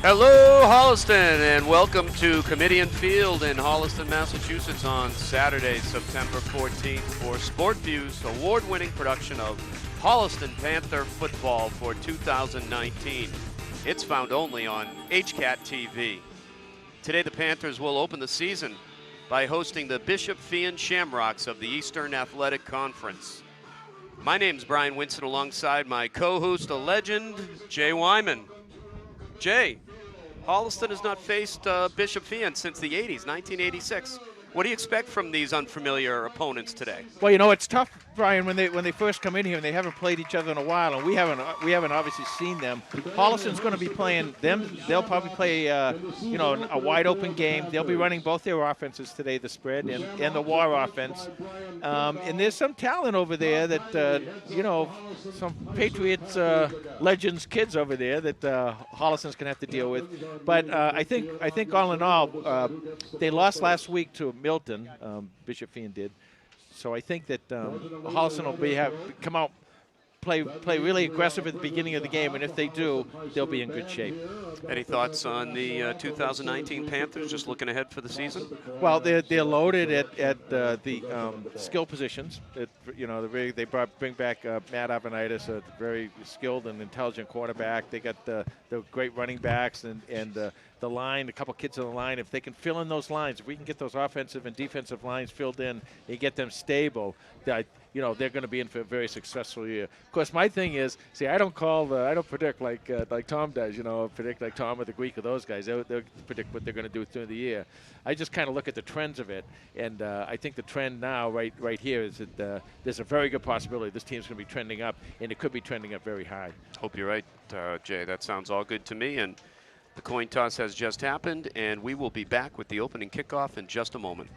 Hello, Holliston, and welcome to Comedian Field in Holliston, Massachusetts on Saturday, September 14th for Sport View's award-winning production of Holliston Panther football for 2019. It's found only on HCAT TV. Today, the Panthers will open the season by hosting the Bishop Feehan Shamrocks of the Eastern Athletic Conference. My name's Brian Winston alongside my co-host, a legend, Jay Wyman. Jay, Holliston has not faced Bishop Feehan since the 80s, 1986. What do you expect from these unfamiliar opponents today? Well, it's tough, Brian, when they first come in here and they haven't played each other in a while, and we haven't obviously seen them. Holliston's going to be playing them. They'll probably play a wide open game. They'll be running both their offenses today, the spread and the war offense. And there's some talent over there that some Patriots legends kids over there that Holliston's going to have to deal with. But I think all in all, they lost last week to Milton. Bishop Feehan did. So I think that Holliston will come out, play really aggressive at the beginning of the game, and if they do, they'll be in good shape. Any thoughts on the 2019 Panthers, just looking ahead for the season? Well, they're loaded at the skill positions. They bring back Matt Avanitis, a very skilled and intelligent quarterback. They got the great running backs and the line, a couple kids on the line. If they can fill in those lines, if we can get those offensive and defensive lines filled in and get them stable, they're going to be in for a very successful year. Of course, my thing is, I don't predict like Tom does. Predict like Tom or the Greek or those guys. They'll predict what they're going to do through the year. I just kind of look at the trends of it, and I think the trend now, right here, is that there's a very good possibility this team's going to be trending up, and it could be trending up very high. Hope you're right, Jay. That sounds all good to me. And the coin toss has just happened, and we will be back with the opening kickoff in just a moment.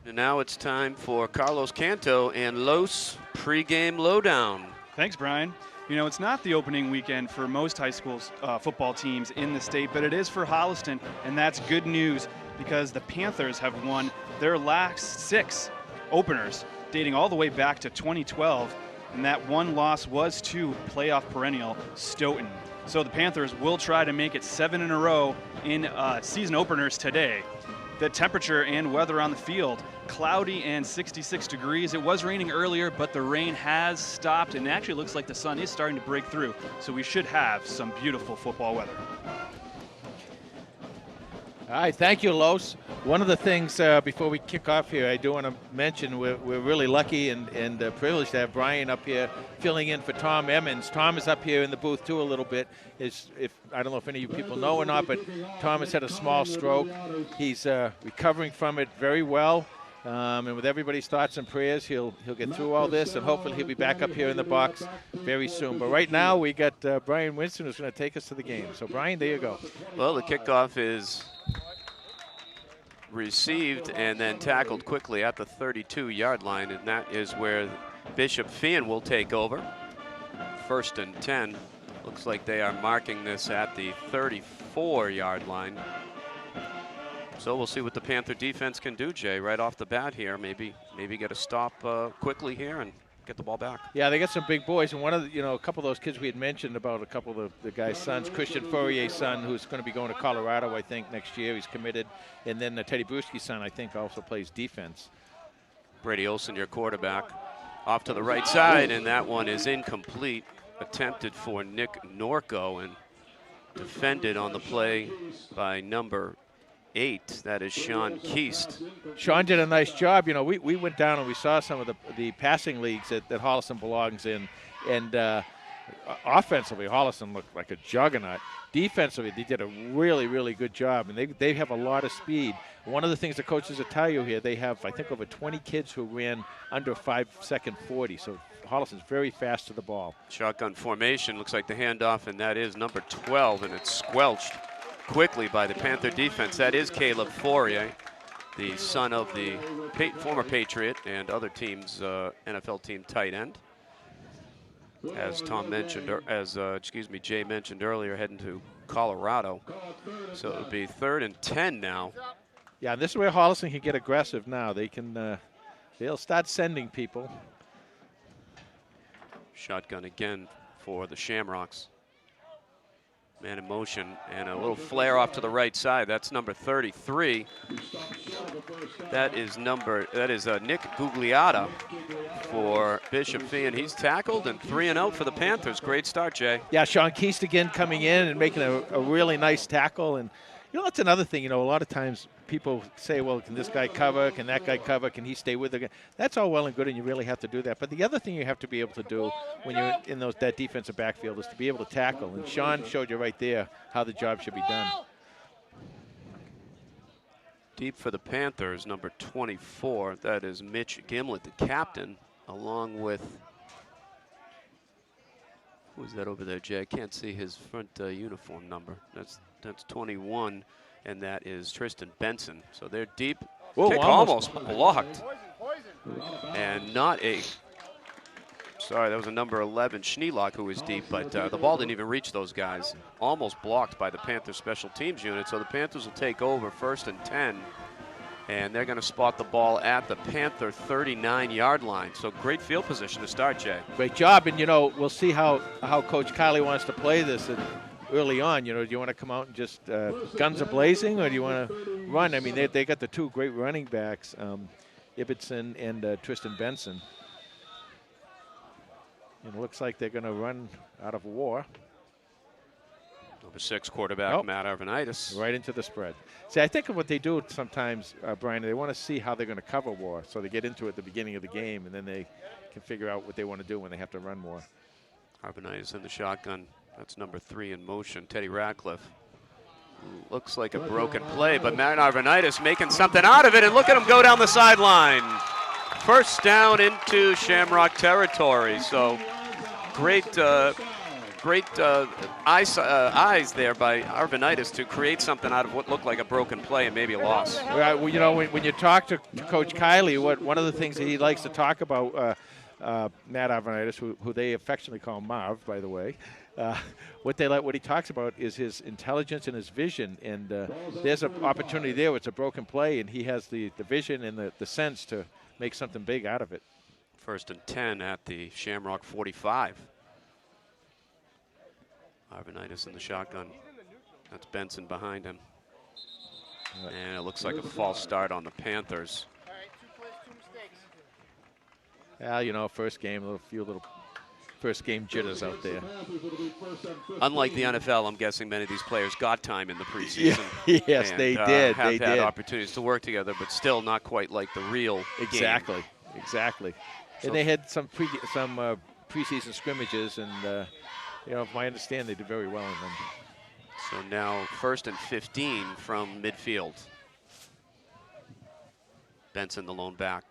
And now it's time for Carlos Canto and Los pregame lowdown. Thanks, Brian. It's not the opening weekend for most high school football teams in the state, but it is for Holliston, and that's good news because the Panthers have won their last 6 openers, dating all the way back to 2012, and that one loss was to playoff perennial Stoughton. So the Panthers will try to make it 7 in a row in season openers today. The temperature and weather on the field, cloudy and 66 degrees. It was raining earlier, but the rain has stopped, and it actually looks like the sun is starting to break through. So we should have some beautiful football weather. All right, thank you, Los. One of the things before we kick off here, I do want to mention we're really lucky and privileged to have Brian up here filling in for Tom Emmons. Tom is up here in the booth too a little bit. I don't know if any of you people know or not, but Tom has had a small stroke. He's recovering from it very well. And with everybody's thoughts and prayers, he'll get through all this, and hopefully he'll be back up here in the box very soon. But right now, we got Brian Winston, who's going to take us to the game. So, Brian, there you go. Well, the kickoff is received and then tackled quickly at the 32-yard line, and that is where Bishop Feehan will take over. 1st and 10. Looks like they are marking this at the 34-yard line. So we'll see what the Panther defense can do, Jay, right off the bat here. Maybe get a stop quickly here and get the ball back. Yeah, they got some big boys, and one of the, a couple of those kids we had mentioned about a couple of the guys' sons, Christian Fourier's son, who's going to be going to Colorado, I think, next year. He's committed. And then Teddy Bruschi's son, I think, also plays defense. Brady Olson, your quarterback, off to the right side, and that one is incomplete. Attempted for Nick Norco and defended on the play by number 8. That is Sean Keast. Sean did a nice job. We went down and we saw some of the passing leagues that Holliston belongs in, and offensively, Holliston looked like a juggernaut. Defensively, they did a really, really good job, and they have a lot of speed. One of the things the coaches will tell you here, they have, I think, over 20 kids who ran under 5-second 40, so Holliston's very fast to the ball. Shotgun formation, looks like the handoff, and that is number 12, and it's squelched quickly by the Panther defense. That is Caleb Fourier, the son of the former Patriot and other teams' NFL team tight end. As Tom mentioned, or as Jay mentioned earlier, heading to Colorado. So it'll be 3rd and 10 now. Yeah, this is where Holliston can get aggressive now. They'll start sending people. Shotgun again for the Shamrocks. Man in motion, and a little flare off to the right side. That's number 33. That is Nick Gugliotta for Bishop Feehan. He's tackled and 3-0 for the Panthers. Great start, Jay. Yeah, Sean Keast again coming in and making a really nice tackle. And, that's another thing. A lot of times people say, well, can this guy cover? Can that guy cover? Can he stay with the guy? That's all well and good, and you really have to do that. But the other thing you have to be able to do when you're in that defensive backfield is to be able to tackle. And Sean showed you right there how the job should be done. Deep for the Panthers, number 24. That is Mitch Gimlet, the captain, along with, who's that over there, Jay? I can't see his front uniform number. That's 21, and that is Tristan Benson. So they're deep. Whoa, Kick almost blocked. And not a, sorry, that was a number 11, Schneelock, who was deep, but the ball didn't even reach those guys. Almost blocked by the Panthers special teams unit. So the Panthers will take over 1st and 10. And they're going to spot the ball at the Panther 39-yard line. So great field position to start, Jay. Great job. And, we'll see how Coach Kiley wants to play this early on. Do you want to come out and just guns a-blazing, or do you want to run? I mean, they got the two great running backs, Ibbotson and Tristan Benson. And it looks like they're going to run out of war. Number 6 quarterback, Matt Arvanitis. Right into the spread. See, I think of what they do sometimes, Brian, they want to see how they're going to cover war. So they get into it at the beginning of the game, and then they can figure out what they want to do when they have to run more. Arvanitis in the shotgun. That's number 3 in motion. Teddy Ratcliffe. Looks like a broken play, but Matt Arvanitis making something out of it, and look at him go down the sideline. First down into Shamrock territory. So great eyes there by Arvanitis to create something out of what looked like a broken play and maybe a loss. Well, when you talk to Coach Kiley, one of the things that he likes to talk about, Matt Arvanitis, who they affectionately call Marv, by the way, what he talks about is his intelligence and his vision. And there's an opportunity there. It's a broken play, and he has the vision and the sense to make something big out of it. 1st and 10 at the Shamrock 45. Arvanitis in the shotgun. That's Benson behind him. And it looks like a false start on the Panthers. Well, first game, a few little first game jitters out there. Unlike the NFL, I'm guessing many of these players got time in the preseason. Yes, they did. Have had opportunities to work together, but still not quite like the real game. Exactly. And they had some preseason scrimmages, and if I understand, they did very well in them. So now 1st and 15 from midfield. Benson, the lone back.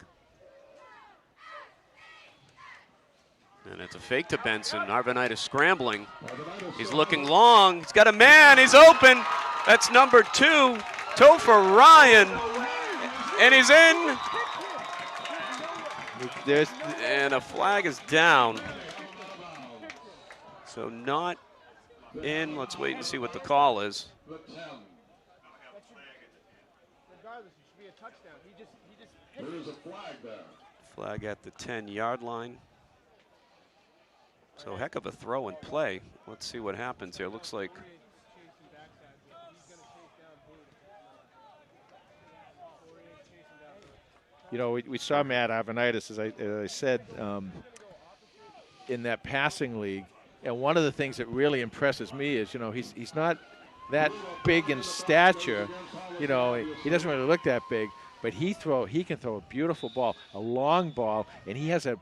And it's a fake to Benson. Arvanitis scrambling. He's looking long. He's got a man. He's open. That's number 2, Topher Ryan. And he's in. And a flag is down. So not in. Let's wait and see what the call is. Flag at the 10-yard line. So heck of a throw and play. Let's see what happens here. Looks like we saw Matt Arvanitis, as I said, in that passing league. And one of the things that really impresses me is, he's not that big in stature. He doesn't really look that big, but he can throw a beautiful ball, a long ball, and he has a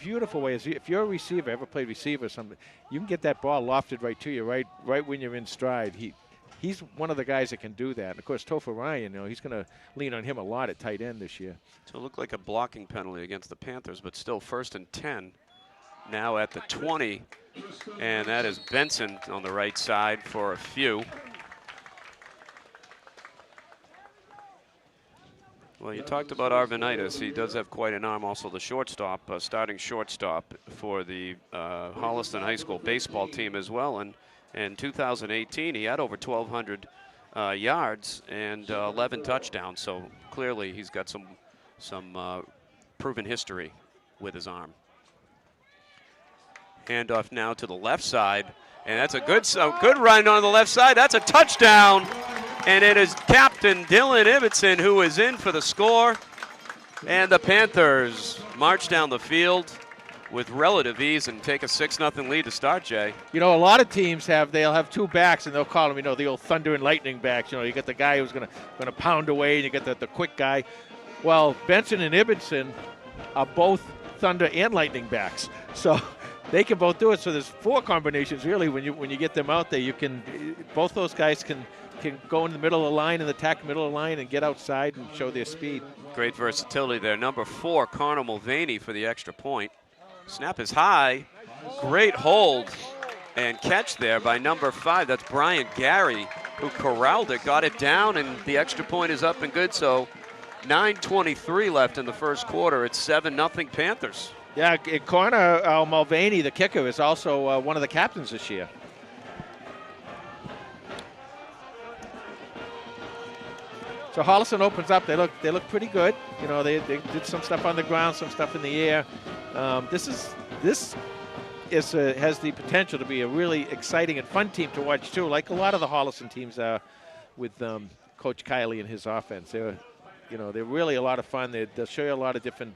beautiful way. If you're a receiver, ever played receiver or something, you can get that ball lofted right to you, right when you're in stride. He's one of the guys that can do that. And of course, Topher Ryan, he's going to lean on him a lot at tight end this year. So it looked like a blocking penalty against the Panthers, but still 1st and 10. Now at the 20, and that is Benson on the right side for a few. Well, you talked about Arvanitis. He does have quite an arm. Also the shortstop, starting shortstop for the Holliston High School baseball team as well. And in 2018, he had over 1,200 yards and 11 touchdowns. So clearly he's got some proven history with his arm. Handoff now to the left side. And that's a good run on the left side. That's a touchdown. And it is Captain Dylan Ibbotson who is in for the score. And the Panthers march down the field with relative ease and take a 6-0 lead to start, Jay. You know, a lot of teams they'll have two backs, and they'll call them, the old thunder and lightning backs. You get the guy who's going to pound away, and you get the quick guy. Well, Benson and Ibbotson are both thunder and lightning backs, so they can both do it. So there's 4 combinations really when you get them out there. Both those guys can go in the middle of the line and attack the middle of the line and get outside and show their speed. Great versatility there. Number 4, Connor Mulvaney for the extra point. Snap is high. Great hold and catch there by number 5. That's Brian Gary, who corralled it, got it down, and the extra point is up and good. So 9:23 left in the first quarter. It's 7-0 Panthers. Yeah, Connor Mulvaney, the kicker, is also one of the captains this year. So Holliston opens up. They look pretty good. They did some stuff on the ground, some stuff in the air. This has the potential to be a really exciting and fun team to watch too, like a lot of the Holliston teams are with Coach Kiley and his offense. They're really a lot of fun. They'll show you a lot of different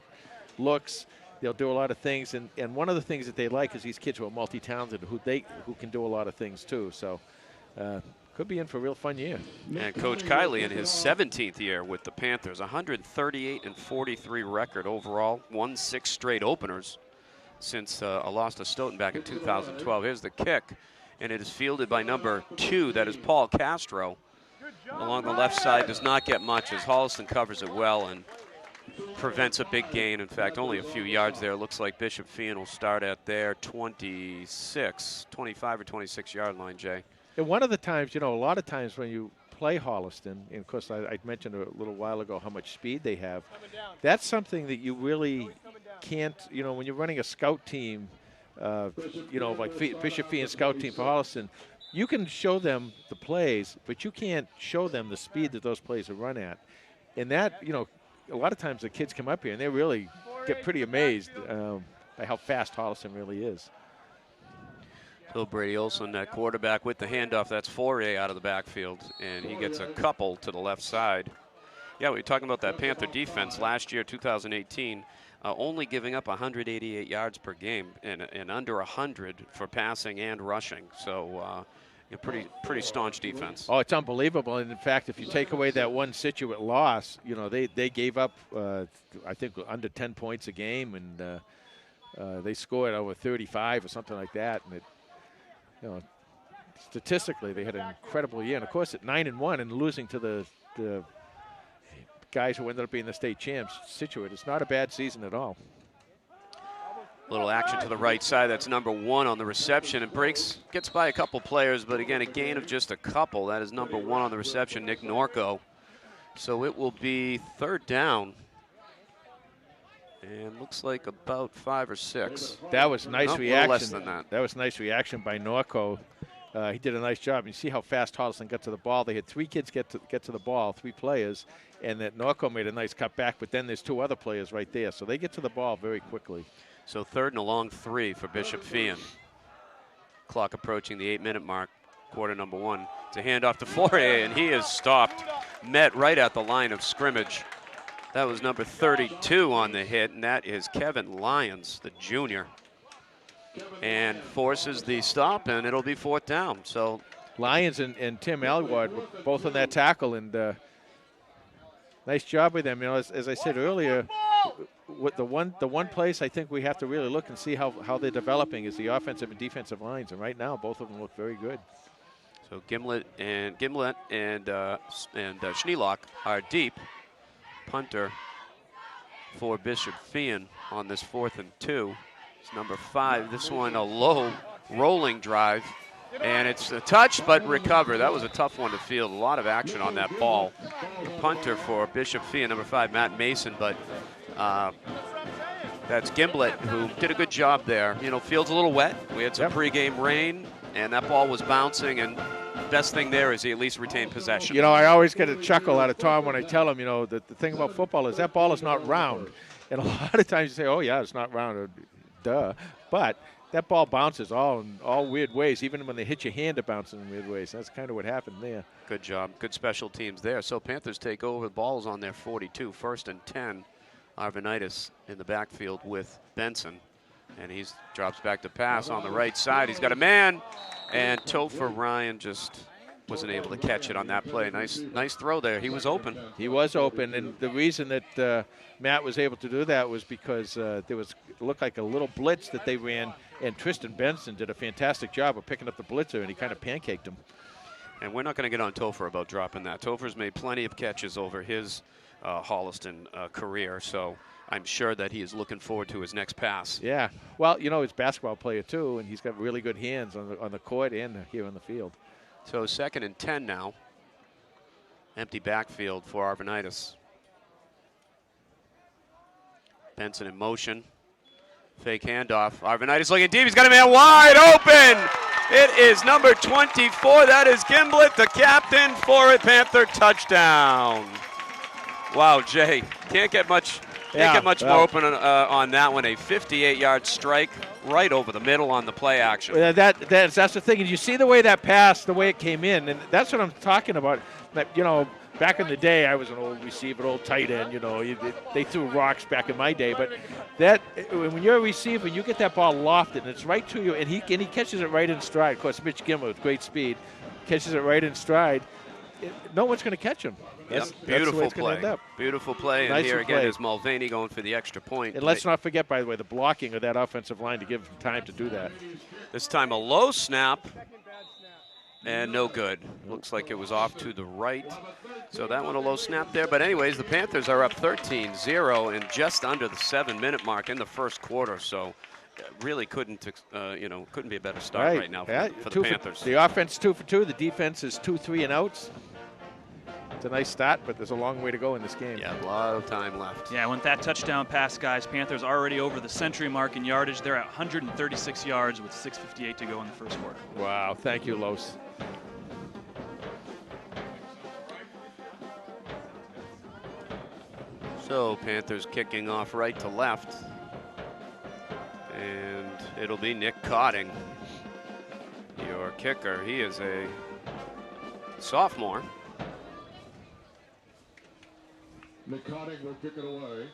looks. They'll do a lot of things, and one of the things that they like is these kids who are multi-talented, who can do a lot of things too. So. Could be in for a real fun year. And Coach Kiley in his 17th year with the Panthers, 138-43 record overall, won 6 straight openers since a loss to Stoughton back in 2012. Here's the kick, and it is fielded by number 2, that is Paul Castro. Along the left side, does not get much as Holliston covers it well and prevents a big gain. In fact, only a few yards there. It looks like Bishop Feehan will start at their 25 or 26 yard line, Jay. And one of the times, a lot of times when you play Holliston, and of course I mentioned a little while ago how much speed they have, that's something that you really can't, when you're running a scout team, like Bishop Feehan scout team for Holliston, you can show them the plays, but you can't show them the speed that those plays are run at. And that, a lot of times the kids come up here and they really get pretty amazed by how fast Holliston really is. Bill Brady Olson, that quarterback with the handoff. That's Fourier out of the backfield, and he gets a couple to the left side. Yeah, we were talking about that Panther defense last year, 2018, only giving up 188 yards per game and under 100 for passing and rushing. So pretty staunch defense. Oh, it's unbelievable. And in fact, if you take away that one Situate loss, they gave up, I think, under 10 points a game, and they scored over 35 or something like that. And statistically, they had an incredible year. And of course, at 9-1 and losing to the guys who ended up being the state champs, Situate, it's not a bad season at all. Little action to the right side. That's number 1 on the reception. And gets by a couple players, but again, a gain of just a couple. That is number 1 on the reception, Nick Norco. So it will be 3rd down. And looks like about 5 or 6. That was nice reaction. A little less than that. That was nice reaction by Norco. He did a nice job. You see how fast Holliston got to the ball. They had 3 kids get to the ball, 3 players, and that Norco made a nice cut back. But then there's 2 other players right there, so they get to the ball very quickly. So 3rd and a long 3 for Bishop Feehan. Clock approaching the 8-minute mark. Quarter number 1. It's a handoff to Fourier, and he is stopped, met right at the line of scrimmage. That was number 32 on the hit, and that is Kevin Lyons, the junior. And forces the stop, and it'll be 4th down. So Lyons and Tim Elward were both on that tackle, and nice job with them. As I said earlier, with the one place I think we have to really look and see how they're developing is the offensive and defensive lines, and right now both of them look very good. So Gimlet and Schneelock are deep. Punter for Bishop Feehan on this 4th and 2. It's number 5. This one a low rolling drive, and it's a touch but recover. That was a tough one to field. A lot of action on that ball. The punter for Bishop Feehan, number 5, Matt Mason, but that's Gimlet who did a good job there. Field's a little wet. We had some pregame rain, and that ball was bouncing, and best thing there is he at least retained possession. I always get a chuckle out of Tom when I tell him, that the thing about football is that ball is not round. And a lot of times you say, oh, yeah, it's not round. Duh. But that ball bounces in all weird ways. Even when they hit your hand, it bounces in weird ways. That's kind of what happened there. Good job. Good special teams there. So Panthers take over. The ball's on their 42. 1st and 10. Arvanitis in the backfield with Benson. And he drops back to pass on the right side. He's got a man. And Topher Ryan just wasn't able to catch it on that play. Nice throw there. He was open. He was open. And the reason that Matt was able to do that was because it looked like a little blitz that they ran. And Tristan Benson did a fantastic job of picking up the blitzer, and he kind of pancaked him. And we're not going to get on Topher about dropping that. Topher's made plenty of catches over his Holliston career, so I'm sure that he is looking forward to his next pass. Yeah. Well, he's a basketball player, too, and he's got really good hands on the court and here on the field. So 2nd and 10 now. Empty backfield for Arvanitis. Benson in motion. Fake handoff. Arvanitis looking deep. He's got a man wide open. It is number 24. That is Gimblett, the captain for a Panther touchdown. Wow, Jay. Can't get much more open on that one. A 58-yard strike right over the middle on the play action. That's the thing. And you see the way that passed, the way it came in. And that's what I'm talking about. That, back in the day, I was an old receiver, old tight end. They threw rocks back in my day. But when you're a receiver, you get that ball lofted, and it's right to you, and he catches it right in stride. Of course, Mitch Gimblett with great speed catches it right in stride. No one's going to catch him. Beautiful play. Beautiful play. And here again is Mulvaney going for the extra point. And let's not forget, by the way, the blocking of that offensive line to give him time to do that. This time a low snap. And no good. Looks like it was off to the right. So that one a low snap there. But anyways, the Panthers are up 13-0 and just under the 7-minute mark in the first quarter. So really couldn't be a better start right now for the Panthers. The offense 2 for 2. The defense is 2 3 and outs. It's a nice start, but there's a long way to go in this game. Yeah, a lot of time left. Yeah, with that touchdown pass, guys, Panthers already over the century mark in yardage. They're at 136 yards with 6:58 to go in the first quarter. Wow, thank you, Los. So Panthers kicking off right to left. And it'll be Nick Cotting, your kicker. He is a sophomore. Nick Cotting will kick it away.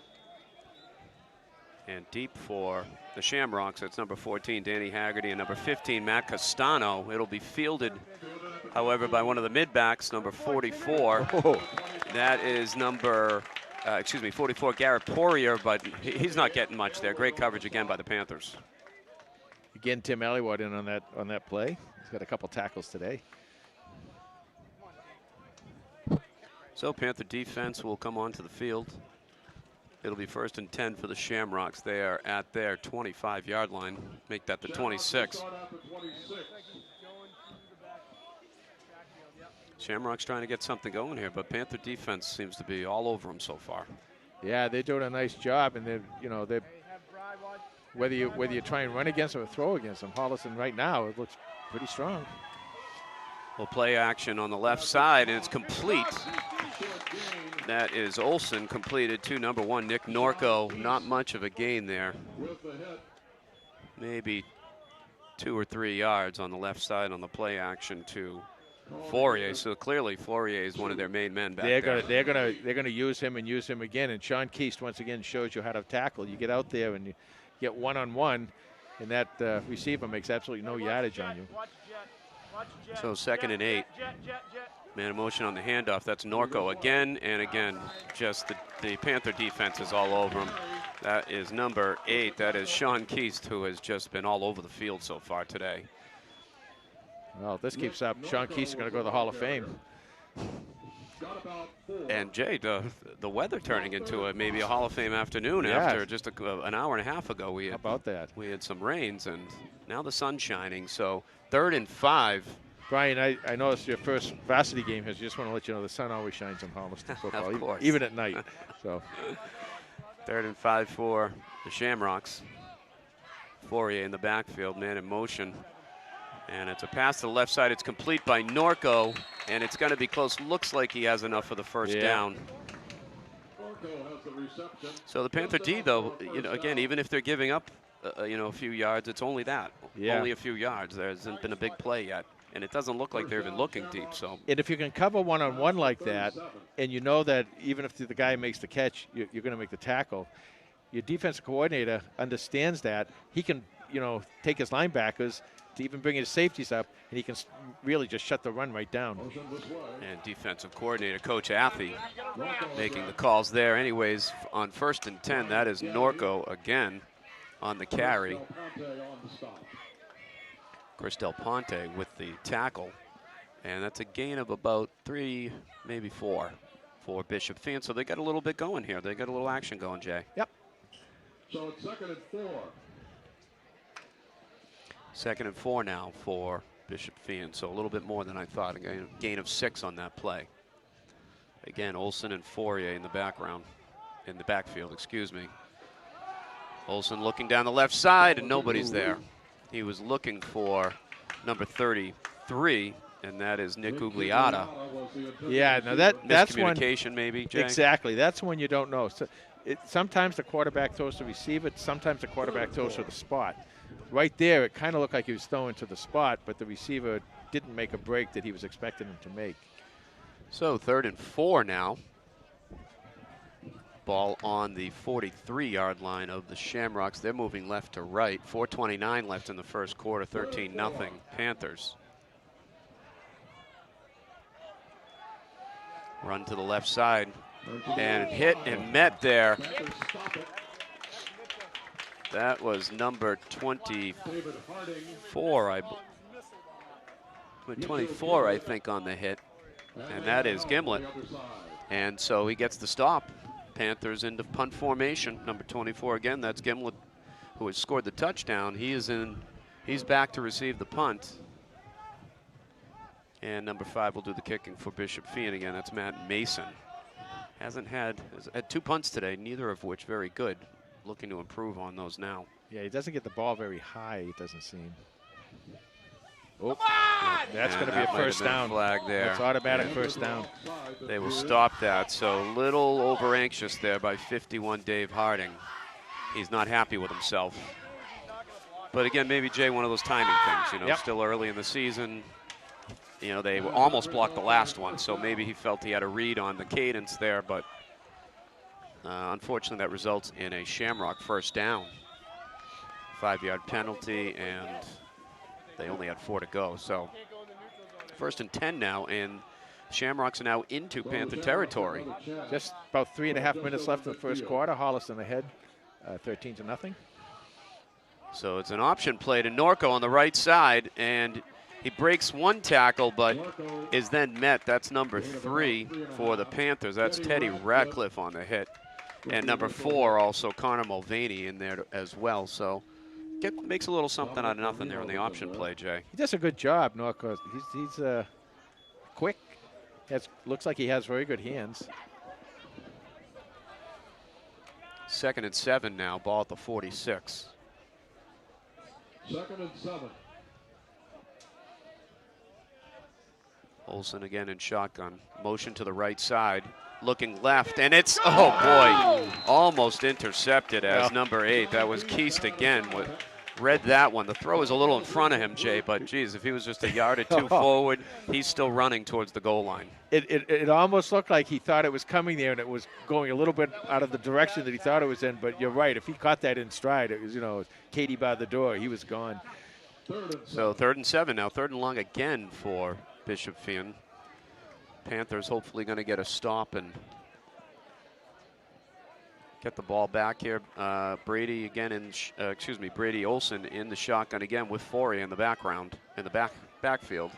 And deep for the Shamrocks, it's number 14, Danny Haggerty, and number 15, Matt Castano. It'll be fielded, however, by one of the mid-backs, number 44. Oh. That is number, 44, Garrett Poirier, but he's not getting much there. Great coverage again by the Panthers. Again, Tim Elliott in on that play. He's got a couple tackles today. So Panther defense will come onto the field. It'll be 1st and 10 for the Shamrocks. They are at their 25-yard line. Make that the 26. Shamrocks trying to get something going here, but Panther defense seems to be all over them so far. Yeah, they're doing a nice job, and they're whether you try and run against them or throw against them, Holliston right now it looks pretty strong. Well, play action on the left side, and it's complete. That is Olsen completed to number 1, Nick Norco. Not much of a gain there. Maybe 2 or 3 yards on the left side on the play action to Fourier. So clearly Fourier is one of their main men back there. They're gonna use him and use him again. And Sean Keast once again shows you how to tackle. You get out there and you get one-on-one, and that receiver makes absolutely no yardage on you. So 2nd and 8. Man in motion on the handoff. That's Norco again and again. Just the Panther defense is all over him. That is number 8. That is Sean Keast, who has just been all over the field so far today. Well, if this keeps up, Sean Keast is going to go to the Hall of Fame. And Jay, the weather turning into maybe a Hall of Fame afternoon after just an hour and a half ago. How about that? We had some rains, and now the sun's shining. So 3rd and 5. Brian, I know it's your first varsity game. I just want to let you know the sun always shines on Holliston football, Of course. even at night. So 3rd and 5 for the Shamrocks. Fourier in the backfield, man in motion. And it's a pass to the left side. It's complete by Norco, and it's going to be close. Looks like he has enough for the first down. So the Panther D, though, again, even if they're giving up a few yards. It's only that. Yeah. Only a few yards. There hasn't been a big play yet. And it doesn't look like they're even looking deep. So. And if you can cover one-on-one like that, and you know that even if the guy makes the catch, you're going to make the tackle, your defensive coordinator understands that. He can, take his linebackers to even bring his safeties up, and he can really just shut the run right down. And defensive coordinator, Coach Affey, making the calls there. Anyways, on 1st and 10, that is Norco again on the carry. Chris Del Ponte with the tackle. And that's a gain of about 3, maybe 4 for Bishop Feehan. So they got a little bit going here. They got a little action going, Jay. Yep. So it's 2nd and 4. 2nd and 4 now for Bishop Feehan. So a little bit more than I thought. A gain of 6 on that play. Again, Olsen and Fourier in the background, in the backfield, excuse me. Olsen looking down the left side, and nobody's there. He was looking for number 33, and that is Nick Ugliata. Yeah, no, that's when miscommunication, maybe, Jay? Exactly. That's when you don't know. So sometimes the quarterback throws to receiver. Sometimes the quarterback throws to the spot. Right there, it kind of looked like he was throwing to the spot, but the receiver didn't make a break that he was expecting him to make. So 3rd and 4 now. Ball on the 43-yard line of the Shamrocks. They're moving left to right. 4:29 left in the first quarter, 13-0 Panthers. Run to the left side and hit and met there. That was number 24, 24, I think, on the hit, and that is Gimlet. And so he gets the stop. Panthers into punt formation. Number 24 again. That's Gimlet, who has scored the touchdown. He's back to receive the punt. And number 5 will do the kicking for Bishop Feehan again. That's Matt Mason. Has had 2 punts today, neither of which very good. Looking to improve on those now. Yeah, he doesn't get the ball very high, it doesn't seem. Oh, that's going to be a first down. Flag there. That's automatic first down. They will stop that. So a little over anxious there by 51 Dave Harding. He's not happy with himself. But again, maybe, Jay, one of those timing things, Yep. Still early in the season. They almost blocked the last one, so maybe he felt he had a read on the cadence there, but unfortunately that results in a Shamrock first down. 5-yard penalty, and they only had 4 to go. So 1st and 10 now, and Shamrocks are now into Panther territory. Just about 3.5 minutes left in the first quarter. Holliston ahead, 13-0. So it's an option play to Norco on the right side, and he breaks one tackle, but is then met. That's number 3 for the Panthers. That's Teddy Ratcliffe on the hit. And number 4, also Connor Mulvaney in there as well. So makes a little something out of nothing there on the option play, Jay. He does a good job, Norco. He's quick. Looks like he has very good hands. 2nd and 7 now, ball at the 46. 2nd and 7. Olsen again in shotgun. Motion to the right side. Looking left, and it's, oh boy, almost intercepted as number 8. That was Keast again. Read that one. The throw is a little in front of him, Jay, but geez, if he was just a yard or 2 forward, he's still running towards the goal line. It almost looked like he thought it was coming there, and it was going a little bit out of the direction that he thought it was in, but you're right. If he caught that in stride, it was, Katie by the door. He was gone. So 3rd and 7 now. 3rd and long again for Bishop Feehan. Panthers hopefully going to get a stop and get the ball back here. Brady again Brady Olsen in the shotgun again with Fourier in the background, in the backfield.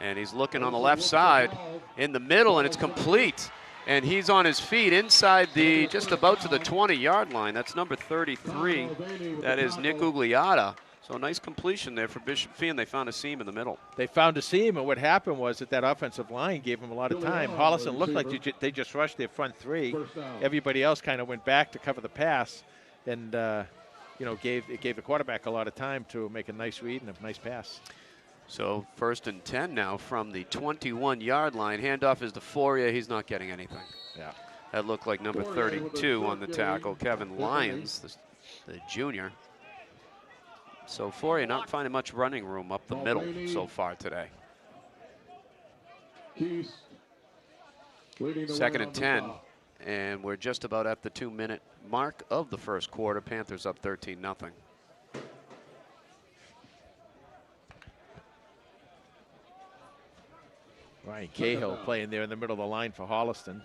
And he's looking on the left side in the middle, and it's complete. And he's on his feet inside just about to the 20-yard line. That's number 33. That is Nick Ugliata. So a nice completion there for Bishop Feehan. They found a seam in the middle. They found a seam, and what happened was that offensive line gave them a lot of time. Holliston looked like they just rushed their front 3. Everybody else kind of went back to cover the pass, and gave the quarterback a lot of time to make a nice read and a nice pass. So 1st and 10 now from the 21-yard line. Handoff is to Fourier. He's not getting anything. Yeah. That looked like number 32 on the tackle, Kevin Lyons, the junior. So Fourier not finding much running room up the middle so far today. Keys leading the Second way and on the 10, foul. and we're just about at the 2-minute mark of the first quarter. Panthers up 13-0. Ryan Cahill playing there in the middle of the line for Holliston.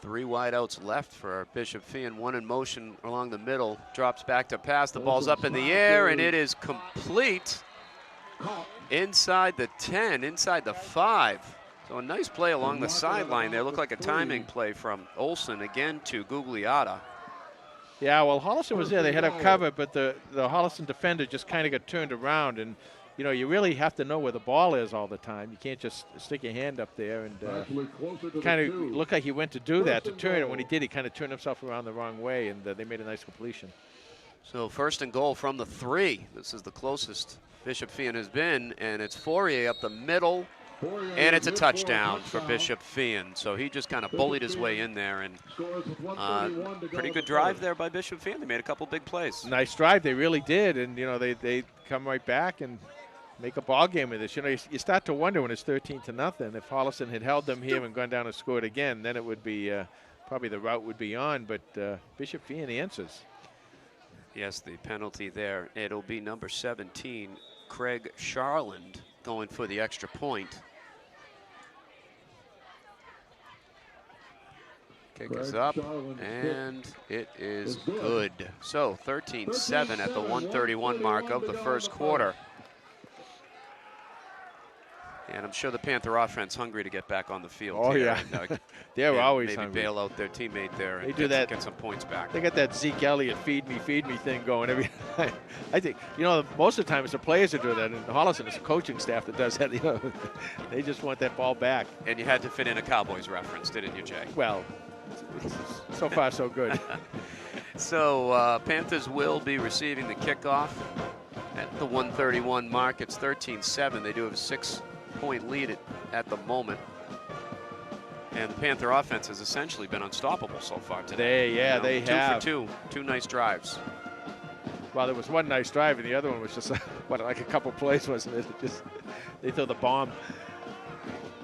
3 wideouts left for Bishop Feehan. 1 in motion along the middle. Drops back to pass. The ball's up in the air, and it is complete inside the 10, inside the 5. So a nice play along the sideline there. Looked like a timing play from Olsen again to Gugliotta. Yeah, well, Holliston was there. They had a cover, but the Holliston defender just kind of got turned around. And, you know, you really have to know where the ball is all the time. You can't just stick your hand up there and kind of looked like he went to do that, to turn. And when he did, he kind of turned himself around the wrong way, and they made a nice completion. So first and goal from the 3. This is the closest Bishop Feehan has been, and it's Fourier up the middle. And it's a touchdown for Bishop Feehan. So he just kind of bullied his way in there, and pretty good drive there by Bishop Feehan. They made a couple big plays. Nice drive, they really did, and you know they come right back and make a ball game of this. You know, you start to wonder when it's 13-0. If Holliston had held them here and gone down and scored again, then it would be probably the route would be on. But Bishop Feehan answers. Yes, the penalty there. It'll be number 17, Craig Charland, going for the extra point. Kick is up, and it is good. So 13-7 at the 1:31 mark of the first quarter. And I'm sure the Panther offense hungry to get back on the field. Oh, here yeah. and, They're always maybe hungry. bail out their teammate there and They do that. get some points back. They got that Zeke Elliott feed me thing going every time. I think, you know, most of the time it's the players that do that, and Holliston it's the coaching staff that does that. You know, they just want that ball back. And you had to fit in a Cowboys reference, didn't you, Jay? Well, so far so good. So Panthers will be receiving the kickoff at the 1:31 mark. It's 13-7. They do have a 6-point lead at the moment. And the Panther offense has essentially been unstoppable so far today. They have. 2 for 2 nice drives. Well, there was one nice drive, and the other one was just like a couple plays, wasn't it? Just they threw the bomb.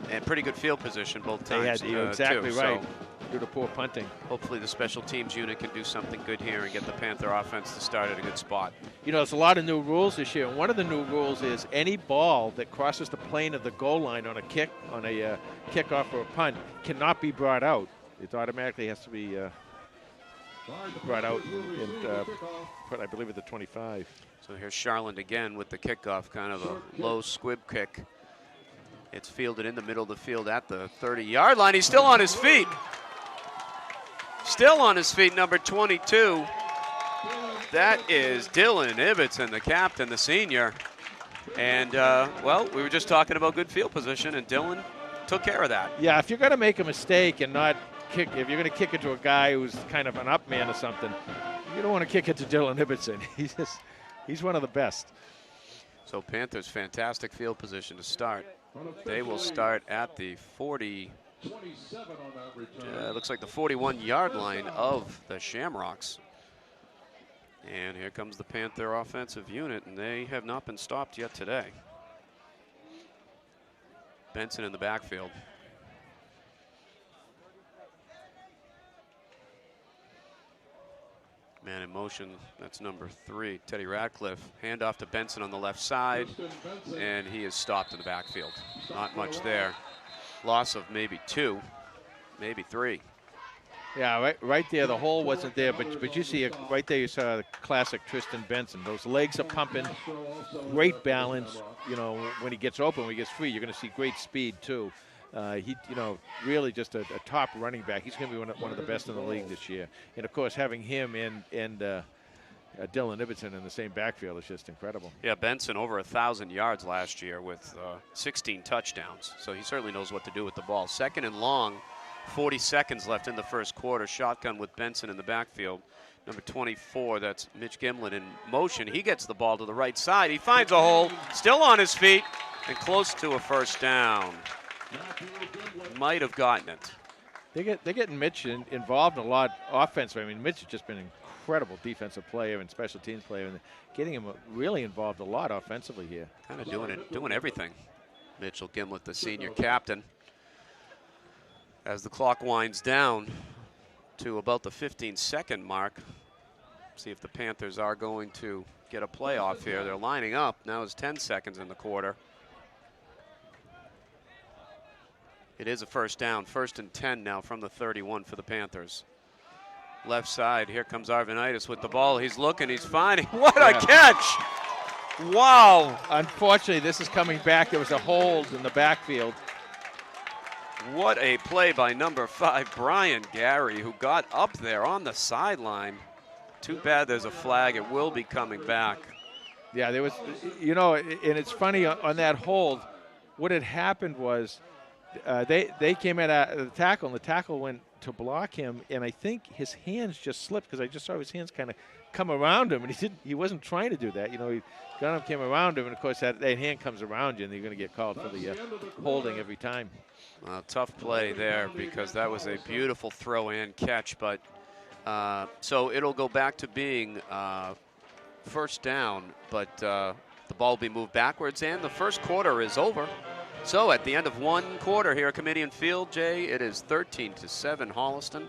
And pretty good field position both times. They had, you're exactly too, right. So Due to poor punting. hopefully the special teams unit can do something good here and get the Panther offense to start at a good spot. You know, there's a lot of new rules this year, and one of the new rules is any ball that crosses the plane of the goal line on a kick, on a kickoff or a punt, cannot be brought out. It automatically has to be brought out and put, I believe, at the 25. So here's Charland again with the kickoff, kind of a low squib kick. It's fielded in the middle of the field at the 30-yard line. He's still on his feet. Still on his feet, number 22. That is Dylan Ibbotson, the captain, the senior. And, well, we were just talking about good field position, and Dylan took care of that. Yeah, if you're going to make a mistake and not kick, if you're going to kick it to a guy who's kind of an up man or something, you don't want to kick it to Dylan Ibbotson. He's one of the best. So Panthers, fantastic field position to start. They will start at the 40. Looks like the 41-yard line of the Shamrocks. And here comes the Panther offensive unit, and they have not been stopped yet today. Benson in the backfield. Man in motion, that's number 3, Teddy Radcliffe. Handoff to Benson on the left side, and he is stopped in the backfield. Not much there. Loss of maybe 2, maybe 3. Yeah, right there, the hole wasn't there, but you see it right there. You saw the classic Tristan Benson. Those legs are pumping, great balance. You know, when he gets open, when he gets free, you're going to see great speed too. He, you know, really just a top running back. He's going to be one of the best in the league this year. And of course, having him and Dylan Ibbotson in the same backfield is just incredible. Yeah, Benson over 1,000 yards last year with 16 touchdowns. So he certainly knows what to do with the ball. Second and long, 40 seconds left in the first quarter. Shotgun with Benson in the backfield. Number 24, that's Mitch Gimlin in motion. He gets the ball to the right side. He finds a hole, still on his feet, and close to a first down. Might have gotten it. They're getting Mitch involved in a lot offensively. I mean, Mitch has just been incredible defensive player and special teams player, and getting him really involved a lot offensively here. Kind of doing everything. Mitchell Gimlet, the senior captain. As the clock winds down to about the 15-second mark, see if the Panthers are going to get a playoff here. They're lining up. Now it's 10 seconds in the quarter. It is a first down, 1st and 10 now from the 31 for the Panthers. Left side, here comes Arvanitis with the ball. He's looking, he's finding. What a catch! Wow! Unfortunately, this is coming back. There was a hold in the backfield. What a play by number 5, Brian Gary, who got up there on the sideline. Too bad there's a flag. It will be coming back. Yeah, there was, you know, and it's funny on that hold, what had happened was they came at the tackle, and the tackle went to block him, and I think his hands just slipped because I just saw his hands kind of come around him, and he wasn't trying to do that. You know, he got him, came around him, and of course that hand comes around you, and you're going to get called for the holding every time. Tough play there because that was a beautiful throw and catch, but so it'll go back to being first down, but the ball will be moved backwards, and the first quarter is over. So at the end of one quarter here at Comedian Field, Jay, it is 13-7 Holliston.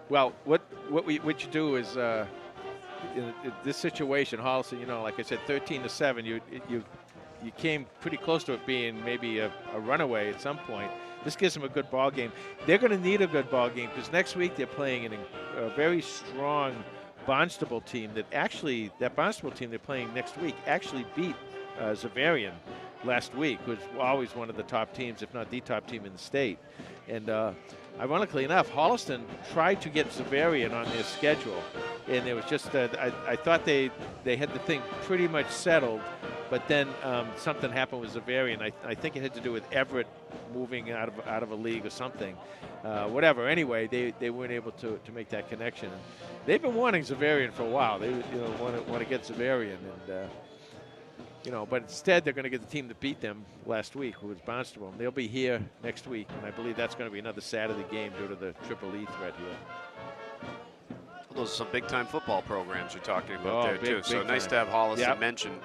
Well, what you do is in this situation, Holliston, you know, like I said, 13-7. You came pretty close to it being maybe a runaway at some point. This gives them a good ball game. They're going to need a good ball game because next week they're playing a very strong Barnstable team that Barnstable team they're playing next week actually beat Zavarian last week, who's always one of the top teams, if not the top team in the state. And ironically enough, Holliston tried to get Zavarian on their schedule, and it was just I thought they had the thing pretty much settled, but then something happened with Zavarian. I think it had to do with Everett moving out of a league or something. Whatever. Anyway, they weren't able to make that connection. They've been wanting Zavarian for a while. They want to get Zavarian, and but instead they're going to get the team that beat them last week, who was Barnstable. They'll be here next week, and I believe that's going to be another Saturday game due to the Triple E threat here. Those are some big-time football programs you're talking about there, too. So nice to have Holliston mentioned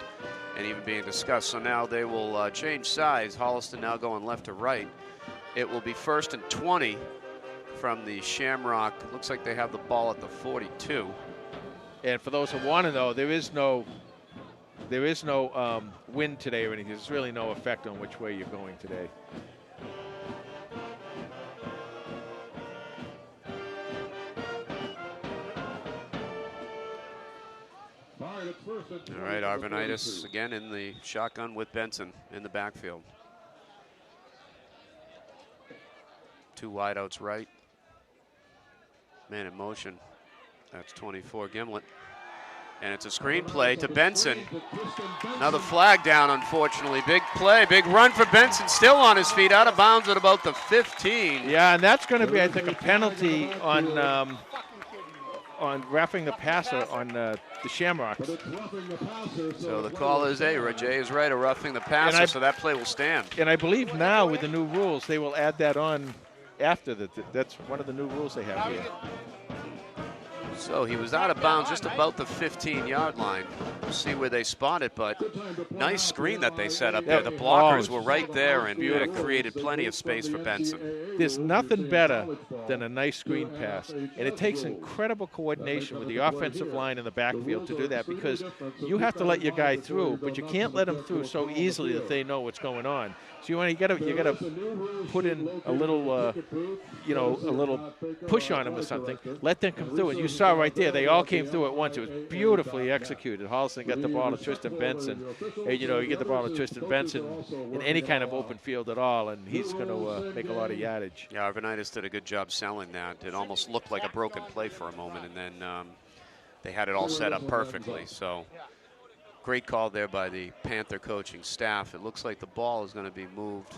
and even being discussed. So now they will change sides. Holliston now going left to right. It will be 1st and 20 from the Shamrock. Looks like they have the ball at the 42. And for those who want to know, there is no wind today or anything. There's really no effect on which way you're going today. All right, Arvanitis again in the shotgun with Benson in the backfield. 2 wideouts right. Man in motion. That's 24 Gimlet. And it's a screen play to Benson. Another flag down, unfortunately. Big play, big run for Benson. Still on his feet, out of bounds at about the 15. Yeah, and that's going to be, I think, a penalty on roughing the passer on the Shamrocks. So the call is Jay is right, a roughing the passer, so that play will stand. And I believe now with the new rules, they will add that on after that. That's one of the new rules they have here. So he was out of bounds just about the 15-yard line. We'll see where they spot it, but nice screen that they set up there. The blockers were right there, and it created plenty of space for Benson. There's nothing better than a nice screen pass, and it takes incredible coordination with the offensive line in the backfield to do that, because you have to let your guy through, but you can't let him through so easily that they know what's going on. So you gotta put in a little a little push on them or something. Let them come through. And you saw right there, they all came through at once. It was beautifully executed. Holliston got the ball to Tristan Benson. And, you get the ball to Tristan Benson in any kind of open field at all, and he's going to make a lot of yardage. Yeah, Arvanitis did a good job selling that. It almost looked like a broken play for a moment, and then they had it all set up perfectly. So great call there by the Panther coaching staff. It looks like the ball is going to be moved.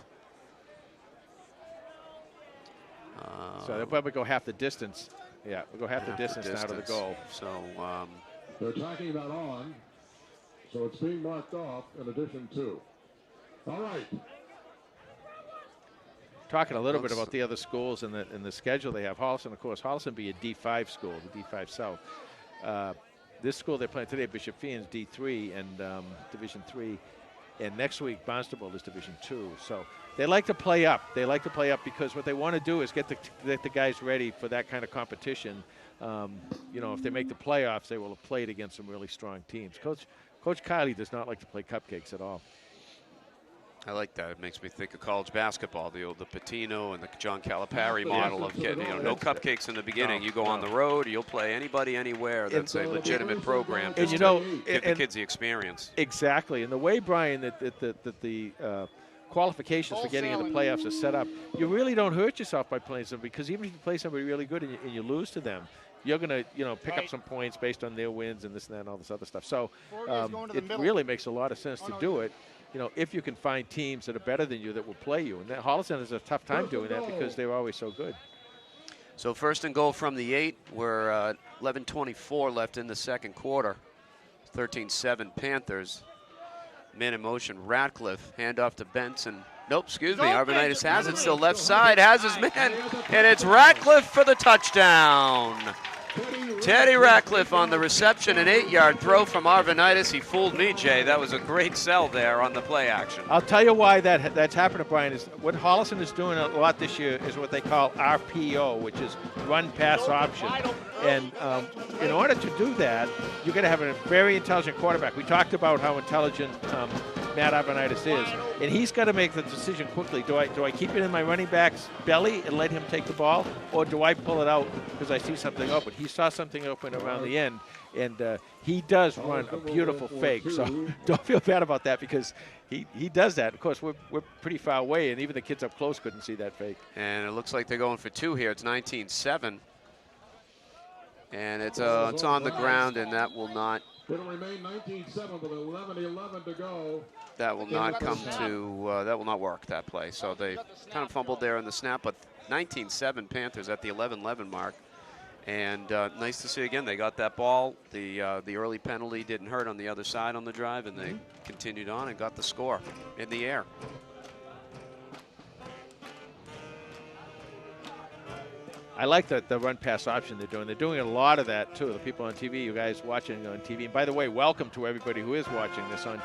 So they'll probably go half the distance. Yeah, we'll go half the distance now to the goal. So they're talking about on, so it's being marked off in addition to. All right. talking a little bit about the other schools and the schedule they have. Holliston, of course, Holliston be a D5 school, the D5 South. This school they're playing today, Bishop Feehan's D3 and Division 3. And next week, Barnstable is Division 2. So they like to play up. They like to play up because what they want to do is get the guys ready for that kind of competition. You know, if they make the playoffs, they will have played against some really strong teams. Coach Kiley does not like to play cupcakes at all. I like that. It makes me think of college basketball, the Patino and the John Calipari model of getting, no cupcakes in the beginning. You go on the road, you'll play anybody, anywhere. That's a legitimate program. And you know, give the kids the experience. Exactly. And the way, Brian, that the qualifications for getting in the playoffs are set up, you really don't hurt yourself by playing somebody, because even if you play somebody really good and you lose to them, you're going to, pick up some points based on their wins and this and that and all this other stuff. So it really makes a lot of sense to do it. If you can find teams that are better than you that will play you. And Holliston has a tough time doing that because they're always so good. So first and goal from the 8. We're 11:24 left in the second quarter. 13-7 Panthers. Man in motion, Ratcliffe. Handoff to Benson. Nope, excuse me. Arvanitis has it still left side. Has his man. And it's Ratcliffe for the touchdown. Teddy Ratcliffe on the reception, an 8-yard throw from Arvanitis. He fooled me, Jay. That was a great sell there on the play action. I'll tell you why that's happening, Brian, is what Holliston is doing a lot this year is what they call RPO, which is run pass option. And in order to do that, you're going to have a very intelligent quarterback. We talked about how intelligent Matt Arvanitis is, and he's got to make the decision quickly. Do I keep it in my running back's belly and let him take the ball, or do I pull it out because I see something open? He saw something open around the end, and he does run a beautiful fake. So don't feel bad about that, because he does that. Of course, we're pretty far away, and even the kids up close couldn't see that fake. And it looks like they're going for 2 here. It's 19-7. And it's on the ground, and that will not. It'll remain 19-7 with 11:11 to go. That will not come to. That will not work, that play. So they kind of fumbled there in the snap, but 19-7 Panthers at the 11-11 mark. And nice to see again. They got that ball. The early penalty didn't hurt on the other side on the drive, and they continued on and got the score in the air. I like the run pass option they're doing. They're doing a lot of that too. The people on TV, you guys watching on TV. And by the way, welcome to everybody who is watching this on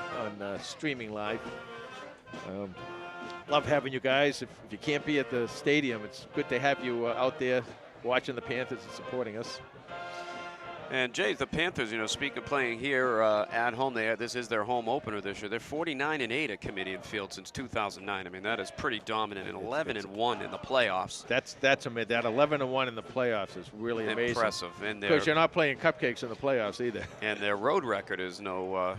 streaming live. Love having you guys. If you can't be at the stadium, it's good to have you out there watching the Panthers and supporting us. And Jay, the Panthers, speaking of playing here at home, this is their home opener this year. They're 49-8 at Comedian Field since 2009. I mean, that is pretty dominant, and 11-1 in the playoffs. That's amazing. That 11-1 in the playoffs is really amazing. Impressive. Because you're not playing cupcakes in the playoffs either. And their road record is not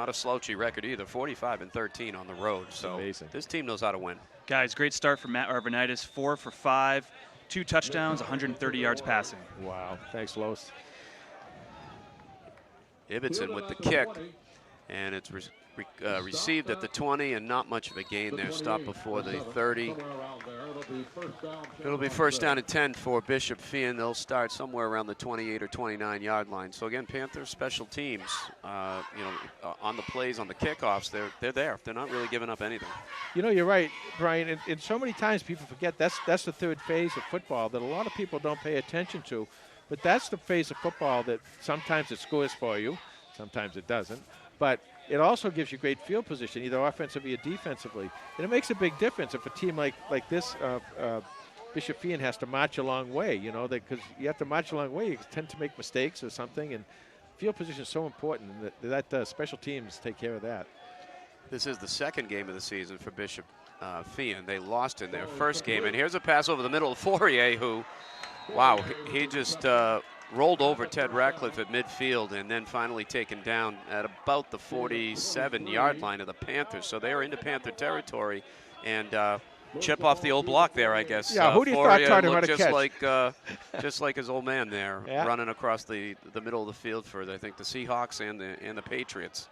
a slouchy record either. 45-13 on the road. So amazing. This team knows how to win. Guys, great start for Matt Arvanitis. 4 for 5, 2 touchdowns, 130 yards passing. Wow. Thanks, Los. Ibbotson with the kick, and it's received at the 20, and not much of a gain there. Stop before the 30. It'll be first down and 10 for Bishop Feehan. They'll start somewhere around the 28 or 29 yard line. So again, Panthers special teams, on the plays, on the kickoffs, they're there. They're not really giving up anything. You're right, Brian. And so many times people forget that's the third phase of football that a lot of people don't pay attention to. But that's the phase of football that sometimes it scores for you, sometimes it doesn't. But it also gives you great field position, either offensively or defensively. And it makes a big difference if a team like this, Bishop Feehan, has to march a long way, because you have to march a long way. You tend to make mistakes or something, and field position is so important that special teams take care of that. This is the second game of the season for Bishop Feehan. They lost in their first game. And here's a pass over the middle of Fourier, who, wow, he just rolled over Ted Ratcliffe at midfield and then finally taken down at about the 47-yard line of the Panthers. So they are into Panther territory, and chip off the old block there, I guess. Yeah, who do you thought taught him how to catch? Just like his old man there, running across the middle of the field for, I think, the Seahawks and the Patriots.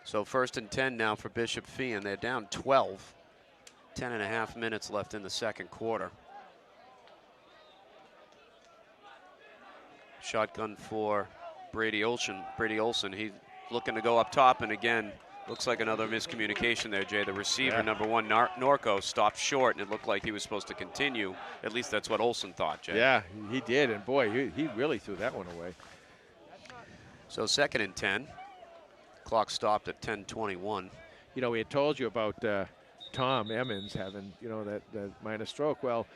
So first and 10 now for Bishop Feehan. They're down 12. 10.5 minutes left in the second quarter. Shotgun for Brady Olson. He's looking to go up top, and again, Looks like another miscommunication there, Jay. The receiver, number 1, Norco, stopped short, and it looked like he was supposed to continue. At least that's what Olson thought, Jay. Yeah, he did, and boy, he really threw that one away. So 2nd and 10. Clock stopped at 10:21. You know, we had told you about Tom Emmons having, you know, that minor stroke. Well,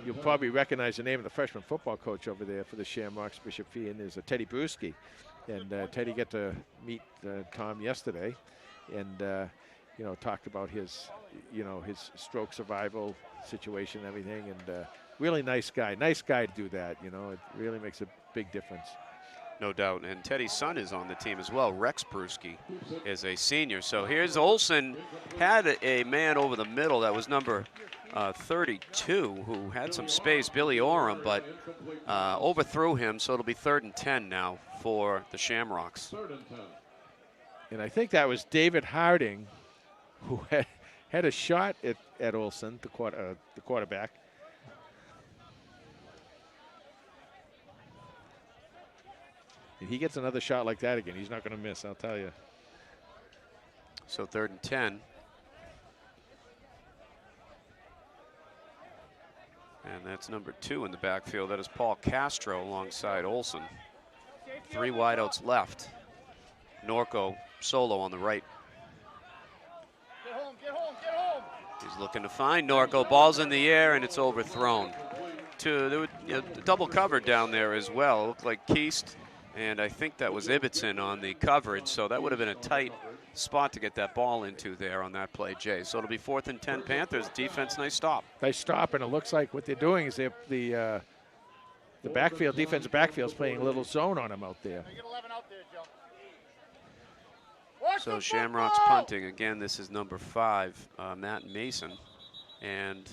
you'll probably recognize the name of the freshman football coach over there for the Shamrocks, Bishop Feehan, is Teddy Bruschi. And Teddy got to meet Tom yesterday and, you know, talked about his, you know, his stroke survival situation and everything. And really nice guy. Nice guy to do that, you know. It really makes a big difference. No doubt. And Teddy's son is on the team as well. Rex Bruschi is a senior. So here's Olson. Had a man over the middle that was number 32 who had some space, Billy Oram, but overthrew him. So it'll be 3rd and 10 now for the Shamrocks. And I think that was David Harding who had a shot at Olson, the quarterback. If he gets another shot like that again, he's not going to miss, I'll tell you. So 3rd and 10. And that's number 2 in the backfield. That is Paul Castro alongside Olson. 3 wideouts left. Norco solo on the right. Get home, get home, get home. He's looking to find Norco. Ball's in the air and it's overthrown. Double covered down there as well. It looked like Keast, and I think that was Ibbotson on the coverage. So that would have been a tight spot to get that ball into there on that play, Jay. So it'll be 4th and 10 Panthers. Defense, nice stop. Nice stop, and it looks like what they're doing is the backfield, defensive backfield is playing a little zone on him out there. Get 11 out there, Joe. So Shamrocks punting. Again, this is number 5, Matt Mason. And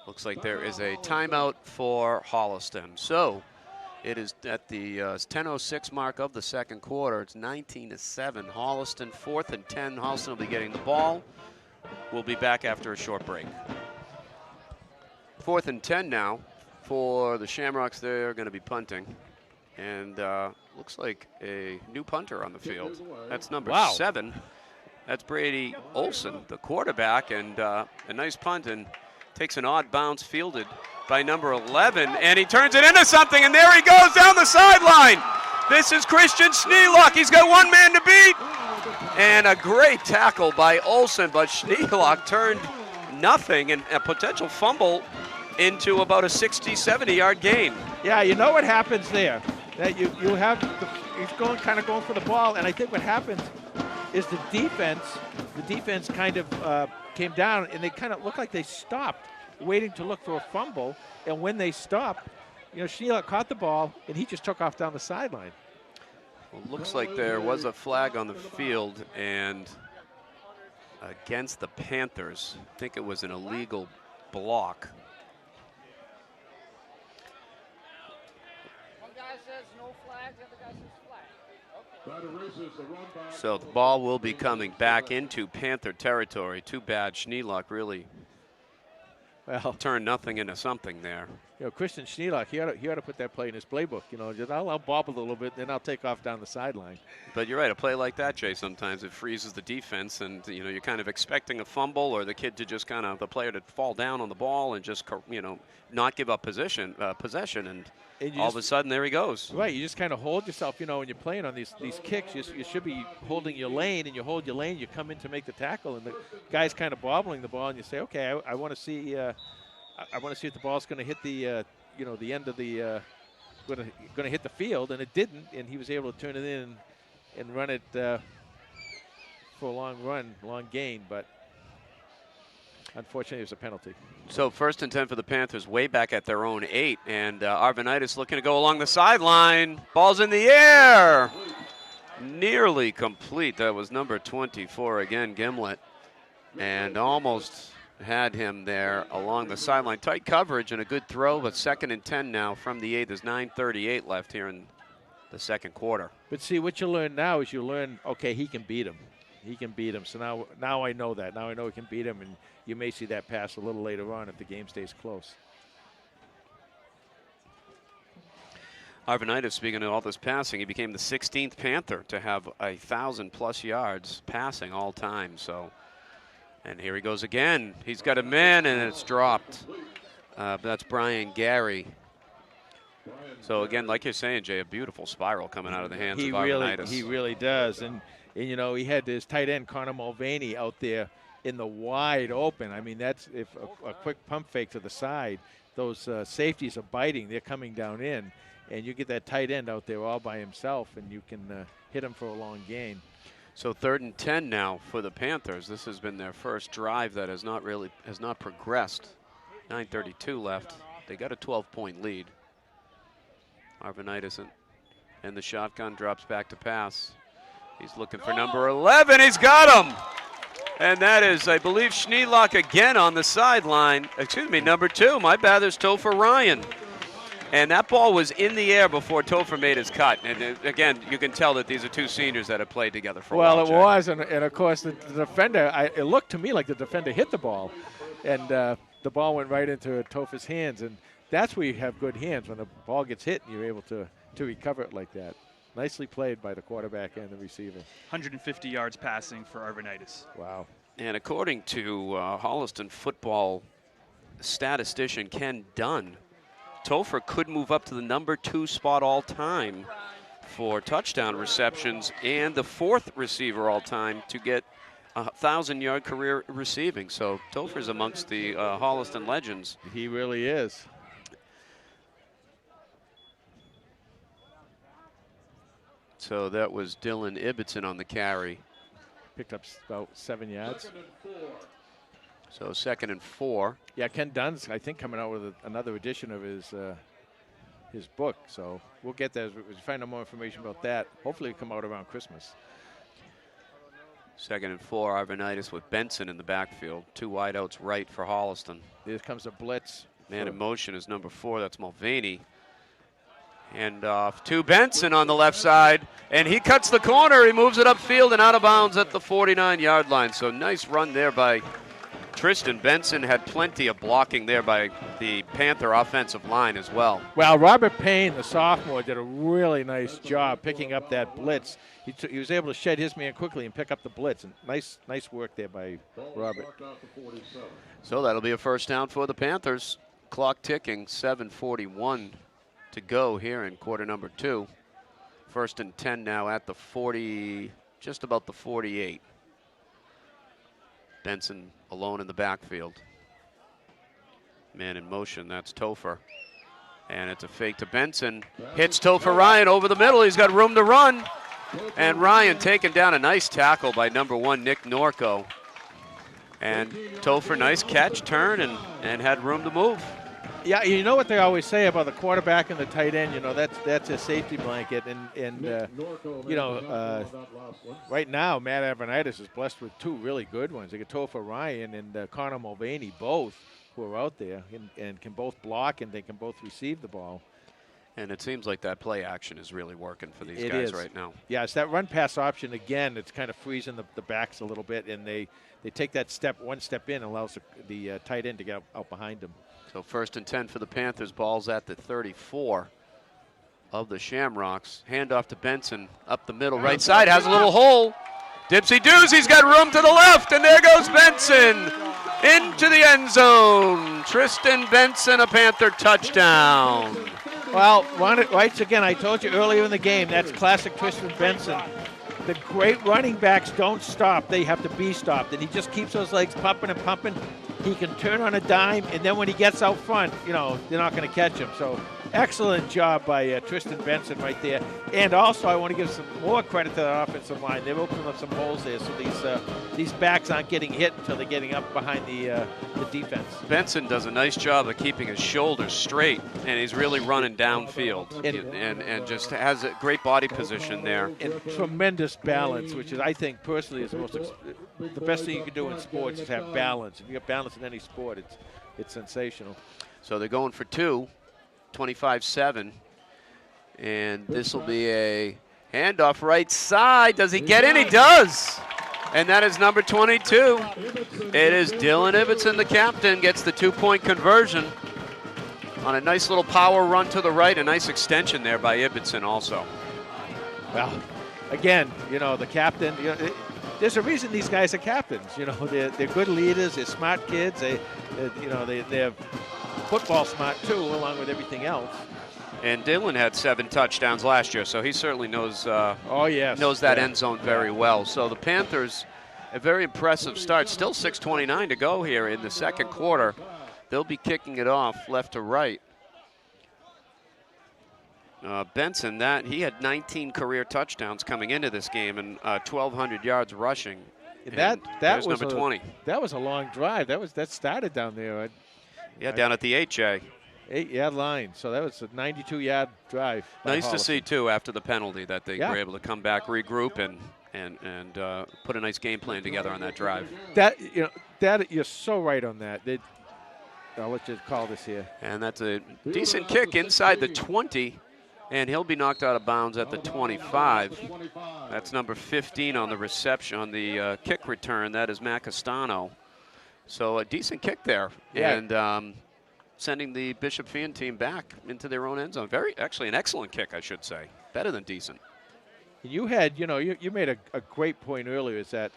looks like there is a timeout for Holliston. So it is at the 10:06 mark of the 2nd quarter. It's 19-7. Holliston, 4th and 10. Holliston will be getting the ball. We'll be back after a short break. 4th and 10 now for the Shamrocks. They're going to be punting. And looks like a new punter on the field. That's number 7. That's Brady Olson, the quarterback, and a nice punt, and takes an odd bounce fielded by number 11, and he turns it into something, and there he goes down the sideline. This is Christian Schneelock. He's got one man to beat, and a great tackle by Olson, but Schneelock turned nothing and a potential fumble into about a 60, 70-yard gain. Yeah, you know what happens there? That you have he's kind of going for the ball, and I think what happens is the defense kind of came down, and they kind of looked like they stopped, waiting to look for a fumble. And when they stopped, you know, Schneelock caught the ball, and he just took off down the sideline. Well, looks like there was a flag on the field, and against the Panthers, I think it was an illegal block. One guy says no flag, the other guy says flag. So the ball will be coming back into Panther territory. Too bad Schneelock really turned nothing into something there. You know, Christian Schneelock, he ought to put that play in his playbook. You know, just I'll bobble a little bit, then I'll take off down the sideline. But you're right, a play like that, Jay, sometimes it freezes the defense, and you know, you're kind of expecting a fumble or the kid to just the player to fall down on the ball and just, you know, not give up possession, and all of a sudden there he goes. Right, you just kind of hold yourself. You know, when you're playing on these kicks, you should be holding your lane, and you hold your lane, you come in to make the tackle, and the guy's kind of bobbling the ball, and you say, okay, I want to see. I want to see if the ball's going to hit the, you know, the end of the, going to hit the field, and it didn't, and he was able to turn it in and run it for a long gain, but unfortunately it was a penalty. So 1st and 10 for the Panthers, way back at their own 8, and Arvanitis looking to go along the sideline. Ball's in the air, nearly complete. That was number 24 again, Gimlet, and almost had him there along the sideline. Tight coverage and a good throw, but 2nd and 10 now from the 8. There's 9:38 left here in the 2nd quarter. But see, what you learn now is okay, he can beat him. He can beat him. So now I know that. Now I know he can beat him, and you may see that pass a little later on if the game stays close. Arvanitis, speaking of all this passing, he became the 16th Panther to have 1,000+ yards passing all time. So, and here he goes again. He's got a man, and it's dropped. That's Brian Gary. So again, like you're saying, Jay, a beautiful spiral coming out of the hands of Arvanitis. He really does. And you know, he had his tight end Connor Mulvaney out there in the wide open. I mean, that's if a quick pump fake to the side. Those safeties are biting. They're coming down in. And you get that tight end out there all by himself, and you can hit him for a long gain. So 3rd and 10 now for the Panthers. This has been their first drive that has not progressed. 9:32 left. They got a 12-point lead. Arvanitis and the shotgun drops back to pass. He's looking for number 11. He's got him. And that is, I believe, Schneelock again on the sideline. Excuse me, number 2. My bad, there's Topher Ryan. And that ball was in the air before Topher made his cut. And again, you can tell that these are two seniors that have played together for a while. Well, it was, and of course the defender, it looked to me like the defender hit the ball. And the ball went right into Topher's hands. And that's where you have good hands, when the ball gets hit and you're able to recover it like that. Nicely played by the quarterback and the receiver. 150 yards passing for Arvanitis. Wow. And according to Holliston football statistician Ken Dunn, Topher could move up to the number 2 spot all time for touchdown receptions and the 4th receiver all time to get a 1,000-yard career receiving. So Topher's amongst the Holliston legends. He really is. So that was Dylan Ibbotson on the carry. Picked up about 7 yards. So 2nd and 4. Yeah, Ken Dunn's, I think, coming out with another edition of his book. So we'll get that. We'll find out more information about that. Hopefully it'll come out around Christmas. 2nd and 4, Arvanitis with Benson in the backfield. 2 wideouts right for Holliston. Here comes a blitz. Man in motion is number 4. That's Mulvaney. And off to Benson on the left side. And he cuts the corner. He moves it upfield and out of bounds at the 49-yard line. So nice run there by Tristan Benson. Had plenty of blocking there by the Panther offensive line as well. Well, Robert Payne, the sophomore, did a really nice job picking up that blitz. He was able to shed his man quickly and pick up the blitz. And nice work there by Robert. So that'll be a first down for the Panthers. Clock ticking, 7:41 to go here in quarter number 2. 1st and 10 now at the 40, just about the 48. Benson alone in the backfield. Man in motion, that's Topher. And it's a fake to Benson. Hits Topher Ryan over the middle. He's got room to run. And Ryan taking down a nice tackle by number 1, Nick Norco. And Topher, nice catch, turn, and had room to move. Yeah, you know what they always say about the quarterback and the tight end. You know, that's a safety blanket, and you know, right now Matt Arvanitis is blessed with 2 really good ones. They got Topher Ryan and Connor Mulvaney, both who are out there and can both block and they can both receive the ball. And it seems like that play action is really working for these guys right now. Yeah, it's that run pass option again. It's kind of freezing the backs a little bit, and they take that one step in, allows the tight end to get out behind them. So 1st and 10 for the Panthers. Ball's at the 34 of the Shamrocks. Handoff to Benson up the middle, right side, has a little hole. Dipsy Doozie's got room to the left, and there goes Benson into the end zone. Tristan Benson, a Panther touchdown. Well, right again, I told you earlier in the game, that's classic Tristan Benson. The great running backs don't stop. They have to be stopped. And he just keeps those legs pumping and pumping. He can turn on a dime, and then when he gets out front, you know, they're not going to catch him. So excellent job by Tristan Benson right there. And also, I want to give some more credit to the offensive line. They've opened up some holes there, so these backs aren't getting hit until they're getting up behind the defense. Benson does a nice job of keeping his shoulders straight, and he's really running downfield and just has a great body position there. And tremendous balance, which is, I think, personally, is the best thing you can do in sports is have balance. If you have balance in any sport, it's sensational. So they're going for 2, 25-7, and this will be a handoff right side. Does he get in? He does. And that is number 22. It is Dylan Ibbotson, the captain, gets the 2-point conversion. on a nice little power run to the right. A nice extension there by Ibbotson also. Well, again, the captain, there's a reason these guys are captains. They're good leaders. They're smart kids. They're football smart too, along with everything else. And Dylan had 7 touchdowns last year, so he certainly knows knows that end zone very well. So the Panthers, a very impressive start. Still 6:29 to go here in the second quarter. They'll be kicking it off left to right. Benson, he had 19 career touchdowns coming into this game and 1,200 yards rushing. That was number 20. That was a long drive. That started down there. Down at the 8J. 8-yard line. So that was a 92-yard drive. Nice to see too after the penalty that they were able to come back, regroup, and put a nice game plan together on that drive. That you're so right on that. I'll let you call this here. And that's a decent kick inside the 20, and he'll be knocked out of bounds at the 25. That's number 15 on the reception, on the kick return. That is Matt Castano. So a decent kick there, and sending the Bishop Feehan team back into their own end zone. Actually an excellent kick, I should say. Better than decent. You had, you made a great point earlier, is that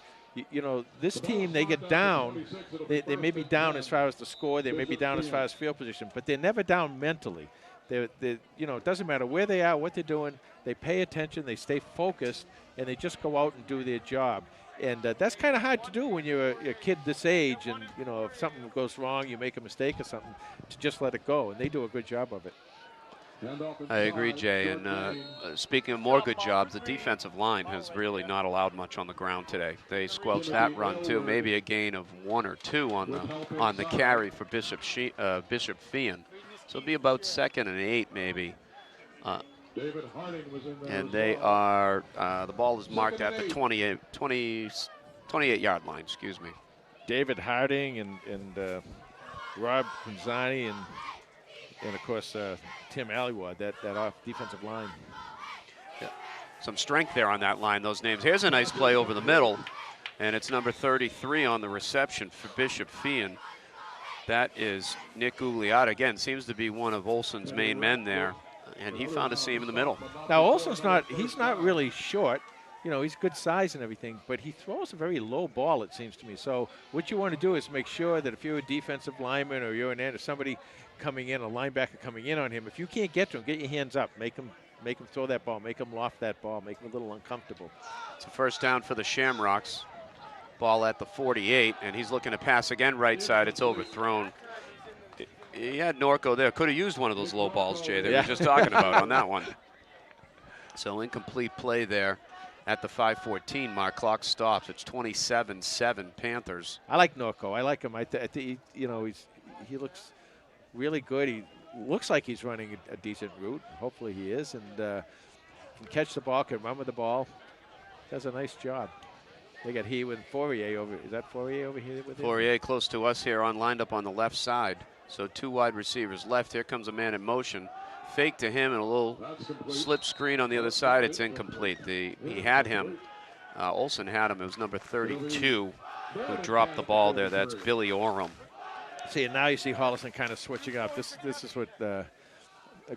this team, they get down. They may be down as far as the score. They may be down as far as field position, but they're never down mentally. It doesn't matter where they are, what they're doing. They pay attention. They stay focused, and they just go out and do their job. And that's kind of hard to do when you're a kid this age, and if something goes wrong, you make a mistake or something, to just let it go. And they do a good job of it. I agree, Jay. And speaking of more good jobs, the defensive line has really not allowed much on the ground today. They squelched that run too. Maybe a gain of 1 or 2 on the carry for Bishop Feehan. So it'll be about 2nd and 8 maybe. And they are, the ball is marked at the 28-yard line, excuse me. David Harding and Rob Quinzani and of course, Tim Aliwad, that off defensive line. Yeah. Some strength there on that line, those names. Here's a nice play over the middle, and it's number 33 on the reception for Bishop Feehan. That is Nick Gugliotta. Again, seems to be one of Olson's main men there, and he found a seam in the middle. Now, Olson's he's not really short. He's good size and everything, but he throws a very low ball, it seems to me. So what you want to do is make sure that if you're a defensive lineman or you're an end or somebody coming in, a linebacker coming in on him, if you can't get to him, get your hands up. Make him throw that ball. Make him loft that ball. Make him a little uncomfortable. It's a first down for the Shamrocks. Ball at the 48, and he's looking to pass again right side. It's overthrown. He had Norco there. Could have used one of those low balls, Jay, that we were just talking about on that one. So incomplete play there at the 5:14 mark. Clock stops. It's 27-7 Panthers. I like Norco. I like him. I think he looks really good. He looks like he's running a decent route. Hopefully he is, and can catch the ball, can run with the ball. Does a nice job. They got he with Fourier over. Is that Fourier over here with him? Fourier close to us here, lined up on the left side. So 2 wide receivers left. Here comes a man in motion. Fake to him and a little slip screen on the other side. It's incomplete. He had him. Olson had him. It was number 32 who dropped the ball there. That's Billy Oram. See, and now you see Holliston kind of switching up. This is what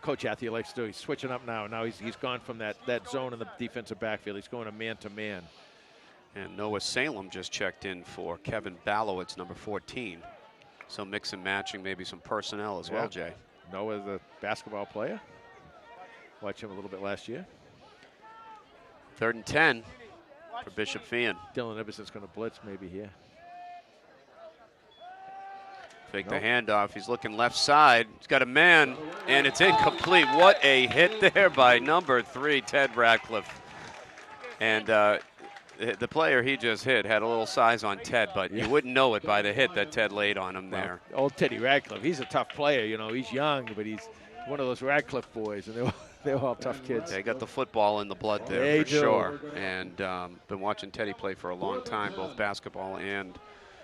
Coach Athier likes to do. He's switching up now. Now he's gone from that zone in the defensive backfield. He's going to man-to-man. And Noah Salem just checked in for Kevin Ballowitz, number 14. So mix and matching, maybe some personnel as well, Jay. Noah's a basketball player. Watched him a little bit last year. 3rd and 10 for Bishop Feehan. Dylan Ibbotson going to blitz maybe here. Fake the handoff. He's looking left side. He's got a man, and it's incomplete. What a hit there by number 3, Ted Radcliffe. And the player he just hit had a little size on Ted, but you wouldn't know it by the hit that Ted laid on him there. Well, old Teddy Radcliffe, he's a tough player. He's young, but he's one of those Radcliffe boys, and they're all tough kids. They got the football in the blood there for sure. And been watching Teddy play for a long time, both basketball and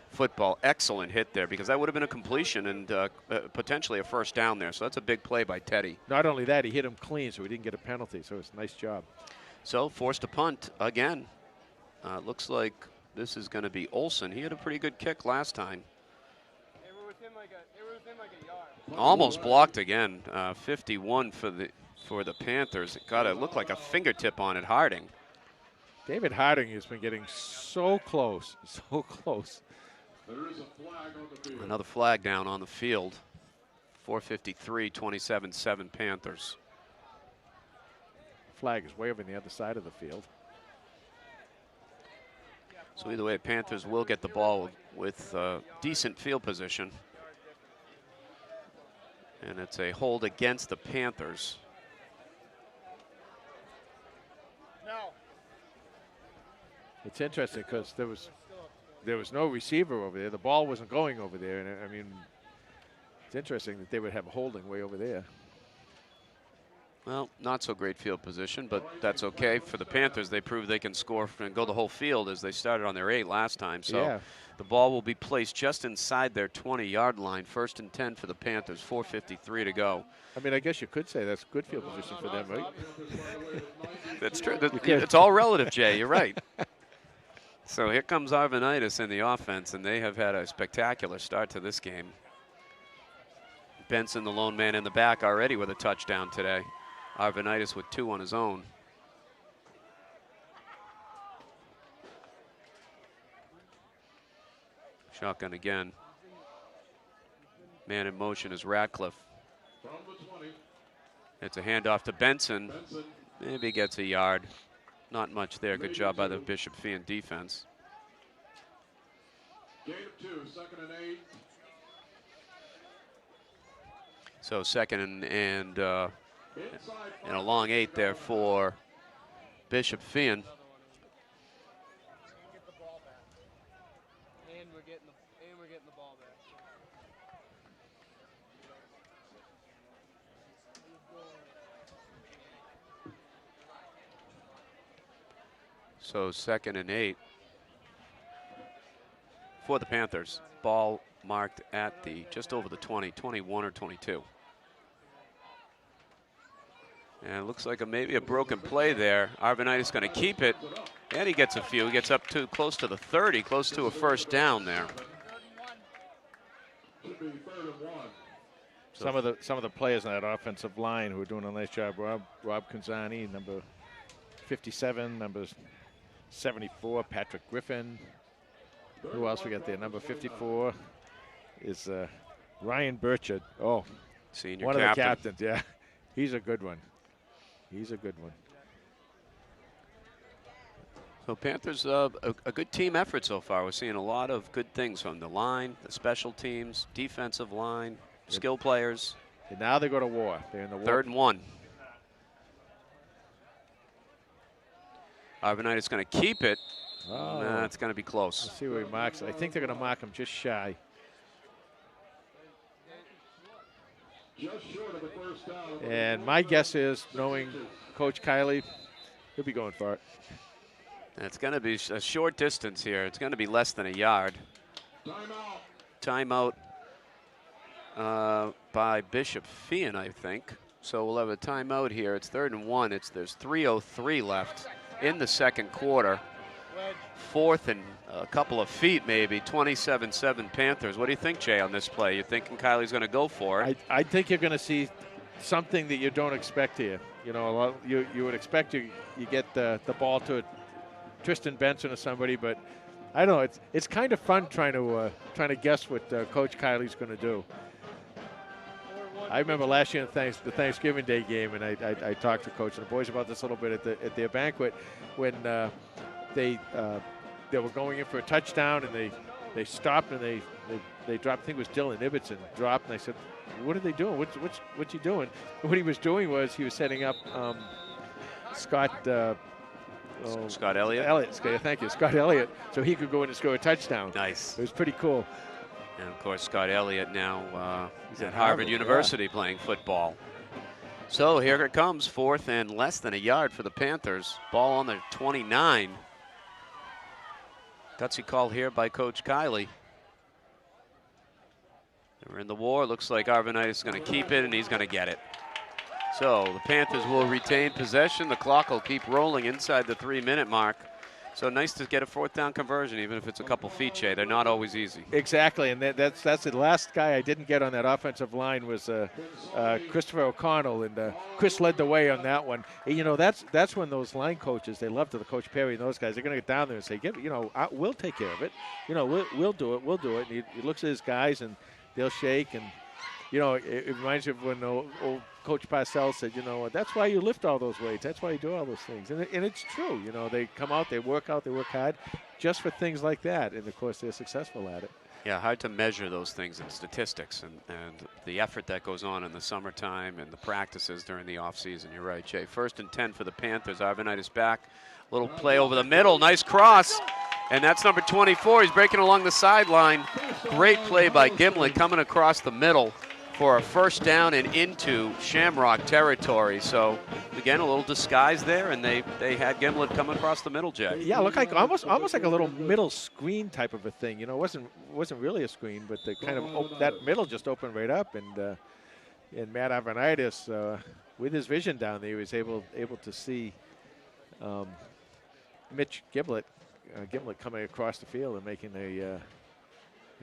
football. Excellent hit there, because that would have been a completion and potentially a first down there. So that's a big play by Teddy. Not only that, he hit him clean, so he didn't get a penalty. So it's a nice job. So forced to punt again. Looks like this is going to be Olson. He had a pretty good kick last time. Hey, we're within Almost blocked again. 51 for the Panthers. It got to look like a fingertip on it. Harding. David Harding has been getting so close, so close. There is a flag on the field. Another flag down on the field. 4:53, 27-7 Panthers. Flag is way over on the other side of the field. So either way, Panthers will get the ball with decent field position. And it's a hold against the Panthers. It's interesting because there was no receiver over there. The ball wasn't going over there, and I mean, it's interesting that they would have a holding way over there. Well, not so great field position, but that's okay. For the Panthers, they proved they can score and go the whole field as they started on their 8 last time. So yeah. The ball will be placed just inside their 20-yard line. 1st and 10 for the Panthers, 4:53 to go. I mean, I guess you could say that's good field position for them, right? That's true. It's all relative, Jay. You're right. So here comes Arvanitis in the offense, and they have had a spectacular start to this game. Benson, the lone man in the back, already with a touchdown today. Arvanitis with 2 on his own. Shotgun again. Man in motion is Ratcliffe. From the 20. It's a handoff to Benson. Maybe gets a yard. Not much there. Good job by the Bishop Feehan defense. Gain of 2, 2nd and 8. So 2nd and Inside a long 8 there for Bishop Feehan. And we're getting the ball back. So 2nd and 8 for the Panthers. Ball marked at the just over the 20, 21 or 22. And it looks like maybe a broken play there. Arvanitis going to keep it, and he gets a few. He gets up to close to the 30, close to a 1st down there. should be 3rd and 1. Some of the players on that offensive line who are doing a nice job. Rob Canzani, number 57, number 74, Patrick Griffin. Who else we got there? Number 54 is Ryan Burchard. Oh, Senior one captain. of the captains. Yeah, he's a good one. He's a good one. So Panthers, a good team effort so far. We're seeing a lot of good things from the line, the special teams, defensive line, skill players. And now they go to war. They're in the war. 3rd and 1. Arvanitis going to keep it. Oh. Nah, it's going to be close. Let's see where he marks. I think they're going to mark him just shy. Just short of the 1st down. And my guess is, knowing Coach Kiley, he'll be going for it. It's going to be a short distance here. It's going to be less than a yard. Timeout. Timeout by Bishop Feehan, I think. So we'll have a timeout here. It's 3rd and 1. There's 3:03 left in the 2nd quarter. 4th and a couple of feet, maybe. 27-7 Panthers. What do you think, Jay, on this play? You thinking Kylie's going to go for it? I think you're going to see something that you don't expect here. You know, you would expect you get the ball to Tristan Benson or somebody, but I don't know. It's kind of fun trying to guess what Coach Kylie's going to do. I remember last year in the Thanksgiving Day game, and I talked to Coach and the boys about this a little bit at their banquet when they were going in for a touchdown, and they stopped and they dropped. I think it was Dylan Ibbotson dropped, and I said, "What are they doing? What's he doing?" And what he was doing was he was setting up Scott Elliott. Thank you, Scott Elliott, so he could go in and score a touchdown. Nice. It was pretty cool. And of course, Scott Elliott now He's at Harvard University playing football. So here it comes, 4th and less than a yard for the Panthers. Ball on the 29. Gutsy call here by Coach Kiley. We're in the war. Looks like Arvanitis is going to keep it, and he's going to get it. So the Panthers will retain possession. The clock will keep rolling inside the 3-minute mark. So nice to get a 4th down conversion, even if it's a couple feet, Jay. They're not always easy. Exactly, and that's the last guy I didn't get on that offensive line was Christopher O'Connell, and Chris led the way on that one. And, you know, that's when those line coaches, they love to the Coach Perry and those guys, they're going to get down there and say, we'll take care of it. You know, we'll do it. And he looks at his guys, and they'll shake, and you know, it reminds you of when old Coach Parcells said, you know, that's why you lift all those weights. That's why you do all those things. And it's true. You know, they come out, they work hard just for things like that. And, of course, they're successful at it. Yeah, hard to measure those things in statistics and the effort that goes on in the summertime and the practices during the offseason. You're right, Jay. 1st and 10 for the Panthers. Arvanitis back. Little play over the middle. Nice cross. And that's number 24. He's breaking along the sideline. Great play by Gimlet coming across the middle for a 1st down and into Shamrock territory. So, again, a little disguise there, and they had Gimlet come across the middle, Jay. Yeah, looked like almost like a little middle screen type of a thing. You know, it wasn't really a screen, but the kind of that middle just opened right up, and Matt Arvanitis, with his vision down there, he was able to see Mitch Gimlet coming across the field and making a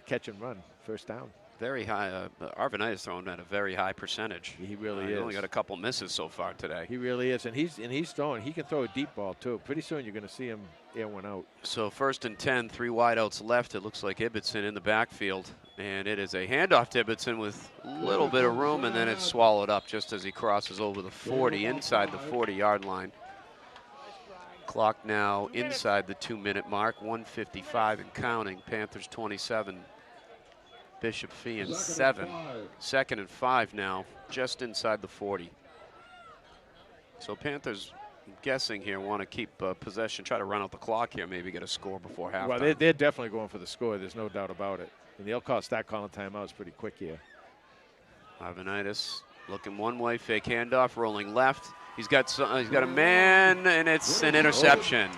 catch and run, 1st down. Very high. Arvanitis thrown at a very high percentage. He really is. He only got a couple misses so far today. He really is, and he's throwing. He can throw a deep ball too. Pretty soon you're going to see him air one out. So 1st and 10, 3 wideouts left. It looks like Ibbotson in the backfield, and it is a handoff to Ibbotson with a little bit of room, and then it's swallowed up just as he crosses over the 40, inside the 40-yard line. Clock now inside the 2-minute mark, 1:55 and counting. Panthers 27. Bishop Feehan 7. 2nd and 5 now, just inside the 40. So Panthers, I'm guessing here, want to keep possession, try to run out the clock here, maybe get a score before halftime. Well, they're definitely going for the score. There's no doubt about it. And they'll start calling timeouts pretty quick here. Arvanitis looking one way, fake handoff, rolling left. He's got a man, and it's an interception.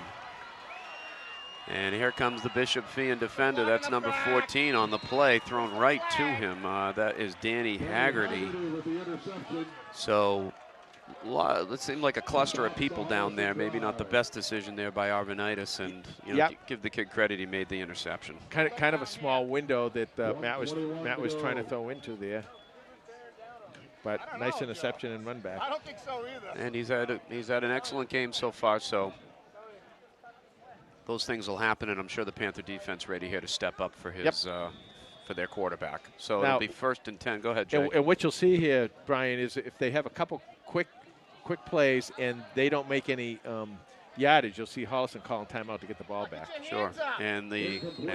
And here comes the Bishop Feehan defender. That's number 14 on the play, thrown right to him. That is Danny Haggerty. So it seemed like a cluster of people down there. Maybe not the best decision there by Arvanitis, and give the kid credit. He made the interception. Kind of a small window that Matt was trying to throw into there. But nice interception and run back. I don't think so either. And he's had an excellent game so far. So those things will happen, and I'm sure the Panther defense ready here to step up for his for their quarterback. So it'll be 1st and 10. Go ahead, Jay. And what you'll see here, Brian, is if they have a couple quick plays and they don't make any yardage, you'll see Holliston calling timeout to get the ball back. Sure. And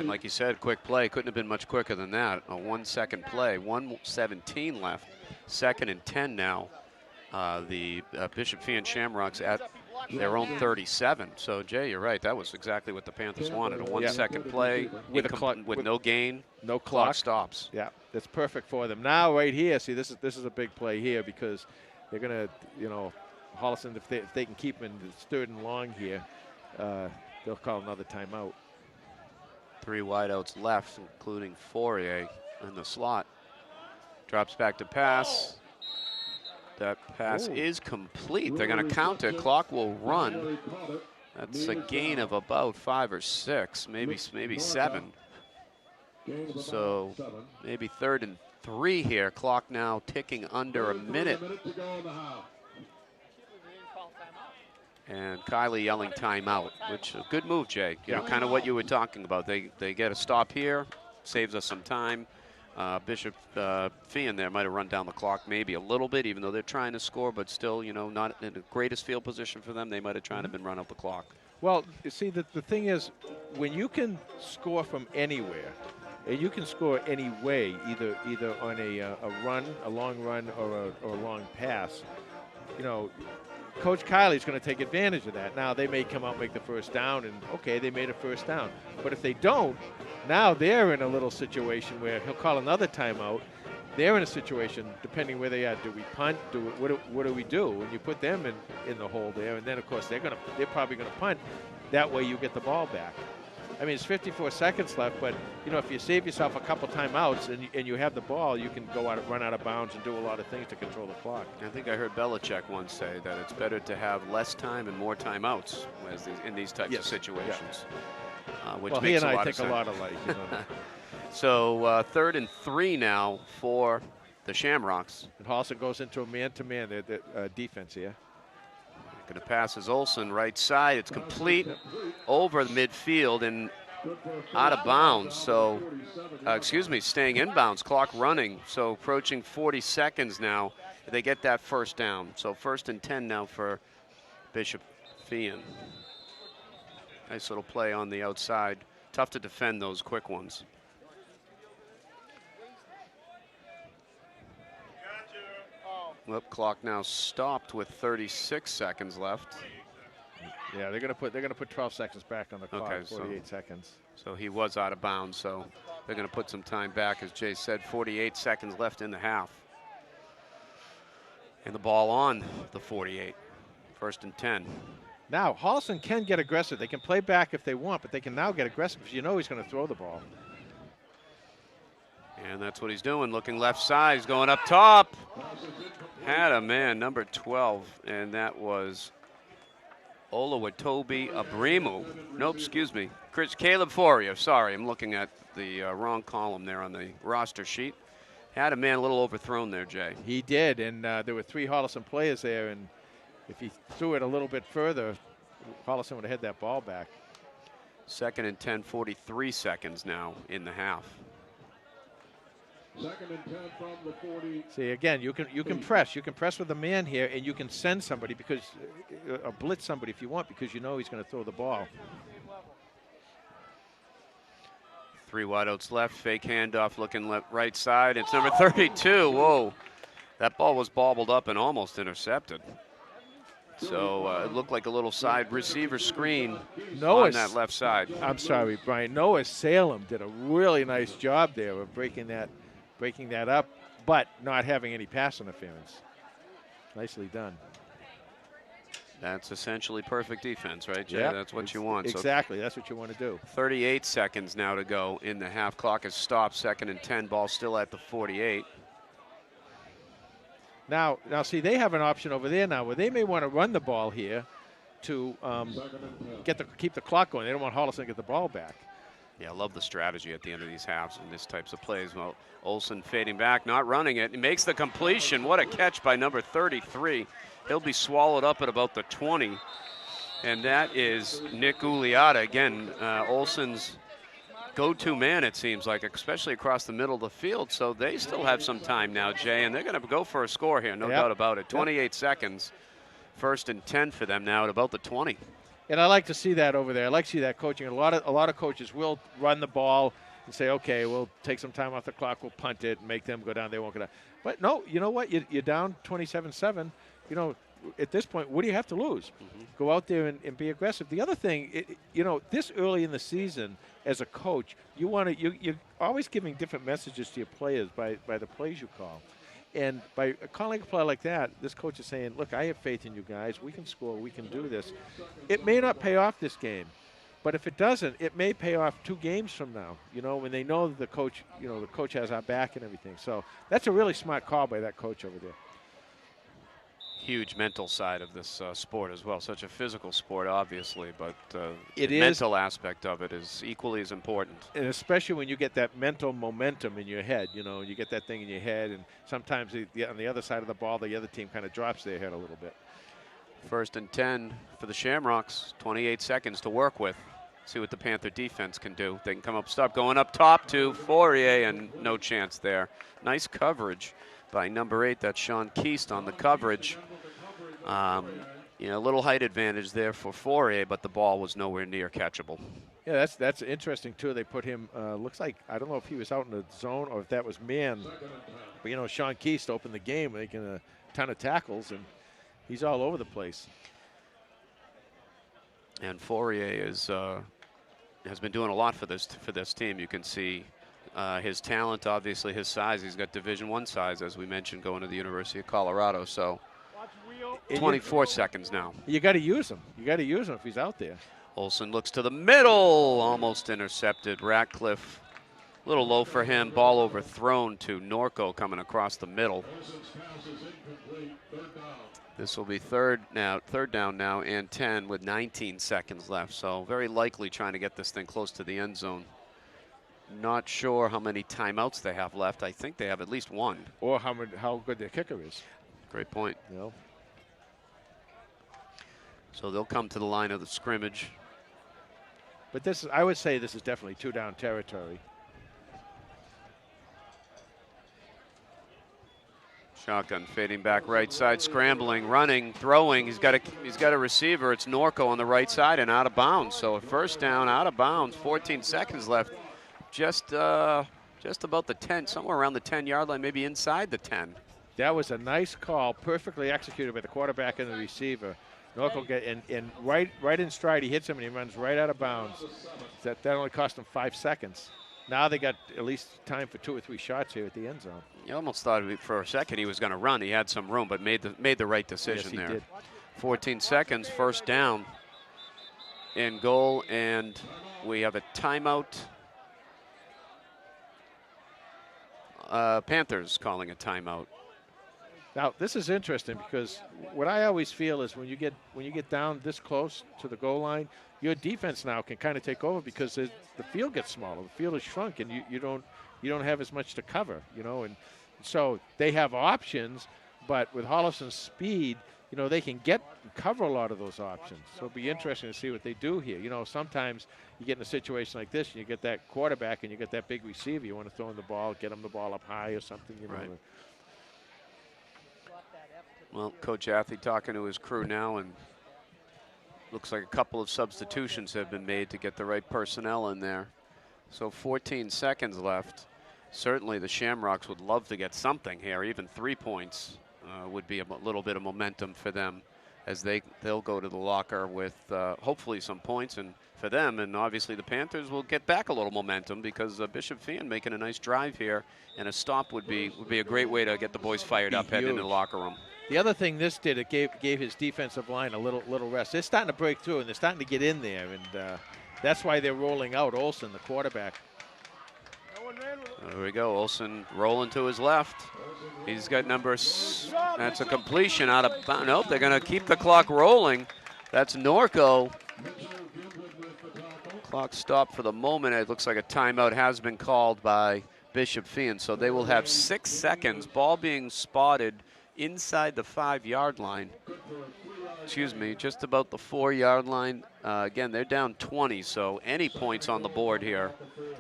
like you said, quick play couldn't have been much quicker than that. A 1-second play, 1:17 left. 2nd and 10 now. The Bishop Feehan Shamrocks at their own 37. So, Jay, you're right. That was exactly what the Panthers wanted. A 1-second play with no gain. No clock stops. Yeah, that's perfect for them. Now, right here, see, this is a big play here because they're going to, Holliston, if they can keep him in the 3rd and long here, they'll call another timeout. 3 wideouts left, including Fourier in the slot. Drops back to pass. That pass is complete. They're going to count it. Clock will run. That's a gain of about 5 or 6, maybe 7. So maybe 3rd and 3 here. Clock now ticking under a minute. And Kylie yelling timeout, which is a good move, Jay. Kind of what you were talking about. They get a stop here, saves us some time. Bishop Feehan there might have run down the clock maybe a little bit, even though they're trying to score, but still, not in the greatest field position for them. They might have tried to been run up the clock. Well, you see, the thing is, when you can score from anywhere, and you can score any way, either on a run, a long run, or a long pass, Coach Kylie's going to take advantage of that. Now, they may come out and make the 1st down, and okay, they made a 1st down. But if they don't, now they're in a little situation where he'll call another timeout. They're in a situation, depending where they are. Do we punt? What do we do? And you put them in the hole there, and then, of course, they're probably going to punt. That way you get the ball back. I mean, it's 54 seconds left, but, you know, if you save yourself a couple timeouts and you have the ball, you can go out, run out of bounds and do a lot of things to control the clock. I think I heard Belichick once say that it's better to have less time and more timeouts in these types of situations. Which well, makes he and I a think lot a lot alike. You know. So 3rd and 3 now for the Shamrocks. And Holliston goes into a man-to-man defense here. Going to pass is Olsen, right side. It's complete over the midfield and out of bounds. So, staying inbounds, clock running. So approaching 40 seconds now. They get that first down. So 1st and 10 now for Bishop Feehan. Nice little play on the outside. Tough to defend those quick ones. Well, clock now stopped with 36 seconds left. Yeah, they're gonna put 12 seconds back on the clock. Okay, 48 seconds. So he was out of bounds. So they're gonna put some time back, as Jay said. 48 seconds left in the half. And the ball on the 48. 1st and 10. Now Holliston can get aggressive. They can play back if they want, but they can now get aggressive because you know he's going to throw the ball. And that's what he's doing. Looking left side. He's going up top. Had a man, number 12, and that was Olawatobi Abrimu. Nope, excuse me. Caleb Foria. Sorry, I'm looking at the wrong column there on the roster sheet. Had a man a little overthrown there, Jay. He did, and there were 3 Holliston players there, and if he threw it a little bit further, Holliston would have had that ball back. 2nd and 10, 43 seconds now in the half. 2nd and 10 from the 40. See, again, you can press. You can press with a man here, and you can send somebody because, or blitz somebody if you want, because you know he's going to throw the ball. 3 wideouts left. Fake handoff, looking right side. It's number 32. Whoa, that ball was bobbled up and almost intercepted. So it looked like a little side receiver screen on that left side. I'm sorry, Brian. Noah Salem did a really nice job there of breaking that up, but not having any pass interference. Nicely done. That's essentially perfect defense, right, Jay? Yep. That's what you want. Exactly. That's what you want to do. 38 seconds now to go in the half. Clock has stopped. 2nd and 10. Ball still at the 48. Now, see, they have an option over there now where they may want to run the ball here to keep the clock going. They don't want Holliston to get the ball back. Yeah, I love the strategy at the end of these halves and these types of plays. Well, Olsen fading back, not running it. He makes the completion. What a catch by number 33. He'll be swallowed up at about the 20. And that is Nick Uliata. Again, Olsen's go-to man, it seems like, especially across the middle of the field. So they still have some time now, Jay, and they're going to go for a score here, no doubt about it. 28 seconds. 1st and 10 for them now at about the 20. And I like to see that over there. I like to see that coaching. A lot of coaches will run the ball and say, okay, we'll take some time off the clock, we'll punt it, make them go down. They won't go down. But no, you know what? You're down 27-7. You know, at this point, what do you have to lose? Go out there and be aggressive. The other thing, this early in the season, as a coach, you're always giving different messages to your players by the plays you call. And by calling a play like that, this coach is saying, look, I have faith in you guys. We can score. We can do this. It may not pay off this game, but if it doesn't, it may pay off 2 games from now, when they know that the coach has our back and everything. So that's a really smart call by that coach over there. Huge mental side of this sport as well. Such a physical sport, obviously, but the is. mental aspect of it is equally as important. And especially when you get that mental momentum in your head, you get that thing in your head, and sometimes on the other side of the ball, the other team kind of drops their head a little bit. 1st and 10 for the Shamrocks. 28 seconds to work with. See what the Panther defense can do. They can come up, stop going up top to Fourier, and no chance there. Nice coverage by number 8. That's Sean Keast on the coverage. A little height advantage there for Fourier, but the ball was nowhere near catchable. Yeah, that's interesting too. They put him. Looks like, I don't know if he was out in the zone or if that was man, but Sean Keast opened the game, making a ton of tackles, and he's all over the place. And Fourier has been doing a lot for this team. You can see his talent, obviously his size. He's got Division I size, as we mentioned, going to the University of Colorado. So 24 seconds now. You got to use him. You got to use him if he's out there. Olsen looks to the middle, almost intercepted. Ratcliffe, a little low for him. Ball overthrown to Norco coming across the middle. This will be third down now and 10 with 19 seconds left. So very likely trying to get this thing close to the end zone. Not sure how many timeouts they have left. I think they have at least one. Or how good their kicker is. Great point. You know? So they'll come to the line of the scrimmage. But I would say this is definitely 2-down territory. Shotgun fading back right side, scrambling, running, throwing. He's got a receiver. It's Norco on the right side and out of bounds. So a first down, out of bounds. 14 seconds left. Just about the 10, somewhere around the 10-yard line, maybe inside the 10. That was a nice call, perfectly executed by the quarterback and the receiver. Norco get in right in stride. He hits him and he runs right out of bounds. That only cost him 5 seconds. Now they got at least time for 2 or 3 shots here at the end zone. You almost thought for a second he was going to run. He had some room, but made the right decision. Yes, he there. did. 14 seconds, first down and goal, and we have a timeout. Panthers calling a timeout. Now this is interesting because what I always feel is when you get down this close to the goal line, your defense now can kind of take over because the field gets smaller. The field is shrunk, and you don't have as much to cover, you know. And so they have options, but with Holliston's speed, you know, they can cover a lot of those options. So it'll be interesting to see what they do here. You know, sometimes you get in a situation like this, and you get that quarterback and you get that big receiver. You want to throw in the ball, get him the ball up high or something, you know. Right. Well, Coach Athey talking to his crew now, and looks like a couple of substitutions have been made to get the right personnel in there. So 14 seconds left. Certainly the Shamrocks would love to get something here. Even 3 points would be a little bit of momentum for them as they'll go to the locker with hopefully some points and for them. And obviously the Panthers will get back a little momentum because Bishop Feehan making a nice drive here, and a stop would be a great way to get the boys fired up heading into the locker room. The other thing this did, it gave his defensive line a little rest. They're starting to break through, and they're starting to get in there, and that's why they're rolling out Olsen, the quarterback. There we go. Olsen rolling to his left. He's got numbers. That's a completion out of bounds. Nope, they're going to keep the clock rolling. That's Norco. Clock stopped for the moment. It looks like a timeout has been called by Bishop Feehan, so they will have 6 seconds. Ball being spotted inside the 5-yard line. Excuse me, just about the 4-yard line. Again, they're down 20, so any points on the board here.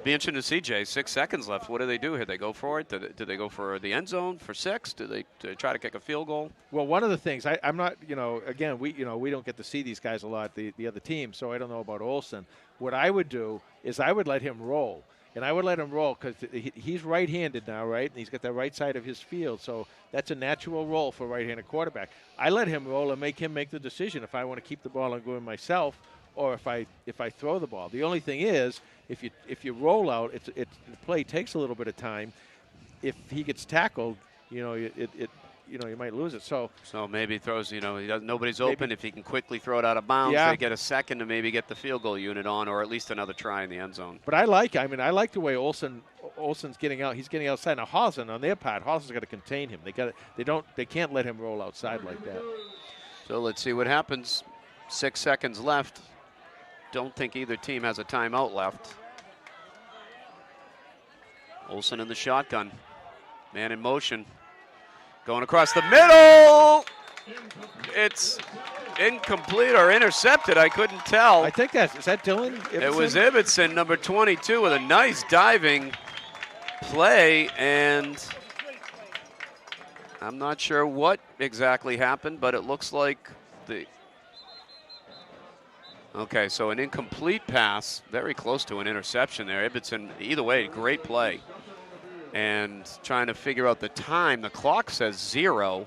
Be interesting to see, Jay. 6 seconds left. What do they do here? They go for it? Do they go for the end zone for 6? Do they try to kick a field goal? Well, one of the things I'm not, again, we don't get to see these guys a lot, the other team, so I don't know about Olsen. What I would do is I would let him roll. And I would let him roll because he's right-handed now, right? And he's got the right side of his field, so that's a natural roll for a right-handed quarterback. I let him roll and make him make the decision if I want to keep the ball and go in myself, or if I throw the ball. The only thing is, if you roll out, the play takes a little bit of time. If he gets tackled, you might lose it. So maybe he throws, nobody's open. If he can quickly throw it out of bounds, they get a second to maybe get the field goal unit on, or at least another try in the end zone. But I like the way Olsen's getting out. He's getting outside. Now Holliston, on their part, Holliston's got to contain him. They can't let him roll outside like that. So let's see what happens. 6 seconds left. Don't think either team has a timeout left. Olsen in the shotgun. Man in motion. Going across the middle. It's incomplete or intercepted. I couldn't tell. I think is that Dylan Ibbotson? It was Ibbotson, number 22, with a nice diving play, and I'm not sure what exactly happened, but it looks like okay, so an incomplete pass, very close to an interception there. Ibbotson, either way, great play. And trying to figure out the time. The clock says 0.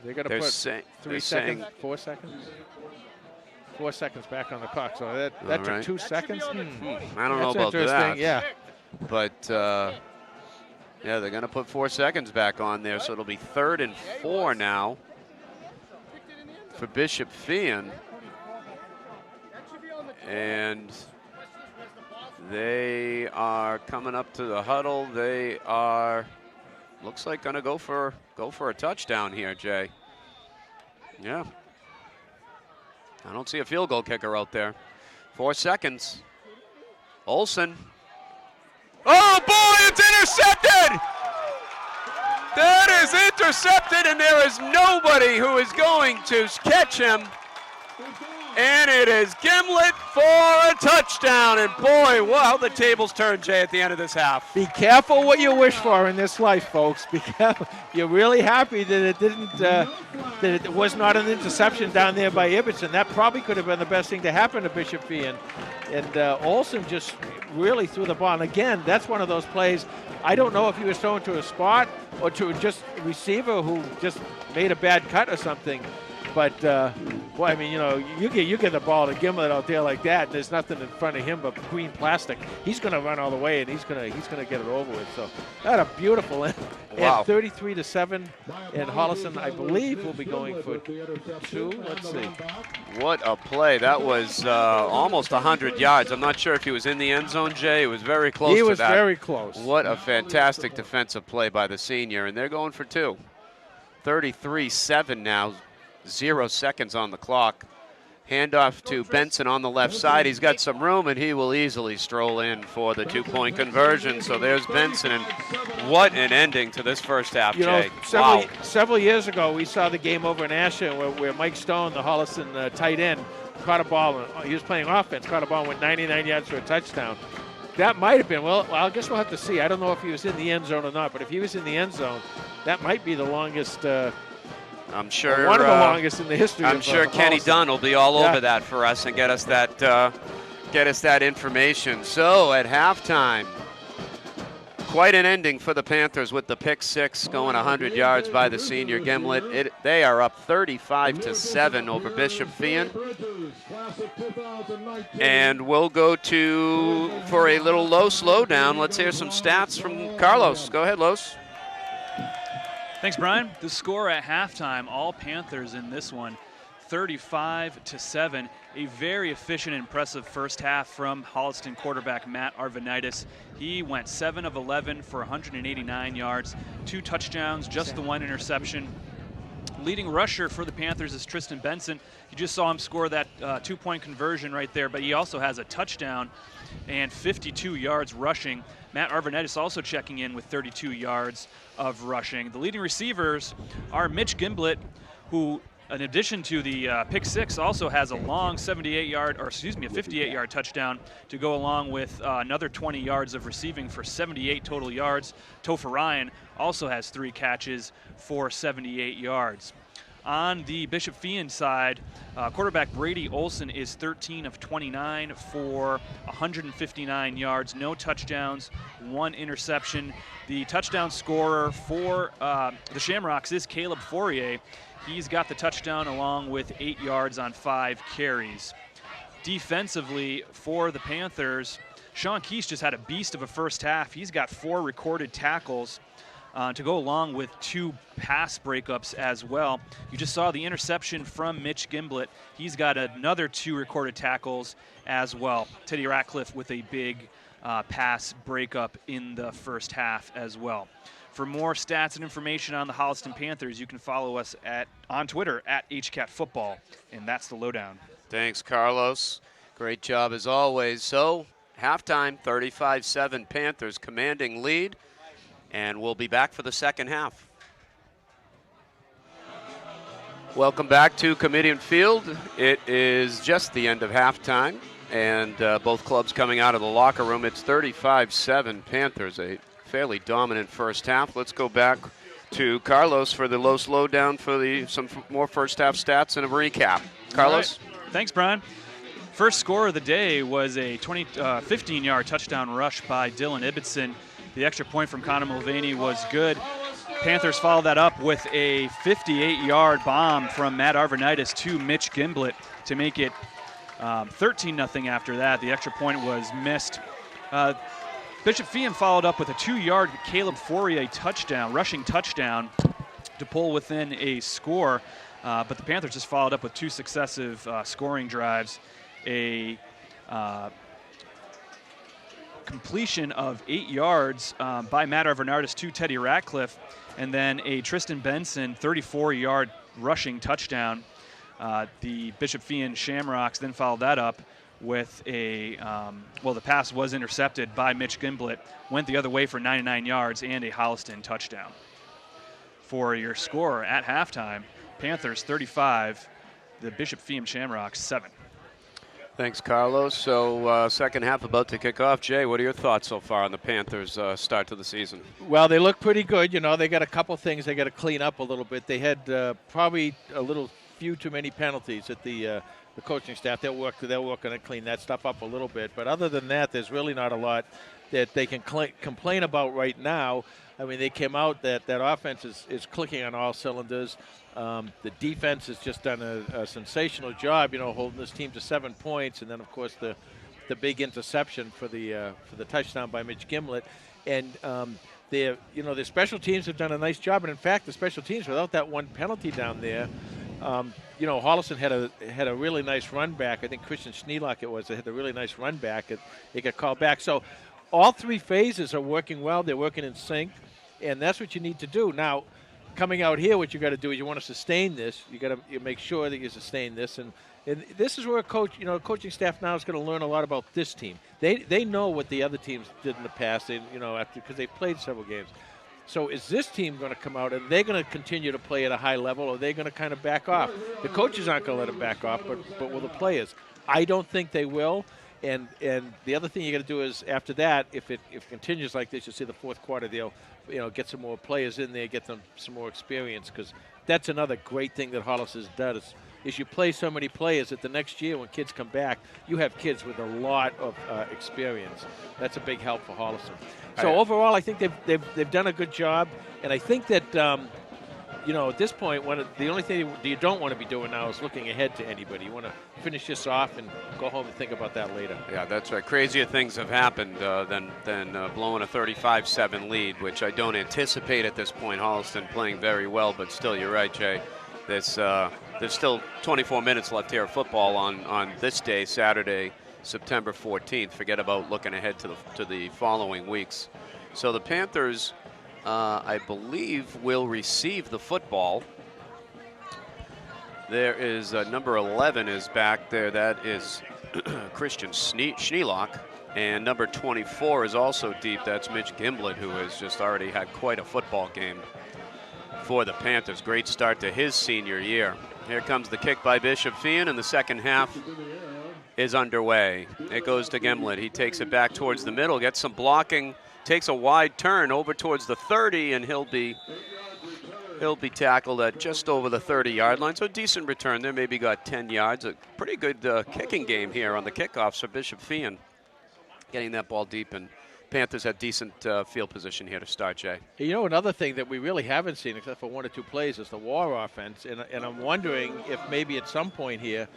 They're going to put 3 seconds, 4 seconds? 4 seconds back on the clock. So that took 2 seconds? I don't know about that. Yeah. But, yeah, they're going to put 4 seconds back on there. So it'll be 3rd and 4 now for Bishop Feehan. And they are coming up to the huddle. They are, looks like, going to go for a touchdown here, Jay. Yeah. I don't see a field goal kicker out there. 4 seconds. Olsen. Oh, boy, it's intercepted! That is intercepted, and there is nobody who is going to catch him. And it is Gimlet for a touchdown. And boy, wow, the tables turned, Jay, at the end of this half. Be careful what you wish for in this life, folks. Be careful. You're really happy that it didn't, that it was not an interception down there by Ibbotson. That probably could have been the best thing to happen to Bishop Feehan. And Olsen just really threw the ball. And again, that's one of those plays. I don't know if he was thrown to a spot or to just a receiver who just made a bad cut or something. But, boy, I mean, you know, you get the ball to Gimlet out there like that, and there's nothing in front of him but green plastic. He's going to run all the way, and he's going to get it over with. So that a beautiful end. Wow. And 33-7, and Holliston, I believe, will be going for 2. Let's see. What a play. That was almost 100 yards. I'm not sure if he was in the end zone, Jay. It was very close to that. He was very close. What a fantastic defensive play by the senior, and they're going for 2. 33-7 now. 0 seconds on the clock. Handoff to Benson on the left side. He's got some room, and he will easily stroll in for the 2-point conversion. So there's Benson, and what an ending to this first half, Jay. Several years ago, we saw the game over in Asher where Mike Stone, the Holliston tight end, caught a ball. He was playing offense, caught a ball and went 99 yards for a touchdown. That might have been, well, I guess we'll have to see. I don't know if he was in the end zone or not, but if he was in the end zone, that might be the longest I'm sure one of the longest in the history. I'm sure Kenny Dunn will be all over that for us and get us that information. So at halftime, quite an ending for the Panthers with the pick 6 going 100 yards by the senior Gimlet. They are up 35-7 over Bishop Feehan. And we'll go for a little low slowdown. Let's hear some stats from Carlos. Go ahead, Los. Thanks, Brian. The score at halftime, all Panthers in this one, 35-7. A very efficient and impressive first half from Holliston quarterback Matt Arvanitis. He went 7 of 11 for 189 yards, 2 touchdowns, just the 1 interception. Leading rusher for the Panthers is Tristan Benson. You just saw him score that 2-point conversion right there, but he also has a touchdown and 52 yards rushing. Matt Arvanitis also checking in with 32 yards of rushing. The leading receivers are Mitch Gimlet, who, in addition to the pick 6, also has a long 58-yard touchdown to go along with another 20 yards of receiving for 78 total yards. Topher Ryan also has 3 catches for 78 yards. On the Bishop Feehan side, quarterback Brady Olsen is 13 of 29 for 159 yards, no touchdowns, 1 interception. The touchdown scorer for the Shamrocks is Caleb Fourier. He's got the touchdown along with 8 yards on 5 carries. Defensively for the Panthers, Sean Keese just had a beast of a first half. He's got 4 recorded tackles to go along with 2 pass breakups as well. You just saw the interception from Mitch Gimlet. He's got another 2 recorded tackles as well. Teddy Ratcliffe with a big pass breakup in the first half as well. For more stats and information on the Holliston Panthers, you can follow us on Twitter at HCatFootball, and that's the lowdown. Thanks, Carlos. Great job as always. So, halftime, 35-7, Panthers commanding lead, and we'll be back for the second half. Welcome back to Comedian Field. It is just the end of halftime, and both clubs coming out of the locker room. It's 35-7, Panthers, a fairly dominant first half. Let's go back to Carlos for the low slowdown for some more first half stats and a recap. Carlos? Right. Thanks, Brian. First score of the day was a 15-yard touchdown rush by Dylan Ibbotson. The extra point from Connor Mulvaney was good. Panthers followed that up with a 58-yard bomb from Matt Arvanitis to Mitch Gimlet to make it 13-0 after that. The extra point was missed. Bishop Feehan followed up with a 2-yard Caleb Fourier touchdown, rushing touchdown to pull within a score. But the Panthers just followed up with 2 successive scoring drives. A completion of 8 yards by Matt Arvanardis to Teddy Ratcliffe, and then a Tristan Benson 34-yard rushing touchdown. The Bishop Feehan Shamrocks then followed that up with the pass was intercepted by Mitch Gimblett, went the other way for 99 yards and a Holliston touchdown. For your score at halftime, Panthers 35, the Bishop Feehan Shamrocks 7. Thanks, Carlos. So second half about to kick off. Jay, what are your thoughts so far on the Panthers' start to the season? Well, they look pretty good. You know, they got a couple things they got to clean up a little bit. They had probably few too many penalties at the coaching staff. They'll work on to clean that stuff up a little bit. But other than that, there's really not a lot that they can complain about right now. I mean, they came out that offense is clicking on all cylinders. The defense has just done a sensational job, you know, holding this team to 7 points, and then of course the big interception for the touchdown by Mitch Gimblett, and their special teams have done a nice job. And in fact, the special teams, without that one penalty down there, Holliston had a really nice run back. I think Christian Schneelock they had a really nice run back, and it got called back. So all 3 phases are working well. They're working in sync, and that's what you need to do. Now, coming out here, what you got to do is you want to sustain this. You got to make sure that you sustain this, and this is where coaching staff now is going to learn a lot about this team. They know what the other teams did in the past, because they've played several games. So is this team going to come out and they're going to continue to play at a high level, or are they going to kind of back off? The coaches aren't going to let them back off, but will the players? I don't think they will. And the other thing you got to do is after that, if it continues like this, you'll see the fourth quarter they'll get some more players in there, get them some more experience, because that's another great thing that Hollis does is you play so many players that the next year when kids come back, you have kids with a lot of experience. That's a big help for Holliston. So overall, I think they've done a good job, and I think that at this point, the only thing you don't want to be doing now is looking ahead to anybody. You want to finish this off and go home and think about that later. Yeah, that's right. Crazier things have happened than blowing a 35-7 lead, which I don't anticipate at this point. Holliston playing very well, but still, you're right, Jay. There's still 24 minutes left here of football on this day, Saturday, September 14th. Forget about looking ahead to the following weeks. So the Panthers, I believe, will receive the football. There is number 11 is back there. That is Christian Schneelock. And number 24 is also deep. That's Mitch Gimblett, who has just already had quite a football game for the Panthers. Great start to his senior year. Here comes the kick by Bishop Feehan, and the second half is underway. It goes to Gimblett. He takes it back towards the middle, gets some blocking, takes a wide turn over towards the 30, and he'll be tackled at just over the 30-yard line. So a decent return there, maybe got 10 yards. A pretty good kicking game here on the kickoffs for Bishop Feehan. Getting that ball deep, and Panthers have decent field position here to start, Jay. Another thing that we really haven't seen, except for 1 or 2 plays, is the war offense. And I'm wondering if maybe at some point here,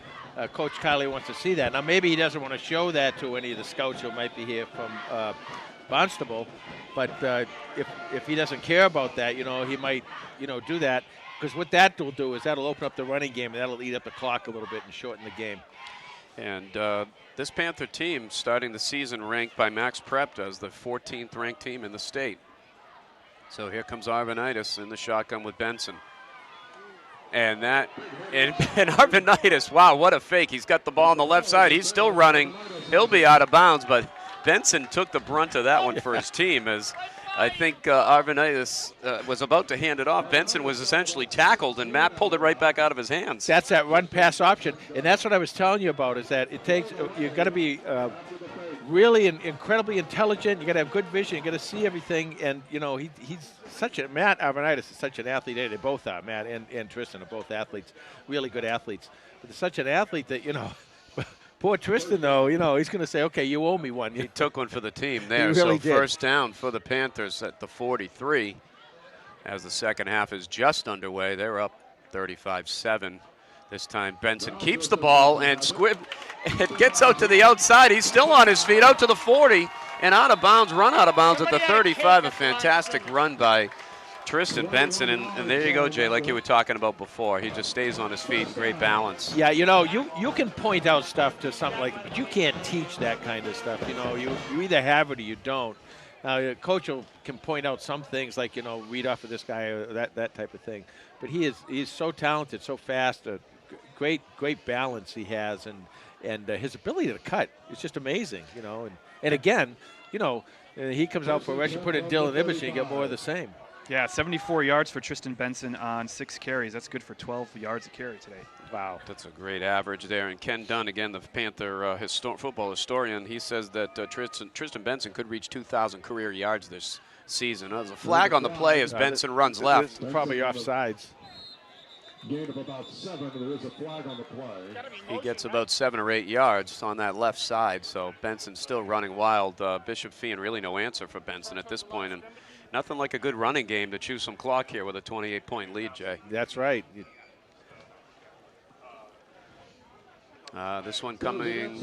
Coach Kiley wants to see that. Now, maybe he doesn't want to show that to any of the scouts who might be here from Barnstable. But if he doesn't care about that, he might, do that. Because what that will do is that'll open up the running game, and that'll eat up the clock a little bit and shorten the game. And this Panther team starting the season ranked by Max Prep as the 14th ranked team in the state. So here comes Arvanitis in the shotgun with Benson. And Arvanitis, wow, what a fake. He's got the ball on the left side. He's still running. He'll be out of bounds, but Benson took the brunt of that one for his team, as I think Arvanitis was about to hand it off. Benson was essentially tackled, and Matt pulled it right back out of his hands. That's that run-pass option, and that's what I was telling you about, is that you've got to be really incredibly intelligent. You got to have good vision. You got to see everything, and Matt Arvanitis is such an athlete. They both are. Matt and Tristan are both athletes, really good athletes. But they're such an athlete that poor Tristan, though, he's going to say, okay, you owe me one. He took one for the team there. He really did. First down for the Panthers at the 43. As the second half is just underway, they're up 35-7. This time Benson keeps the ball, and it gets out to the outside. He's still on his feet, out to the 40, and out of bounds, run out of bounds at the 35. A fantastic run by Tristan Benson, and there you go, Jay, like you were talking about before. He just stays on his feet, great balance. Yeah, you know, you can point out stuff to something like, but you can't teach that kind of stuff. You know, you either have it or you don't. Now, a coach can point out some things like, you know, read off of this guy or that type of thing. But he's so talented, so fast, great balance he has, and his ability to cut is just amazing, you know. And again, you know, he comes out for a rush, you put in Dylan Ibbich, and you get more of the same. Yeah, 74 yards for Tristan Benson on 6 carries. That's good for 12 yards a carry today. Wow. That's a great average there. And Ken Dunn, again, the Panther football historian, he says that Tristan Benson could reach 2,000 career yards this season. There's a flag on the play as Benson runs left. Probably offsides. Gain of about 7. There is a flag on the play. He gets about 7 or 8 yards on that left side, so Benson's still running wild. Bishop Feehan, really no answer for Benson at this point, and nothing like a good running game to chew some clock here with a 28-point lead, Jay. That's right. This one coming,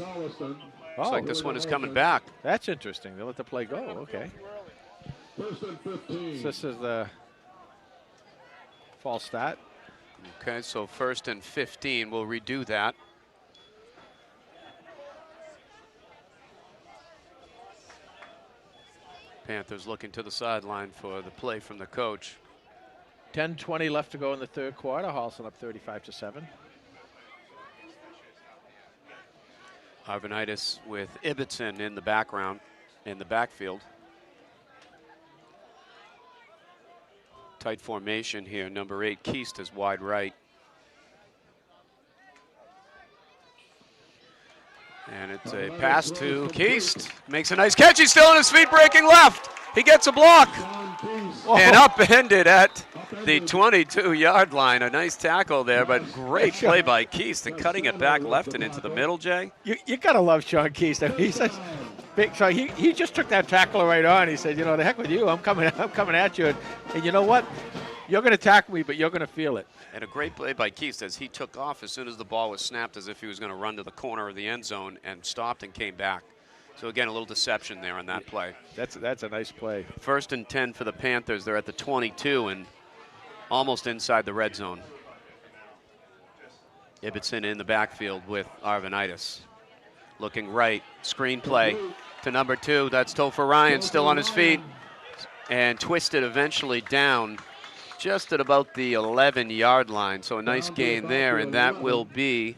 Oh, like this one is coming back. That's interesting. They let the play go. Okay. First and 15. So this is the false start. Okay, so 1st and 15, we'll redo that. Panthers looking to the sideline for the play from the coach. 10:20 left to go in the third quarter. Holliston up 35-7. Arvanitis with Ibbotson in the background, in the backfield. Tight formation here. Number 8, Keast is wide right. And it's a pass to Keast. Makes a nice catch. He's still on his feet, breaking left. He gets a block. And upended at the 22-yard line. A nice tackle there, but great play by Keast and cutting it back left and into the middle, Jay. You gotta love Sean Keast. I mean, he's such big. So he just took that tackle right on. He said, you know, the heck with you. I'm coming at you. And you know what? You're going to tackle me, but you're going to feel it. And a great play by Keast as he took off as soon as the ball was snapped, as if he was going to run to the corner of the end zone, and stopped and came back. So again, a little deception there on that play. That's a nice play. 1st and 10 for the Panthers. They're at the 22 and almost inside the red zone. Ibbotson in the backfield with Arvanitis. Looking right, screen play to number 2. That's Topher Ryan, still on his feet, and twisted eventually down just at about the 11-yard line. So a nice gain there, and that will be,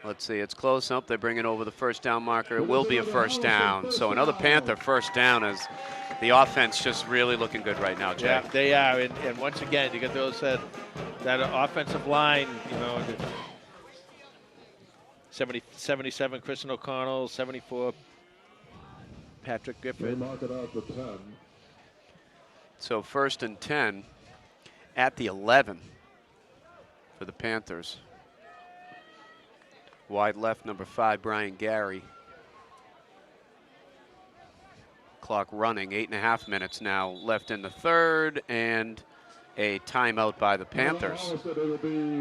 let's see, it's close up. They're bringing over the first down marker. It will be a first down. So another Panther first down, as the offense just really looking good right now, Jay. Yeah, they are. And once again, you get those that offensive line, you know, 77 Kristen O'Connell, 74 Patrick They Gifford. mark it out to 10. So 1st and 10 at the 11 for the Panthers. Wide left, number 5, Brian Gary. Clock running, 8.5 minutes now left in the third, and a timeout by the Panthers.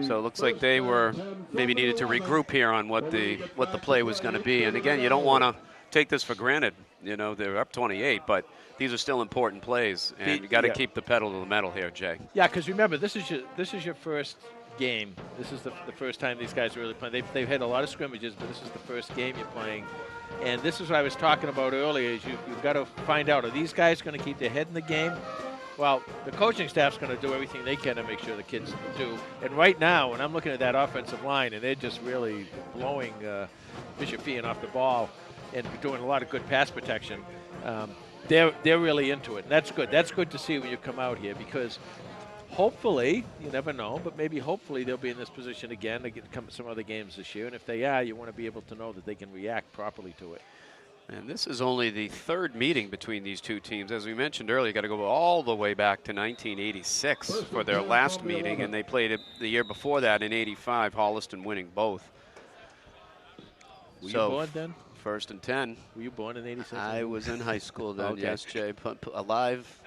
So it looks like they were maybe needed to regroup here on what the play was going to be. And again, you don't want to take this for granted. You know, they're up 28, but these are still important plays, and you got to keep the pedal to the metal here, Jay. Yeah, because remember, this is your first game. This is the first time these guys are really playing. They've had a lot of scrimmages, but this is the first game you're playing. And this is what I was talking about earlier, is you've got to find out, are these guys going to keep their head in the game? Well, the coaching staff's going to do everything they can to make sure the kids do. And right now, when I'm looking at that offensive line, and they're just really blowing Bishop Feehan off the ball and doing a lot of good pass protection, they're really into it. And that's good. That's good to see when you come out here, because hopefully, you never know, but maybe hopefully they'll be in this position again to get some other games this year. And if they are, you want to be able to know that they can react properly to it. And this is only the third meeting between these two teams. As we mentioned earlier, you got to go all the way back to 1986 for their last meeting, and they played it the year before that in '85, Holliston winning both. Were you born then? 1st and 10. Were you born in '86? I was in high school then, Okay. yes, Jay. Alive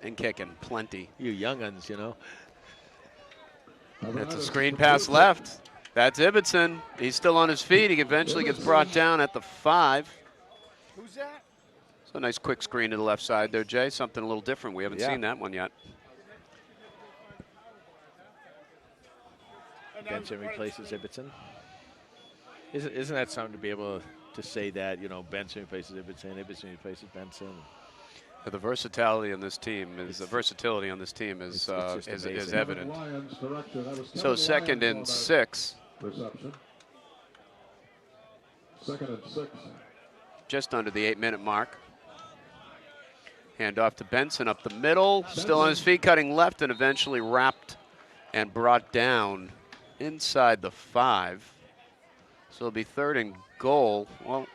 and kicking, plenty. You young'uns, you know. It's a screen pass left. That's Ibbotson. He's still on his feet. He eventually gets brought down at the 5. Who's that? So a nice quick screen to the left side there, Jay. Something a little different. We haven't seen that one yet. Benson replaces Ibbotson. Isn't that something to be able to say that, you know, Benson replaces Ibbotson, Ibbotson replaces Benson? The versatility on this team is is evident. So 2nd and 6. Reception. 2nd and 6. Just under the 8-minute mark. Hand off to Benson up the middle, still on his feet, cutting left, and eventually wrapped and brought down inside the 5. So it'll be 3rd and goal. Well,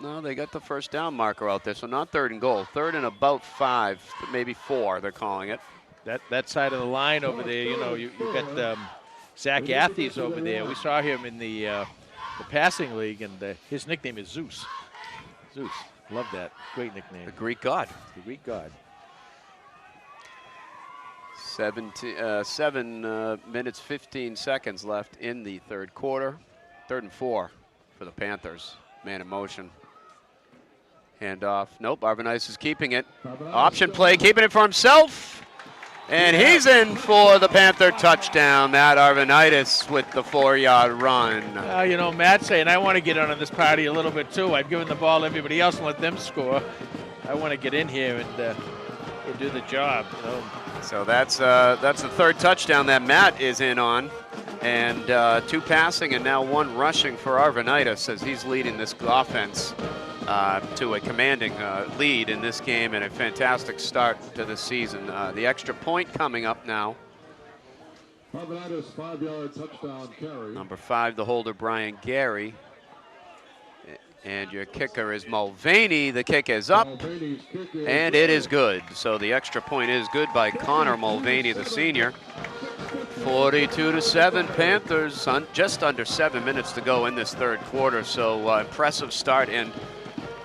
no, they got the first down marker out there, so not 3rd and goal. 3rd and about 5, maybe 4, they're calling it. That side of the line over there, you know, you got Zach Athey's over there. We saw him in the passing league, and his nickname is Zeus. Zeus. Love that. Great nickname. The Greek god. The Greek god. 7 minutes, 15 seconds left in the 3rd quarter. 3rd and 4 for the Panthers. Man in motion. Handoff. Nope, Arvanitis is keeping it. Option play, keeping it for himself. And he's in for the Panther touchdown. Matt Arvanitis with the 4-yard run. You know, Matt's saying, I want to get on this party a little bit too. I've given the ball to everybody else and let them score. I want to get in here and do the job. You know. So that's the 3rd touchdown that Matt is in on. And 2 passing and now 1 rushing for Arvanitis as he's leading this offense to a commanding lead in this game and a fantastic start to the season. The extra point coming up now. Arvanitis 5-yard touchdown carry. Number 5, the holder, Brian Gary. And your kicker is Mulvaney. The kick is up, and it is good. So the extra point is good by Connor Mulvaney, the senior. 42-7 Panthers, just under 7 minutes to go in this 3rd quarter. So impressive start, and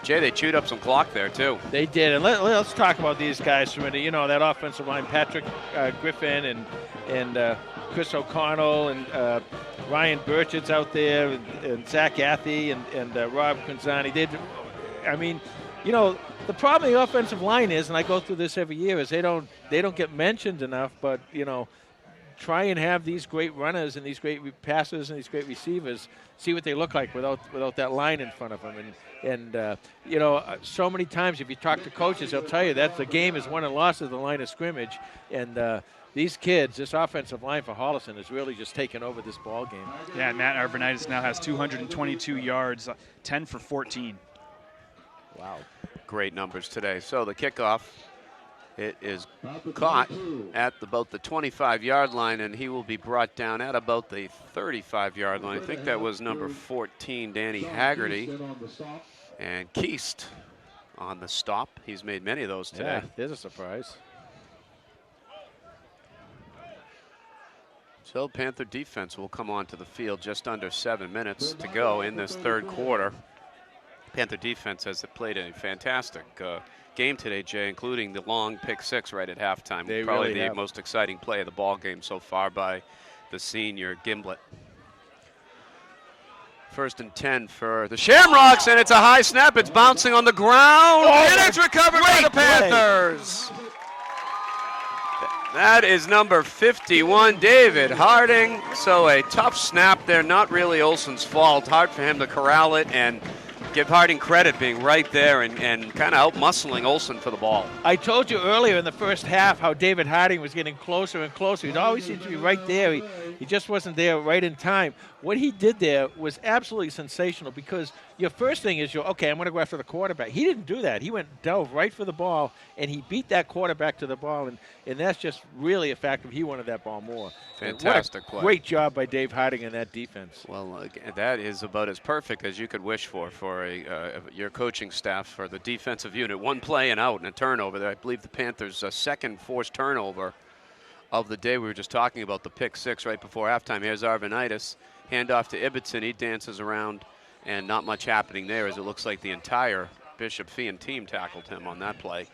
Jay, they chewed up some clock there too. They did, and let's talk about these guys for a minute. You know, that offensive line, Patrick Griffin and Chris O'Connell and Ryan Burchett's out there, and Zach Athey and Rob Quinzani. I mean, you know, the problem with the offensive line is, and I go through this every year, is they don't get mentioned enough. But you know, try and have these great runners and these great passers and these great receivers see what they look like without that line in front of them. And you know, so many times if you talk to coaches, they'll tell you that the game is won and lost at the line of scrimmage. And these kids, this offensive line for Holliston is really just taking over this ball game. Yeah, Matt Arvanitis now has 222 yards, 10 for 14. Wow. Great numbers today. So the kickoff, it is caught at about the 25-yard line, and he will be brought down at about the 35-yard line. I think that was number 14, Danny Haggerty. And Keast on the stop. He's made many of those today. Yeah, there's a surprise. So Panther defense will come onto the field just under 7 minutes to go in this 3rd quarter. Panther defense has played a fantastic game today, Jay, including the long pick 6 right at halftime. They Probably really the have. most exciting play of the ball game so far by the senior Gimblett. 1st and 10 for the Shamrocks, and it's a high snap. It's bouncing on the ground, and it's recovered by the Panthers. That is number 51, David Harding. So a tough snap there, not really Olsen's fault. Hard for him to corral it and give Harding credit being right there and kind of out-muscling Olsen for the ball. I told you earlier in the first half how David Harding was getting closer and closer. He'd always seemed to be right there. He just wasn't there right in time. What he did there was absolutely sensational because your first thing is, okay, I'm going to go after the quarterback. He didn't do that. He dove right for the ball, and he beat that quarterback to the ball, and that's just really a fact of he wanted that ball more. Fantastic play. Great job by Dave Harding in that defense. Well, that is about as perfect as you could wish for your coaching staff, for the defensive unit. 1 play and out and a turnover there. I believe the Panthers' second forced turnover of the day. We were just talking about the pick 6 right before halftime. Here's Arvanitis. Handoff to Ibbotson. He dances around, and not much happening there as it looks like the entire Bishop Feehan team tackled him on that play.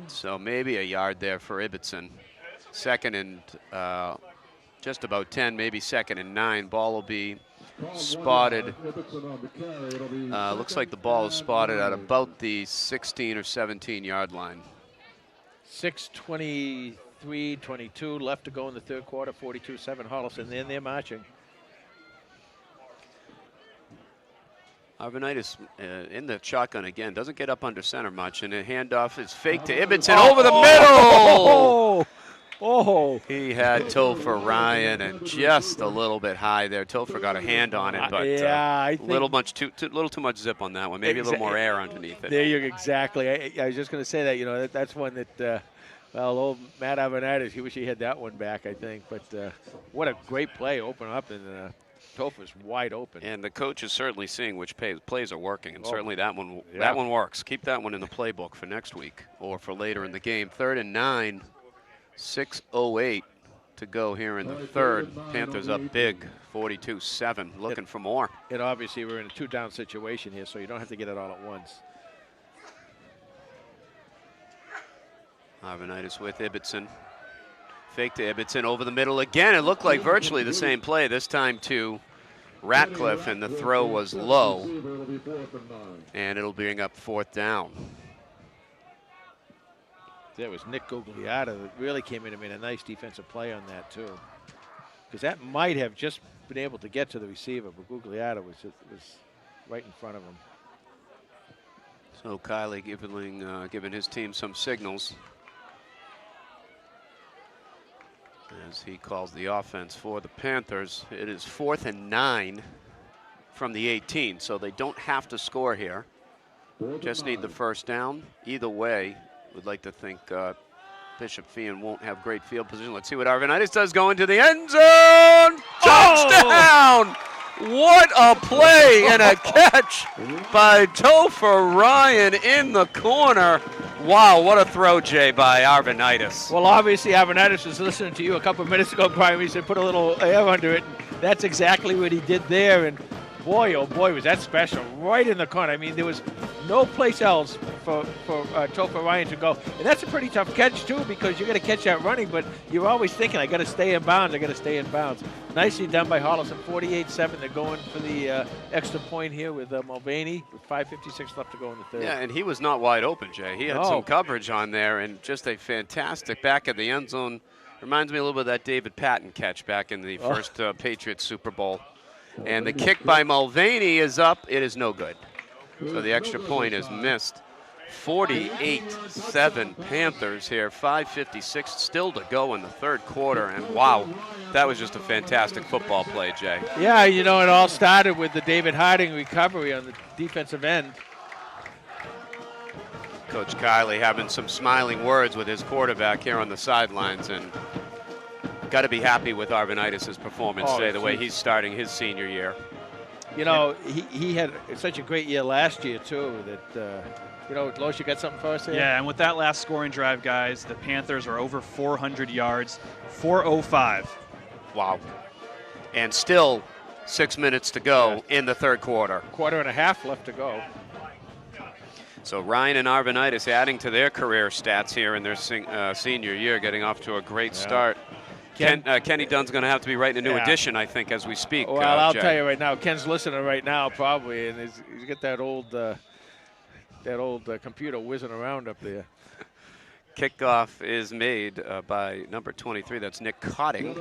So maybe a yard there for Ibbotson. 2nd and just about 10, maybe 2nd and 9. Ball will be spotted. Looks like the ball is spotted at about the 16 or 17 yard line. 6:23 23-22 left to go in the third quarter, 42-7 Holliston. Then they're marching. Arvanitis in the shotgun again. Doesn't get up under center much, and a handoff is fake to Ibbotson over the middle. Oh! He had Topher Ryan and just a little bit high there. Topher got a hand on it, but yeah, I a think little too much zip on that one. Maybe a little more air underneath it. There you go, exactly. I was just going to say that. You know, that's one that. Well, old Matt Arvanitis, he wish he had that one back, I think. But what a great play, open up, and Topher's wide open. And the coach is certainly seeing which plays are working, and certainly that one Yeah. works. Keep that one in the playbook for next week or for later in the game. 3rd and 9, 6:08 to go here in the third. Panthers up big, 42-7, looking for more. And obviously we're in a 2-down situation here, so you don't have to get it all at once. Arvanitis with Ibbotson. Fake to Ibbotson over the middle again. It looked like virtually the same play, this time to Ratcliffe, and the throw was low. And it'll bring up 4th down. That was Nick Gugliotta that really came in and made a nice defensive play on that, too. Because that might have just been able to get to the receiver, but Gugliotta was right in front of him. So Kylie giving his team some signals as he calls the offense for the Panthers. It is 4th and 9 from the 18, so they don't have to score here. Just need the first down. Either way, we'd like to think Bishop Feehan won't have great field position. Let's see what Arvanitis does, go into the end zone. Touchdown! What a play and a catch by Topher Ryan in the corner. Wow, what a throw, Jay, by Arvanitis. Well, obviously, Arvanitis was listening to you a couple of minutes ago, Brian. He said put a little air under it. That's exactly what he did there. And boy, oh boy, was that special. Right in the corner. I mean, there was no place else for Topher Ryan to go. And that's a pretty tough catch, too, because you got to catch that running, but you're always thinking, I got to stay in bounds, I got to stay in bounds. Nicely done by Holliston, 48-7. They're going for the extra point here with Mulvaney, with 5:56 left to go in the third. Yeah, and he was not wide open, Jay. He had some coverage on there, and just a fantastic back of the end zone. Reminds me a little bit of that David Patton catch back in the first Patriots Super Bowl. And the kick by Mulvaney is up. It is no good. So the extra point is missed. 48-7 Panthers here. 5:56 still to go in the third quarter. And wow, that was just a fantastic football play, Jay. Yeah, you know, it all started with the David Harding recovery on the defensive end. Coach Kiley having some smiling words with his quarterback here on the sidelines, and got to be happy with Arvanitis' performance today, the way he's starting his senior year. You know, he had such a great year last year, too, that, you know, Loesch, you got something for us there? Yeah, and with that last scoring drive, guys, the Panthers are over 400 yards, 405. Wow. And still 6 minutes to go in the third quarter. Quarter and a half left to go. So Ryan and Arvanitis adding to their career stats here in their senior year, getting off to a great start. Kenny Dunn's going to have to be writing a new edition, I think, as we speak. Well, I'll tell you right now, Ken's listening right now probably, and he's got that old computer whizzing around up there. Kickoff is made by number 23. That's Nick Cotting.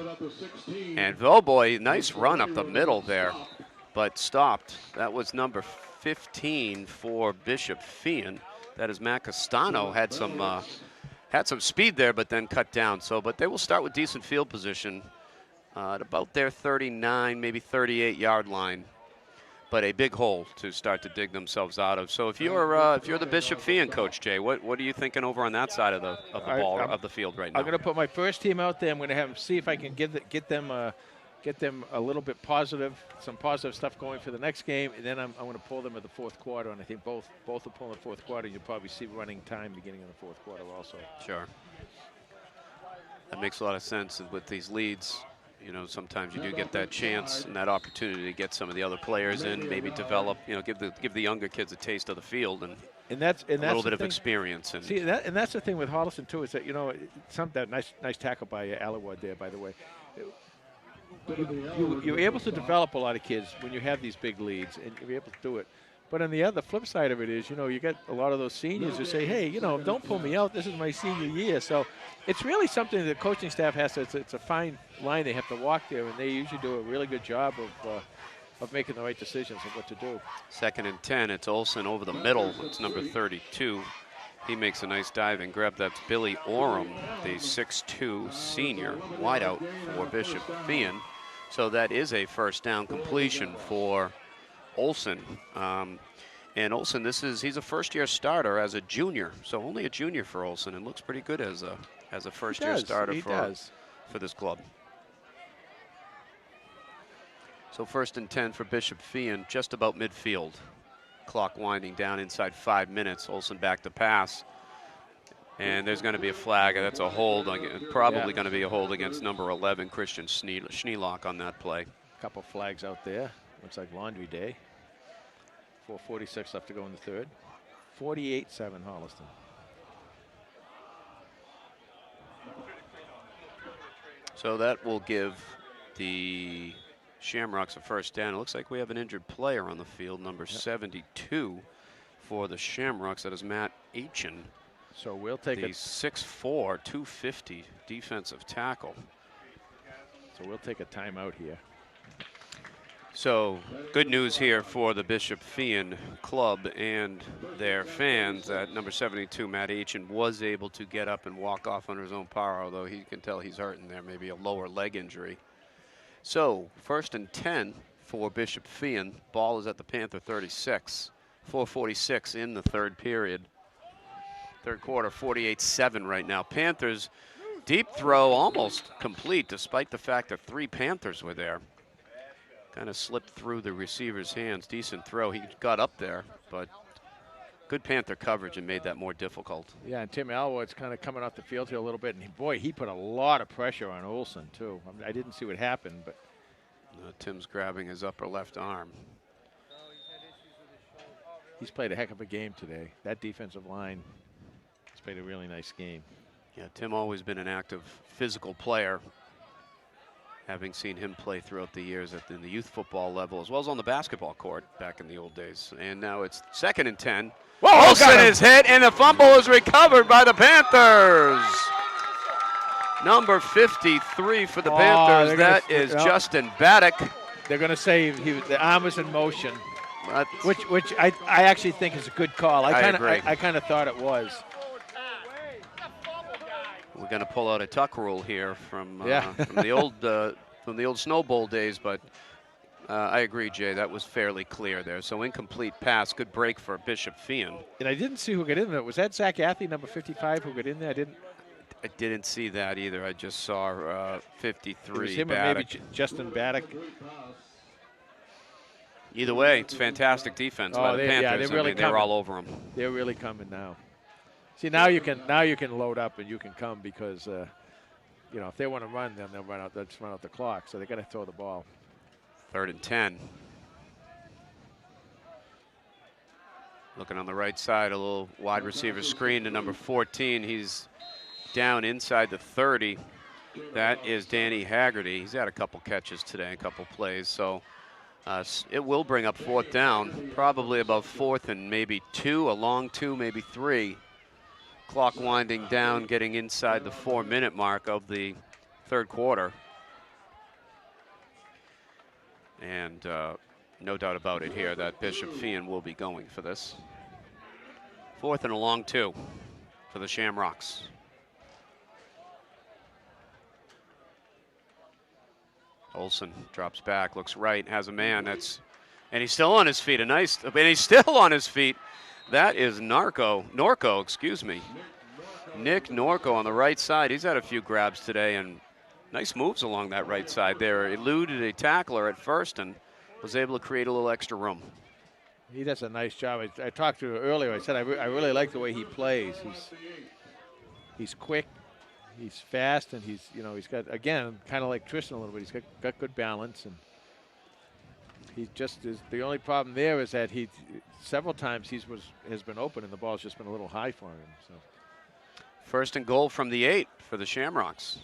And, oh, boy, nice run up the middle there, but stopped. That was number 15 for Bishop Feehan. That is Matt Castano. Had some speed there, but then cut down. But they will start with decent field position at about their 39, maybe 38-yard line. But a big hole to start to dig themselves out of. So if you're the Bishop Feehan coach, Jay, what are you thinking over on that side of the ball of the field right now? I'm going to put my first team out there. I'm going to have them see if I can get them a little bit some positive stuff going for the next game, and then I'm going to pull them at the fourth quarter. And I think both will pull in the fourth quarter. You'll probably see running time beginning in the fourth quarter also. Sure. That makes a lot of sense with these leads. You know, sometimes you do get that chance and that opportunity to get some of the other players in, maybe develop, you know, give the younger kids a taste of the field and that's a little bit of experience. And see, and that's the thing with Holliston too, is that, you know, that nice tackle by Alawad there, by the way. You're able to develop a lot of kids when you have these big leads, and you're able to do it. But on the flip side of it is, you get a lot of those seniors who say, hey, don't pull me out. This is my senior year. So it's really something that the coaching staff has to, it's a fine line they have to walk there, and they usually do a really good job of making the right decisions of what to do. 2nd and 10. It's Olson over the middle. It's number 32. He makes a nice diving grab. That's Billy Oram, the 6'2 senior wideout for Bishop Feehan. So that is a first down completion for Olson. And Olson, he's a first-year starter as a junior, so only a junior for Olson, and looks pretty good as a first-year starter for this club. So 1st and 10 for Bishop Feehan, just about midfield. Clock winding down inside 5 minutes. Olson back to pass. And there's going to be a flag. That's a hold. Probably going to be a hold against number 11, Christian Schneelock, on that play. A couple flags out there. Looks like laundry day. 4:46 left to go in the third. 48-7 Holliston. So that will give the Shamrocks a first down. It looks like we have an injured player on the field, number 72 for the Shamrocks. That is Matt Aitchen. So we'll take the 6'4", 250 defensive tackle. So we'll take a timeout here. So good news here for the Bishop Feehan club and their fans that number 72, Matt Aitchen, was able to get up and walk off under his own power, although he can tell he's hurting there, maybe a lower leg injury. So 1st and 10 for Bishop Feehan. Ball is at the Panther 36. 4:46 in the third period. Third quarter, 48-7 right now. Panthers, deep throw, almost complete, despite the fact that 3 Panthers were there. Kind of slipped through the receiver's hands. Decent throw. He got up there, but good Panther coverage and made that more difficult. Yeah, and Tim Alwood's kind of coming off the field here a little bit, and he put a lot of pressure on Olson too. I didn't see what happened, but Tim's grabbing his upper left arm. He's played a heck of a game today. That defensive line has played a really nice game. Yeah, Tim always been an active physical player, having seen him play throughout the years in the youth football level as well as on the basketball court back in the old days. And now it's 2nd and 10. Whoa, Olson is hit, and the fumble is recovered by the Panthers. Number 53 for the Panthers. That is Justin Baddock. They're going to say the arm was in motion, which I actually think is a good call. I kind of thought it was. We're going to pull out a tuck rule here from the old Snow Bowl days, but I agree, Jay. That was fairly clear there. So incomplete pass, good break for Bishop Feehan. And I didn't see who got in there. Was that Zach Athy, number 55, who got in there? I didn't see that either. I just saw 53. It was him Baddock. or maybe Justin Baddock. Either way, it's fantastic defense by the Panthers. They're really they're all over them. They're really coming now. See, now you can load up and you can come because if they want to run, then they'll run out. They'll just run out the clock. So they're going to throw the ball. 3rd and 10. Looking on the right side, a little wide receiver screen to number 14. He's down inside the 30. That is Danny Haggerty. He's had a couple catches today, a couple plays. So it will bring up 4th down, probably about 4th and maybe 2, a long 2, maybe 3. Clock winding down, getting inside the 4-minute mark of the third quarter. And no doubt about it here that Bishop Feehan will be going for this. 4th and a long 2 for the Shamrocks. Olson drops back, looks right, has a man. And he's still on his feet. And he's still on his feet. That is Norco, excuse me. Nick Norco on the right side. He's had a few grabs today and nice moves along that right side there. Eluded a tackler at first and was able to create a little extra room. He does a nice job. I talked to him earlier. I said I really like the way he plays. He's quick, he's fast, and he's got, again, kind of like Tristan a little bit. He's got good balance, and he just is. The only problem there is that several times has been open and the ball's just been a little high for him. So 1st and goal from the 8 for the Shamrocks.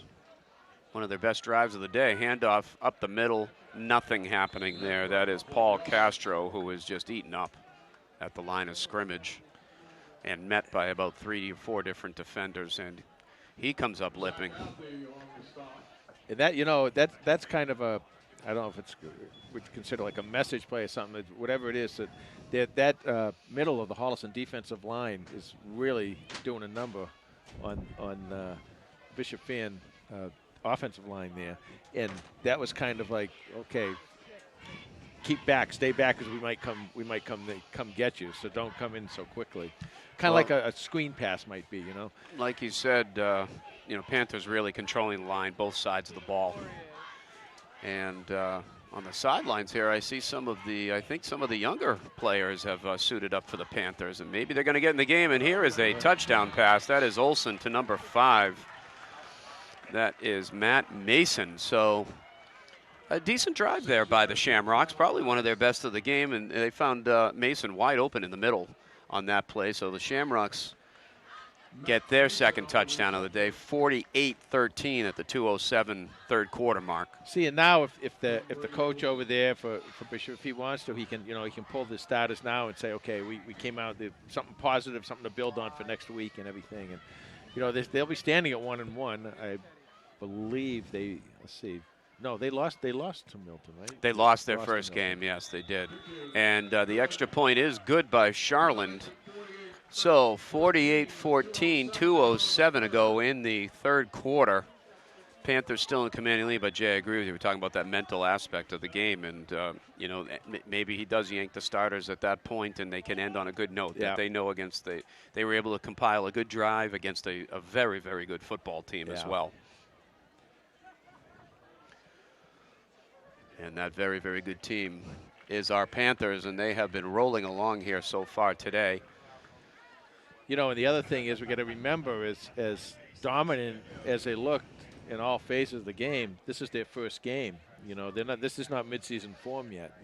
One of their best drives of the day. Handoff up the middle. Nothing happening there. That is Paul Castro, who is just eaten up. at the line of scrimmage and met by about 3 or 4 different defenders, and he comes up limping. And that, that's kind of a, I don't know if it's would consider like a message play or something, whatever it is, that middle of the Holliston defensive line is really doing a number on Bishop Feehan offensive line there, and that was kind of like, okay, keep back, stay back, because we might come get you, so don't come in so quickly. Kind of like a screen pass might be, Like you said, Panthers really controlling the line, both sides of the ball. And on the sidelines here, I see I think some of the younger players have suited up for the Panthers, and maybe they're going to get in the game. And here is a touchdown pass. That is Olsen to number 5. That is Matt Mason. So a decent drive there by the Shamrocks, probably one of their best of the game, and they found Mason wide open in the middle on that play. So the Shamrocks get their second touchdown of the day, 48-13 at the 2:07 third quarter mark. See, and now if the coach over there for Bishop, if he wants to, he can pull the starters now and say, okay, we came out with something positive, something to build on for next week and everything. And they'll be standing at 1-1. I believe let's see. No, they lost to Milton, right? They lost their first game, yes, they did. And the extra point is good by Charland. So 48-14, 2:07 to go in the third quarter. Panthers still in commanding lead, but Jay, I agree with you. We're talking about that mental aspect of the game, and maybe he does yank the starters at that point, and they can end on a good note. Yeah. That they know they were able to compile a good drive against a very, very good football team as well. And that very, very good team is our Panthers, and they have been rolling along here so far today. And the other thing is we got to remember, as dominant as they looked in all phases of the game, this is their first game. This is not midseason form yet.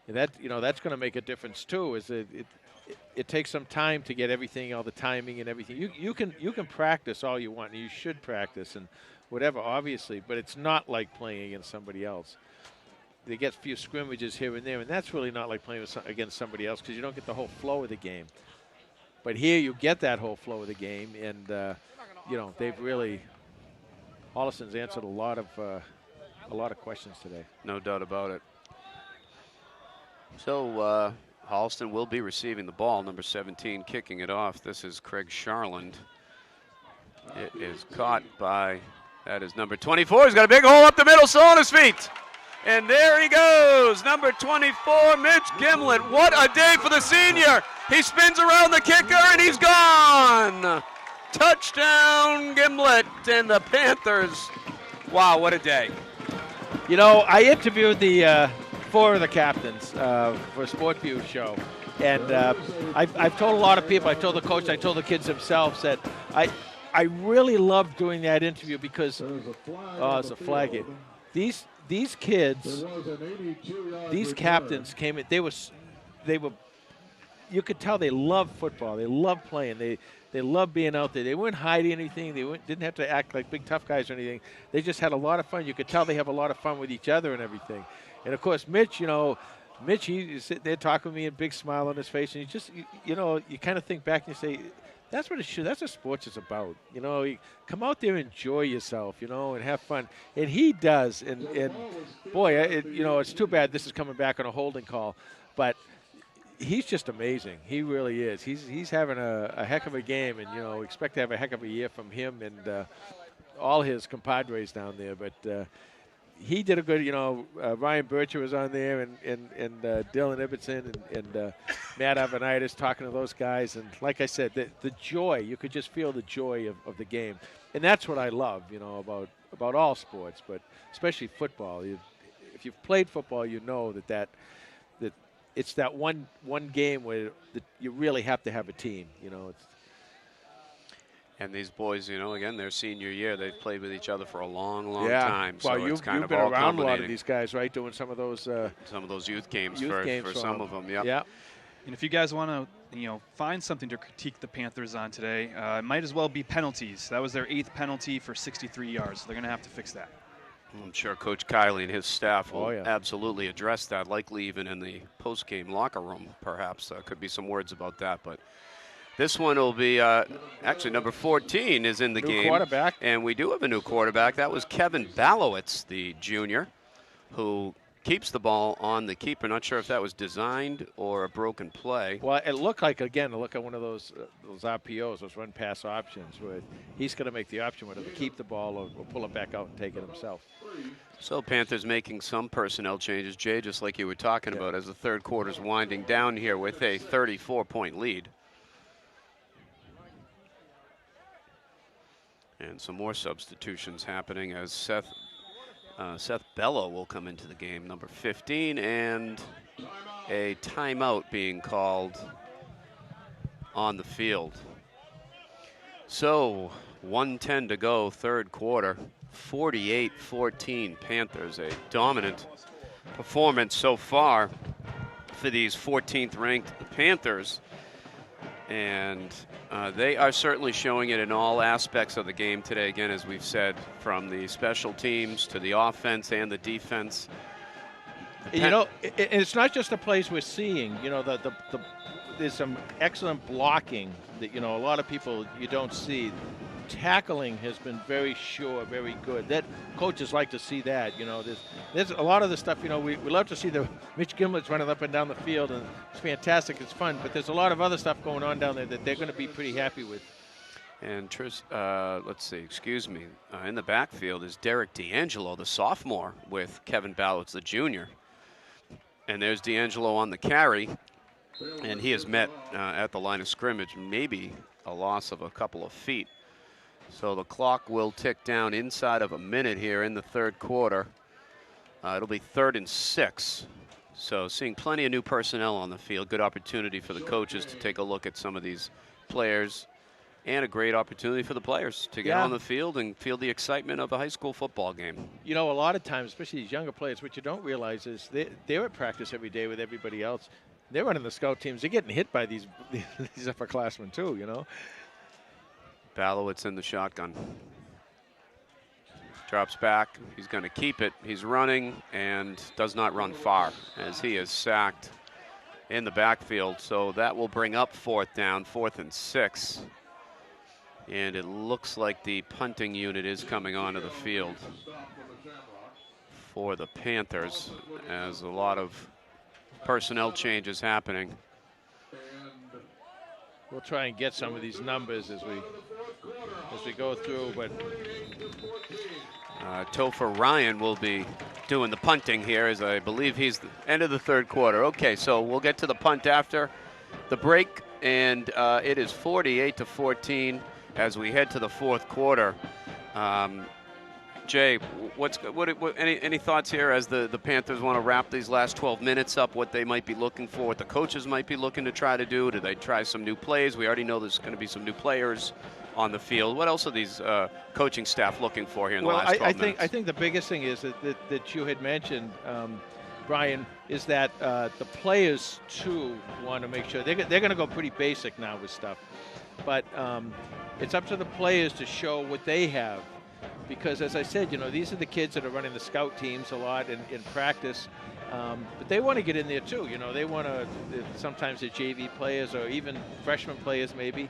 And that's going to make a difference too. Is it takes some time to get everything, all the timing and everything. You can practice all you want, and you should practice and whatever, obviously, but it's not like playing against somebody else. They get a few scrimmages here and there, and that's really not like playing against somebody else, because you don't get the whole flow of the game. But here you get that whole flow of the game, and they've really, Holliston's answered a lot of questions today. No doubt about it. So Holliston will be receiving the ball. Number 17 kicking it off. This is Craig Charland. It is caught by, that is number 24. He's got a big hole up the middle, still on his feet. And there he goes, number 24, Mitch Gimlet. What a day for the senior. He spins around the kicker, and he's gone. Touchdown, Gimlet, and the Panthers. Wow, what a day. I interviewed the 4 of the captains for a Sport View show. And I've told a lot of people, I told the coach, I told the kids themselves that I really loved doing that interview because, there's a flag here. These kids, these captains came in. They were, you could tell they loved football. They loved playing. They loved being out there. They weren't hiding anything. They didn't have to act like big tough guys or anything. They just had a lot of fun. You could tell they have a lot of fun with each other and everything. And of course, Mitch, he's sitting there talking to me, a big smile on his face, and you kind of think back and you say, that's what sports is about. You come out there, enjoy yourself, and have fun. And he does. And boy, it's too bad this is coming back on a holding call, but he's just amazing. He really is. He's having a heck of a game, and expect to have a heck of a year from him and all his compadres down there. But he did a good, Ryan Bircher was on there, and Dylan Ibbotson and Matt Avanitis talking to those guys. And like I said, the joy, you could just feel the joy of the game. And that's what I love, about all sports, but especially football. If you've played football, you know that it's that one game where you really have to have a team, And these boys, again, their senior year, they've played with each other for a long, long yeah. time. Well, So it's kind you've of been all around a lot of culminating. these guys, right? Doing some of those youth games for some of them. Yep. Yeah. And if you guys want to, find something to critique the Panthers on today, it might as well be penalties. That was their 8th penalty for 63 yards. So they're going to have to fix that. I'm sure Coach Kiley and his staff will Oh, yeah. absolutely address that, likely even in the post-game locker room, perhaps. Could be some words about that. But this one will be, actually, number 14 is in the New game. quarterback. And we do have a new quarterback. That was Kevin Ballowitz, the junior, who keeps the ball on the keeper. Not sure if that was designed or a broken play. Well, it looked like, again, look at one of those RPOs, those run-pass options, where he's going to make the option whether to keep the ball or pull it back out and take it himself. So Panthers making some personnel changes, Jay, just like you were talking about, as the third quarter's winding down here with a 34-point lead. And some more substitutions happening as Seth Bello will come into the game, number 15, and a timeout being called on the field. So 1:10 to go, third quarter, 48-14 Panthers. A dominant performance so far for these 14th ranked Panthers. And they are certainly showing it in all aspects of the game today, again, as we've said, from the special teams to the offense and the defense. You know, it's not just the plays we're seeing. You know, there's some excellent blocking that, you know, a lot of people you don't see. Tackling has been very sure, very good. That coaches like to see that. You know, there's a lot of the stuff. You know, we love to see the Mitch Gimlet's running up and down the field, and it's fantastic. It's fun, but there's a lot of other stuff going on down there that they're going to be pretty happy with. And let's see, excuse me, in the backfield is Derek D'Angelo, the sophomore, with Kevin Ballowitz, the junior. And there's D'Angelo on the carry, and he has met at the line of scrimmage, maybe a loss of a couple of feet. So the clock will tick down inside of a minute here in the third quarter. It'll be 3rd and 6. So seeing plenty of new personnel on the field. Good opportunity for the coaches to take a look at some of these players, and a great opportunity for the players to get on the field and feel the excitement of a high school football game. You know, a lot of times, especially these younger players, what you don't realize is they're at practice every day with everybody else. They're running the scout teams. They're getting hit by these upperclassmen too, you know. Ballowitz in the shotgun. Drops back. He's going to keep it. He's running and does not run far as he is sacked in the backfield. So that will bring up 4th down, 4th and 6. And it looks like the punting unit is coming onto the field for the Panthers, as a lot of personnel changes happening. We'll try and get some of these numbers as we go through, but Topher Ryan will be doing the punting here, as I believe he's the end of the third quarter. Okay, so we'll get to the punt after the break, and it is 48-14 as we head to the fourth quarter. Jay, any thoughts here as the Panthers want to wrap these last 12 minutes up, what they might be looking for, what the coaches might be looking to try to do? Do they try some new plays? We already know there's going to be some new players on the field. What else are these coaching staff looking for here in the last 12 minutes? I think the biggest thing is that you had mentioned, Brian, is that the players, too, want to make sure. They're going to go pretty basic now with stuff. But it's up to the players to show what they have. Because, as I said, you know, these are the kids that are running the scout teams a lot in practice. But they want to get in there, too. You know, they want to, sometimes they're JV players or even freshman players maybe.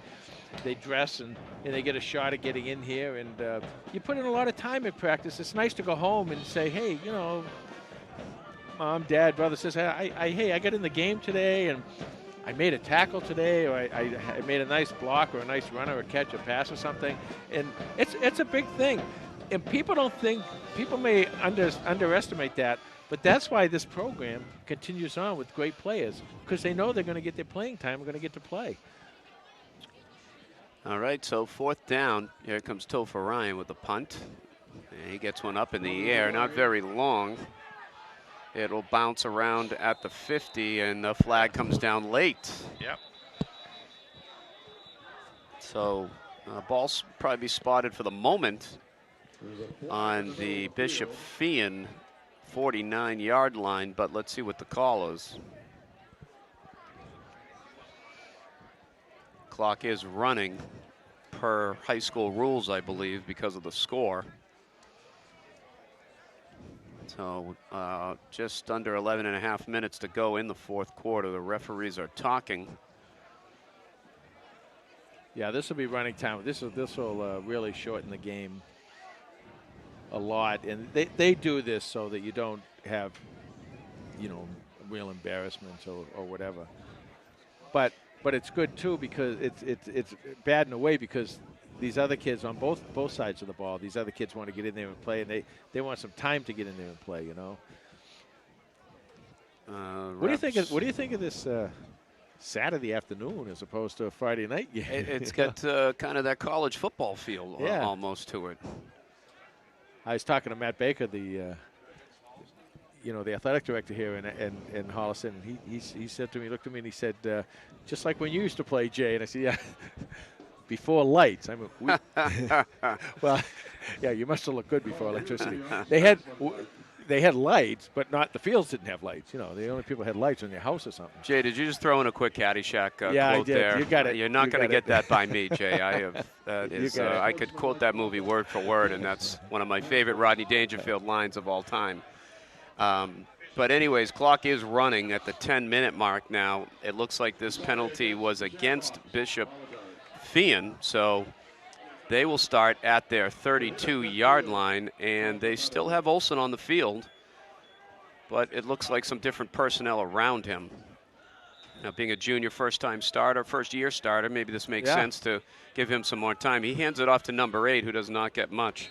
They dress and they get a shot at getting in here. And you put in a lot of time in practice. It's nice to go home and say, hey, you know, mom, dad, brother says, hey, I got in the game today and I made a tackle today, or I made a nice block or a nice run or a catch, a pass or something. And it's a big thing. And people may underestimate that, but that's why this program continues on with great players, because they know they're going to get their playing time, they're going to get to play. All right, so 4th down. Here comes Topher Ryan with the punt. And he gets one up in the air, not very long. It'll bounce around at the 50, and the flag comes down late. Yep. So ball's probably be spotted for the moment on the Bishop Feehan 49-yard line, but let's see what the call is. Clock is running per high school rules, I believe, because of the score. So just under 11 and a half minutes to go in the fourth quarter. The referees are talking. Yeah, this will be running time. This will really shorten the game a lot, and they do this so that you don't have, real embarrassments or whatever. But it's good too because it's bad in a way because these other kids on both sides of the ball, these other kids want to get in there and play, and they want some time to get in there and play. What do you think of this Saturday afternoon as opposed to a Friday night game? It's got kind of that college football feel almost to it. I was talking to Matt Baker, the athletic director here in Holliston. He said to me, looked at me, and he said, just like when you used to play, Jay. And I said, yeah, before lights. I mean, well, yeah, you must have looked good before electricity. They had lights, but not the fields didn't have lights. The only people had lights in their house or something. Did you just throw in a quick Caddyshack yeah, quote I did. there? You got it. You're not going to get that by me, Jay. I have. I could quote that movie word for word, and that's one of my favorite Rodney Dangerfield lines of all time. But anyways, clock is running at the 10-minute mark now. It looks like this penalty was against Bishop Feehan, so they will start at their 32-yard line, and they still have Olson on the field, but it looks like some different personnel around him. Now, being a junior first-year starter, maybe this makes sense to give him some more time. He hands it off to number 8, who does not get much.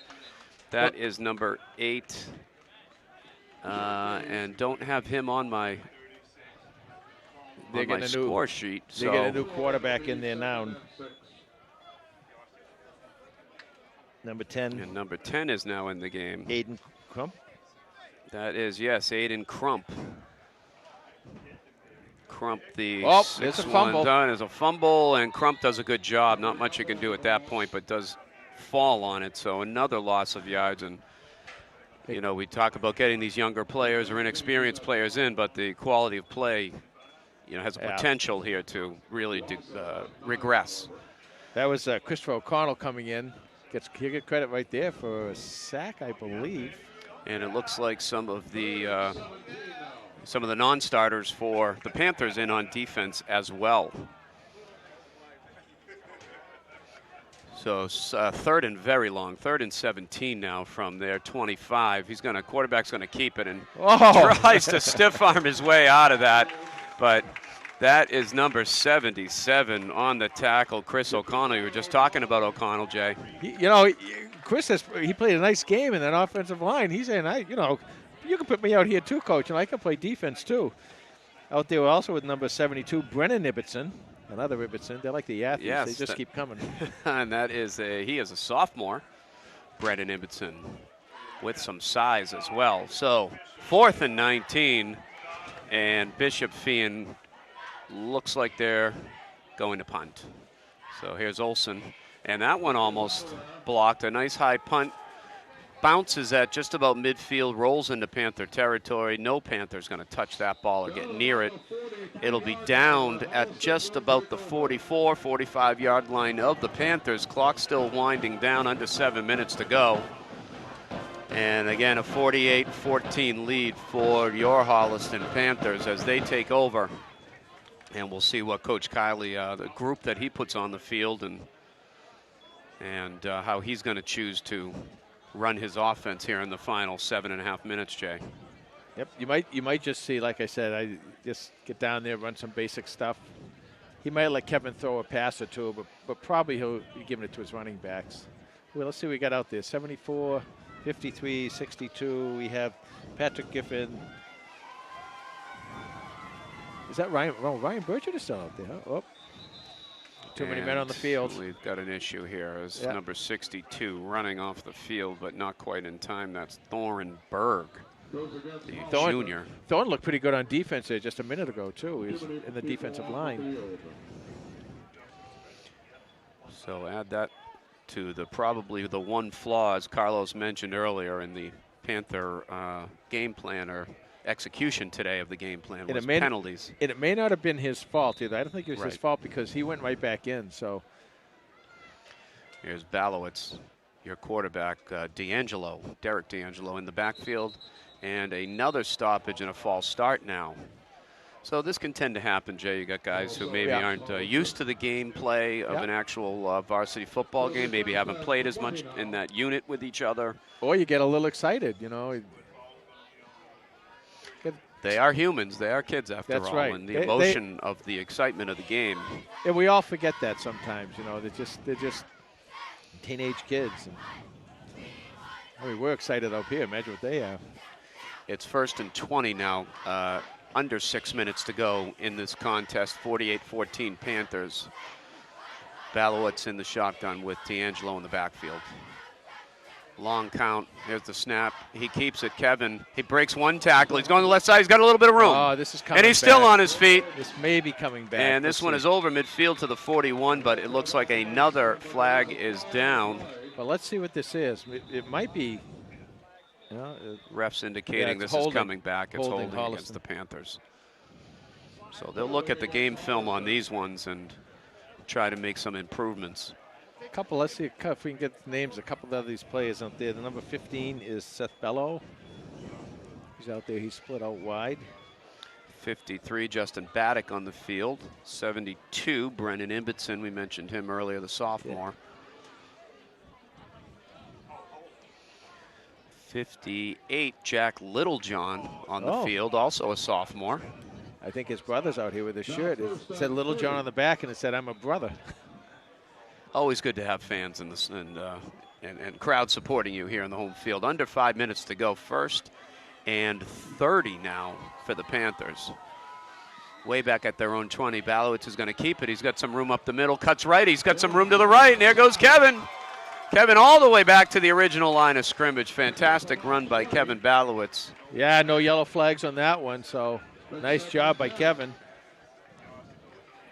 That is number 8. And don't have him on my score sheet. They get a new quarterback in there now. Number 10. And number 10 is now in the game. Aiden Crump. That is, yes, Aiden Crump. Crump, the there's a fumble. Done is a fumble, and Crump does a good job. Not much you can do at that point, but does fall on it. So another loss of yards. And we talk about getting these younger players or inexperienced players in, but the quality of play, has a potential here to really regress. That was Christopher O'Connell coming in. He'll get credit right there for a sack, I believe. And it looks like some of the non-starters for the Panthers in on defense as well. So third and very long, 3rd and 17 now from their 25. Quarterback's gonna keep it and tries to stiff arm his way out of that, but that is number 77 on the tackle, Chris O'Connell. You were just talking about O'Connell, Jay. Chris he played a nice game in that offensive line. He's saying, you can put me out here too, Coach, and I can play defense too. Out there also with number 72, Brennan Ibbotson. Another Ibbotson. They're like the athletes. Yes, they just keep coming. And he is a sophomore, Brennan Ibbotson, with some size as well. So 4th and 19, and Bishop Feehan looks like they're going to punt. So here's Olson, and that one almost blocked. A nice high punt. Bounces at just about midfield, rolls into Panther territory. No Panther's going to touch that ball or get near it. It'll be downed at just about the 44, 45-yard line of the Panthers. Clock still winding down, under 7 minutes to go. And again, a 48-14 lead for your Holliston Panthers as they take over. And we'll see what Coach Kiley, the group that he puts on the field, and how he's going to choose to run his offense here in the final 7.5 minutes, Jay. Yep, you might just see, like I said, I just get down there, run some basic stuff. He might let Kevin throw a pass or two, but probably he'll be giving it to his running backs. Well, let's see what we got out there. 74, 53, 62. We have Patrick Giffen. Is that Ryan? Well, Ryan Burchett is still out there. Huh? Oh. Too many men on the field. We've got an issue here as number 62 running off the field, but not quite in time. That's Thornburg, the junior. Thorn looked pretty good on defense there just a minute ago, too. He's in the defensive line. So add that to probably the one flaw, as Carlos mentioned earlier, in the Panther game plan or execution today of the game plan was penalties. And it may not have been his fault either. I don't think it was his fault because he went right back in. So here's Balowitz, your quarterback, Derek D'Angelo in the backfield. And another stoppage and a false start now. So this can tend to happen, Jay. You got guys who maybe aren't used to the gameplay of an actual varsity football game, maybe haven't played as much in that unit with each other. Or you get a little excited, you know. They are humans. They are kids after That's all. right. And the emotion of the excitement of the game. And we all forget that sometimes, you know. They're just teenage kids. And, I mean, we're excited up here. Imagine what they have. It's 1st and 20 now. Under 6 minutes to go in this contest. 48-14 Panthers. Balowitz in the shotgun with D'Angelo in the backfield. Long count. Here's the snap. He keeps it. Kevin. He breaks one tackle. He's going to the left side. He's got a little bit of room. Oh, this is coming and he's back. still on his feet. This may be coming back. And this one is over midfield to the 41, but it looks like another flag is down. Well, let's see what this is. It might be. You know, refs indicating this is coming back. It's holding against the Panthers. So they'll look at the game film on these ones and try to make some improvements. Let's see if we can get the names. A couple of these players out there. The number 15 is Seth Bello. He's out there. He's split out wide. 53, Justin Baddock on the field. 72, Brennan Ibbotson. We mentioned him earlier, the sophomore. 58, Jack Littlejohn on the field, also a sophomore. I think his brother's out here with his shirt. It said Littlejohn on the back, and it said, "I'm a brother." Always good to have fans in this and crowd supporting you here in the home field. Under 5 minutes to go. 1st and 30 now for the Panthers. Way back at their own 20. Balowitz is going to keep it. He's got some room up the middle. Cuts right. He's got some room to the right. And there goes Kevin. Kevin all the way back to the original line of scrimmage. Fantastic run by Kevin Balowitz. Yeah, no yellow flags on that one, so nice job by Kevin.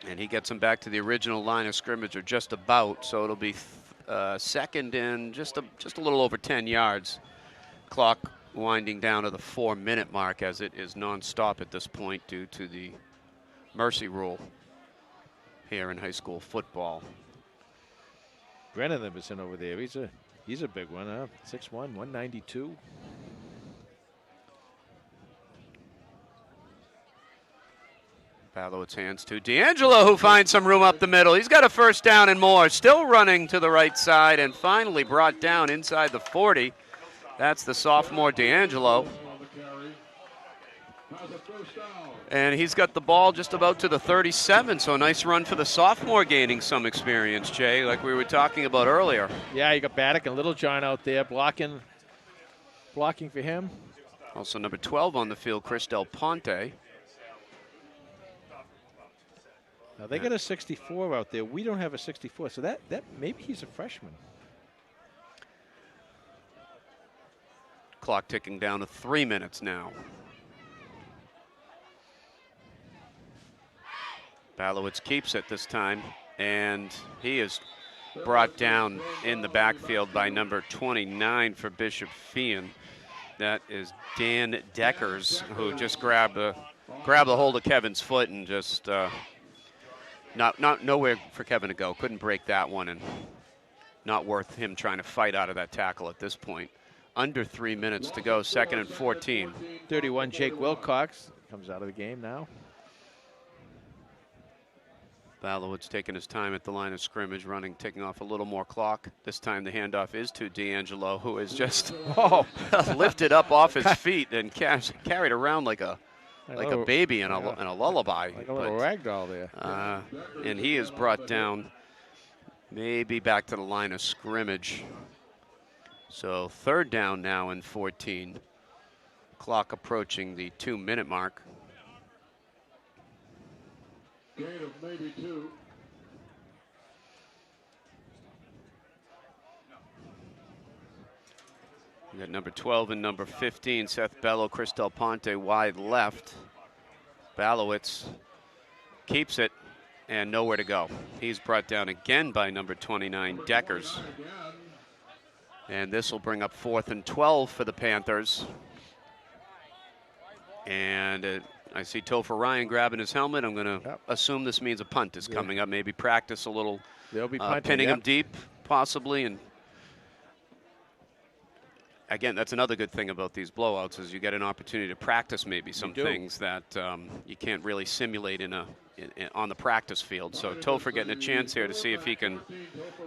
And he gets him back to the original line of scrimmage, or just about, so it'll be second and just a little over 10 yards. Clock winding down to the 4-minute mark as it is nonstop at this point due to the mercy rule here in high school football. Brennan Ibbotson over there. He's a big one, huh? 6'1", 192. Balowitz hands to D'Angelo, who finds some room up the middle. He's got a first down and more. Still running to the right side and finally brought down inside the 40. That's the sophomore D'Angelo. And he's got the ball just about to the 37, so a nice run for the sophomore, gaining some experience, Jay, like we were talking about earlier. Yeah, you got Baddock and Littlejohn out there blocking for him. Also number 12 on the field, Chris Del Ponte. Now they got a 64 out there. We don't have a 64, so that maybe he's a freshman. Clock ticking down to 3 minutes now. Balowitz keeps it this time, and he is brought down in the backfield by number 29 for Bishop Feehan. That is Dan Deckers, who just grabbed a hold of Kevin's foot and just not nowhere for Kevin to go. Couldn't break that one, and not worth him trying to fight out of that tackle at this point. Under 3 minutes to go, 2nd and 14. 31, Jake Wilcox comes out of the game now. Balowitz taking his time at the line of scrimmage, running, taking off a little more clock. This time the handoff is to D'Angelo, who is just lifted up off his feet and carried around like a baby in a lullaby. Like a little rag doll there. And he is brought down maybe back to the line of scrimmage. So 3rd down now and 14. Clock approaching the 2-minute mark. Gain of maybe 2. We got number 12 and number 15, Seth Bello, Chris Del Ponte wide left. Balowitz keeps it and nowhere to go. He's brought down again by number 29, Deckers. And this will bring up 4th and 12 for the Panthers. And I see Topher Ryan grabbing his helmet. I'm going to assume this means a punt is coming up. Maybe practice a little. They'll be punting, pinning him deep, possibly, and again, that's another good thing about these blowouts is you get an opportunity to practice maybe some do. things that you can't really simulate on the practice field. So Topher getting a chance here to see if he can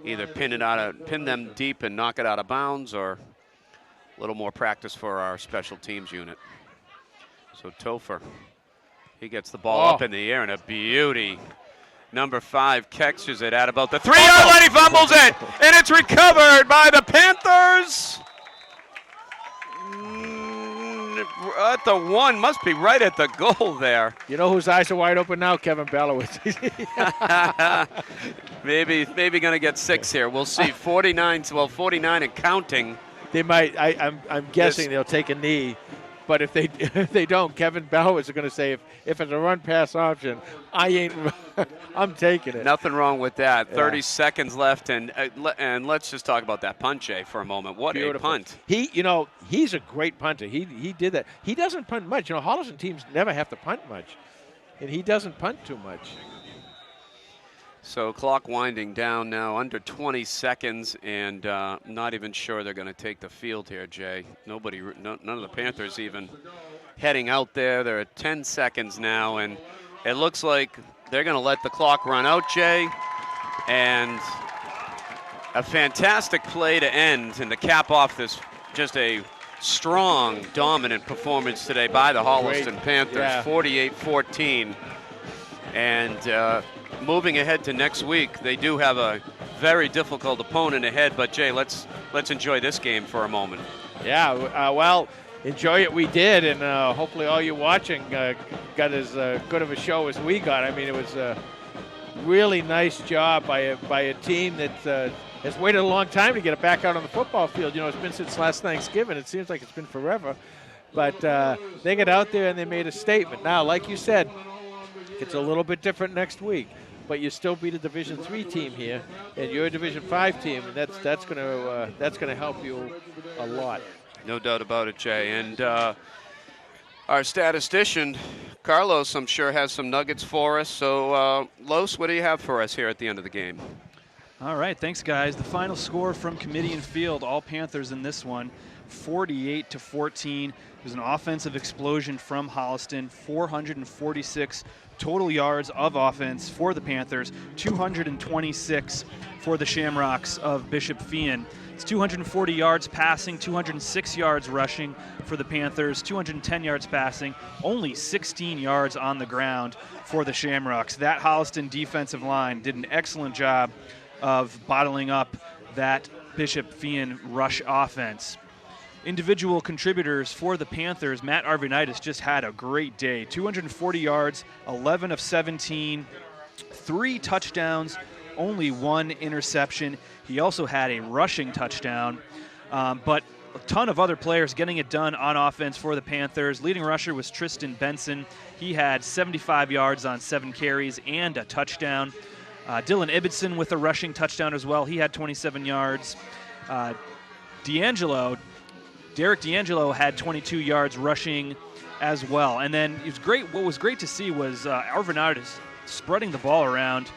either pin them deep and knock it out of bounds, or a little more practice for our special teams unit. So Topher, he gets the ball up in the air, and a beauty. Number 5 catches it at about the 3-yard line. He fumbles it, and it's recovered by the Panthers. At the 1, must be right at the goal there. You know whose eyes are wide open now? Kevin Bellowitz. maybe going to get 6 here. We'll see. 49 and counting. They might. I'm guessing they'll take a knee, but if they don't, Kevin Bellowitz is going to say if it's a run pass option, I'm taking it. Nothing wrong with that. Yeah. 30 seconds left, and let's just talk about that punt, Jay, for a moment. What Beautiful. a punt! He's a great punter. He did that. He doesn't punt much. Holliston teams never have to punt much, and he doesn't punt too much. So clock winding down now, under 20 seconds, and not even sure they're going to take the field here, Jay. None of the Panthers even heading out there. They're at 10 seconds now, and it looks like they're going to let the clock run out, Jay. And a fantastic play to end and to cap off this just a strong, dominant performance today by the Holliston Panthers, Yeah. 48-14. And moving ahead to next week, they do have a very difficult opponent ahead. But Jay, let's enjoy this game for a moment. Yeah, well, enjoy it. We did, and hopefully all you watching got as good of a show as we got. I mean, it was a really nice job by a team that has waited a long time to get it back out on the football field. It's been since last Thanksgiving. It seems like it's been forever. But they got out there and they made a statement. Now, like you said, it's a little bit different next week, but you still beat a Division III team here, and you're a Division V team, and that's gonna help you a lot. No doubt about it, Jay. And our statistician, Carlos, I'm sure has some nuggets for us. So, Los, what do you have for us here at the end of the game? All right, thanks, guys. The final score from Committee and Field, all Panthers in this one, 48-14. It was an offensive explosion from Holliston, 446 total yards of offense for the Panthers, 226 for the Shamrocks of Bishop Feehan. It's 240 yards passing, 206 yards rushing for the Panthers, 210 yards passing, only 16 yards on the ground for the Shamrocks. That Holliston defensive line did an excellent job of bottling up that Bishop Feehan rush offense. Individual contributors for the Panthers, Matt Arvanitis just had a great day. 240 yards, 11 of 17, 3 touchdowns, only 1 interception. He also had a rushing touchdown, but a ton of other players getting it done on offense for the Panthers. Leading rusher was Tristan Benson. He had 75 yards on 7 carries and a touchdown. Dylan Ibbotson with a rushing touchdown as well. He had 27 yards. Derek D'Angelo had 22 yards rushing as well. And then it was great. What was great to see was Arvanitis spreading the ball around.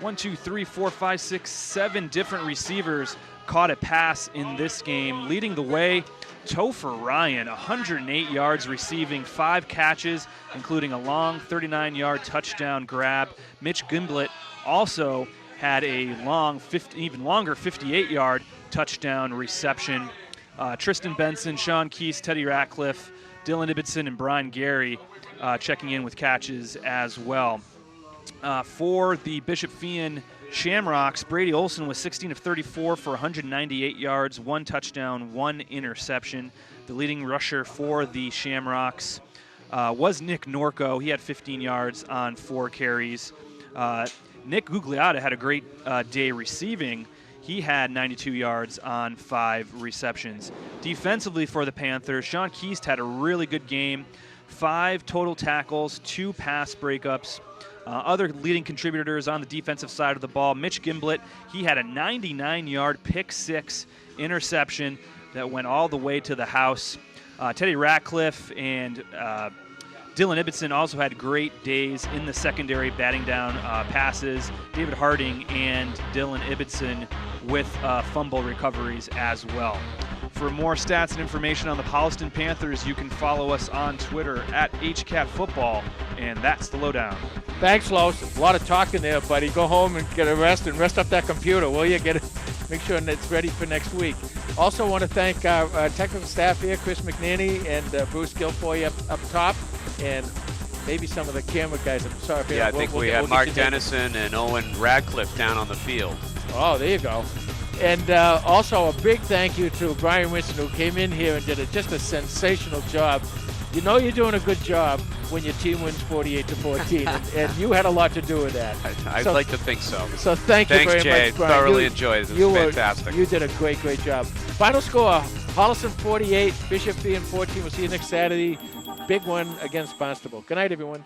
7 different receivers caught a pass in this game. Leading the way, Topher Ryan, 108 yards receiving, 5 catches, including a long 39-yard touchdown grab. Mitch Gimblett also had a long, even longer 58-yard touchdown reception. Tristan Benson, Sean Keese, Teddy Ratcliffe, Dylan Ibbotson, and Brian Gary checking in with catches as well. For the Bishop Feehan Shamrocks, Brady Olson was 16 of 34 for 198 yards, 1 touchdown, 1 interception. The leading rusher for the Shamrocks was Nick Norco. He had 15 yards on 4 carries. Nick Gugliotta had a great day receiving. He had 92 yards on 5 receptions. Defensively for the Panthers, Sean Keast had a really good game. 5 total tackles, 2 pass breakups. Other leading contributors on the defensive side of the ball, Mitch Gimblett, he had a 99-yard pick-6 interception that went all the way to the house. Teddy Ratcliffe and Dylan Ibbotson also had great days in the secondary, batting down passes. David Harding and Dylan Ibbotson with fumble recoveries as well. For more stats and information on the Holliston Panthers, you can follow us on Twitter at HCatFootball, and that's the lowdown. Thanks, Los. A lot of talking there, buddy. Go home and get a rest and rest up that computer, will you? Make sure that it's ready for next week. Also want to thank our technical staff here, Chris McNanny and Bruce Guilfoyle up top, and maybe some of the camera guys. I'm sorry. Yeah, I think we have Mark Dennison and Owen Radcliffe down on the field. Oh, there you go. And also a big thank you to Brian Winston, who came in here and did just a sensational job. You know you're doing a good job when your team wins 48-14, and you had a lot to do with that. I'd like to think so. So thanks you very Jay. much, Brian. Thoroughly enjoyed it. It was fantastic. You did a great job. Final score, Holliston 48, Bishop Feehan 14. We'll see you next Saturday. Big one against Barnstable. Good night, everyone.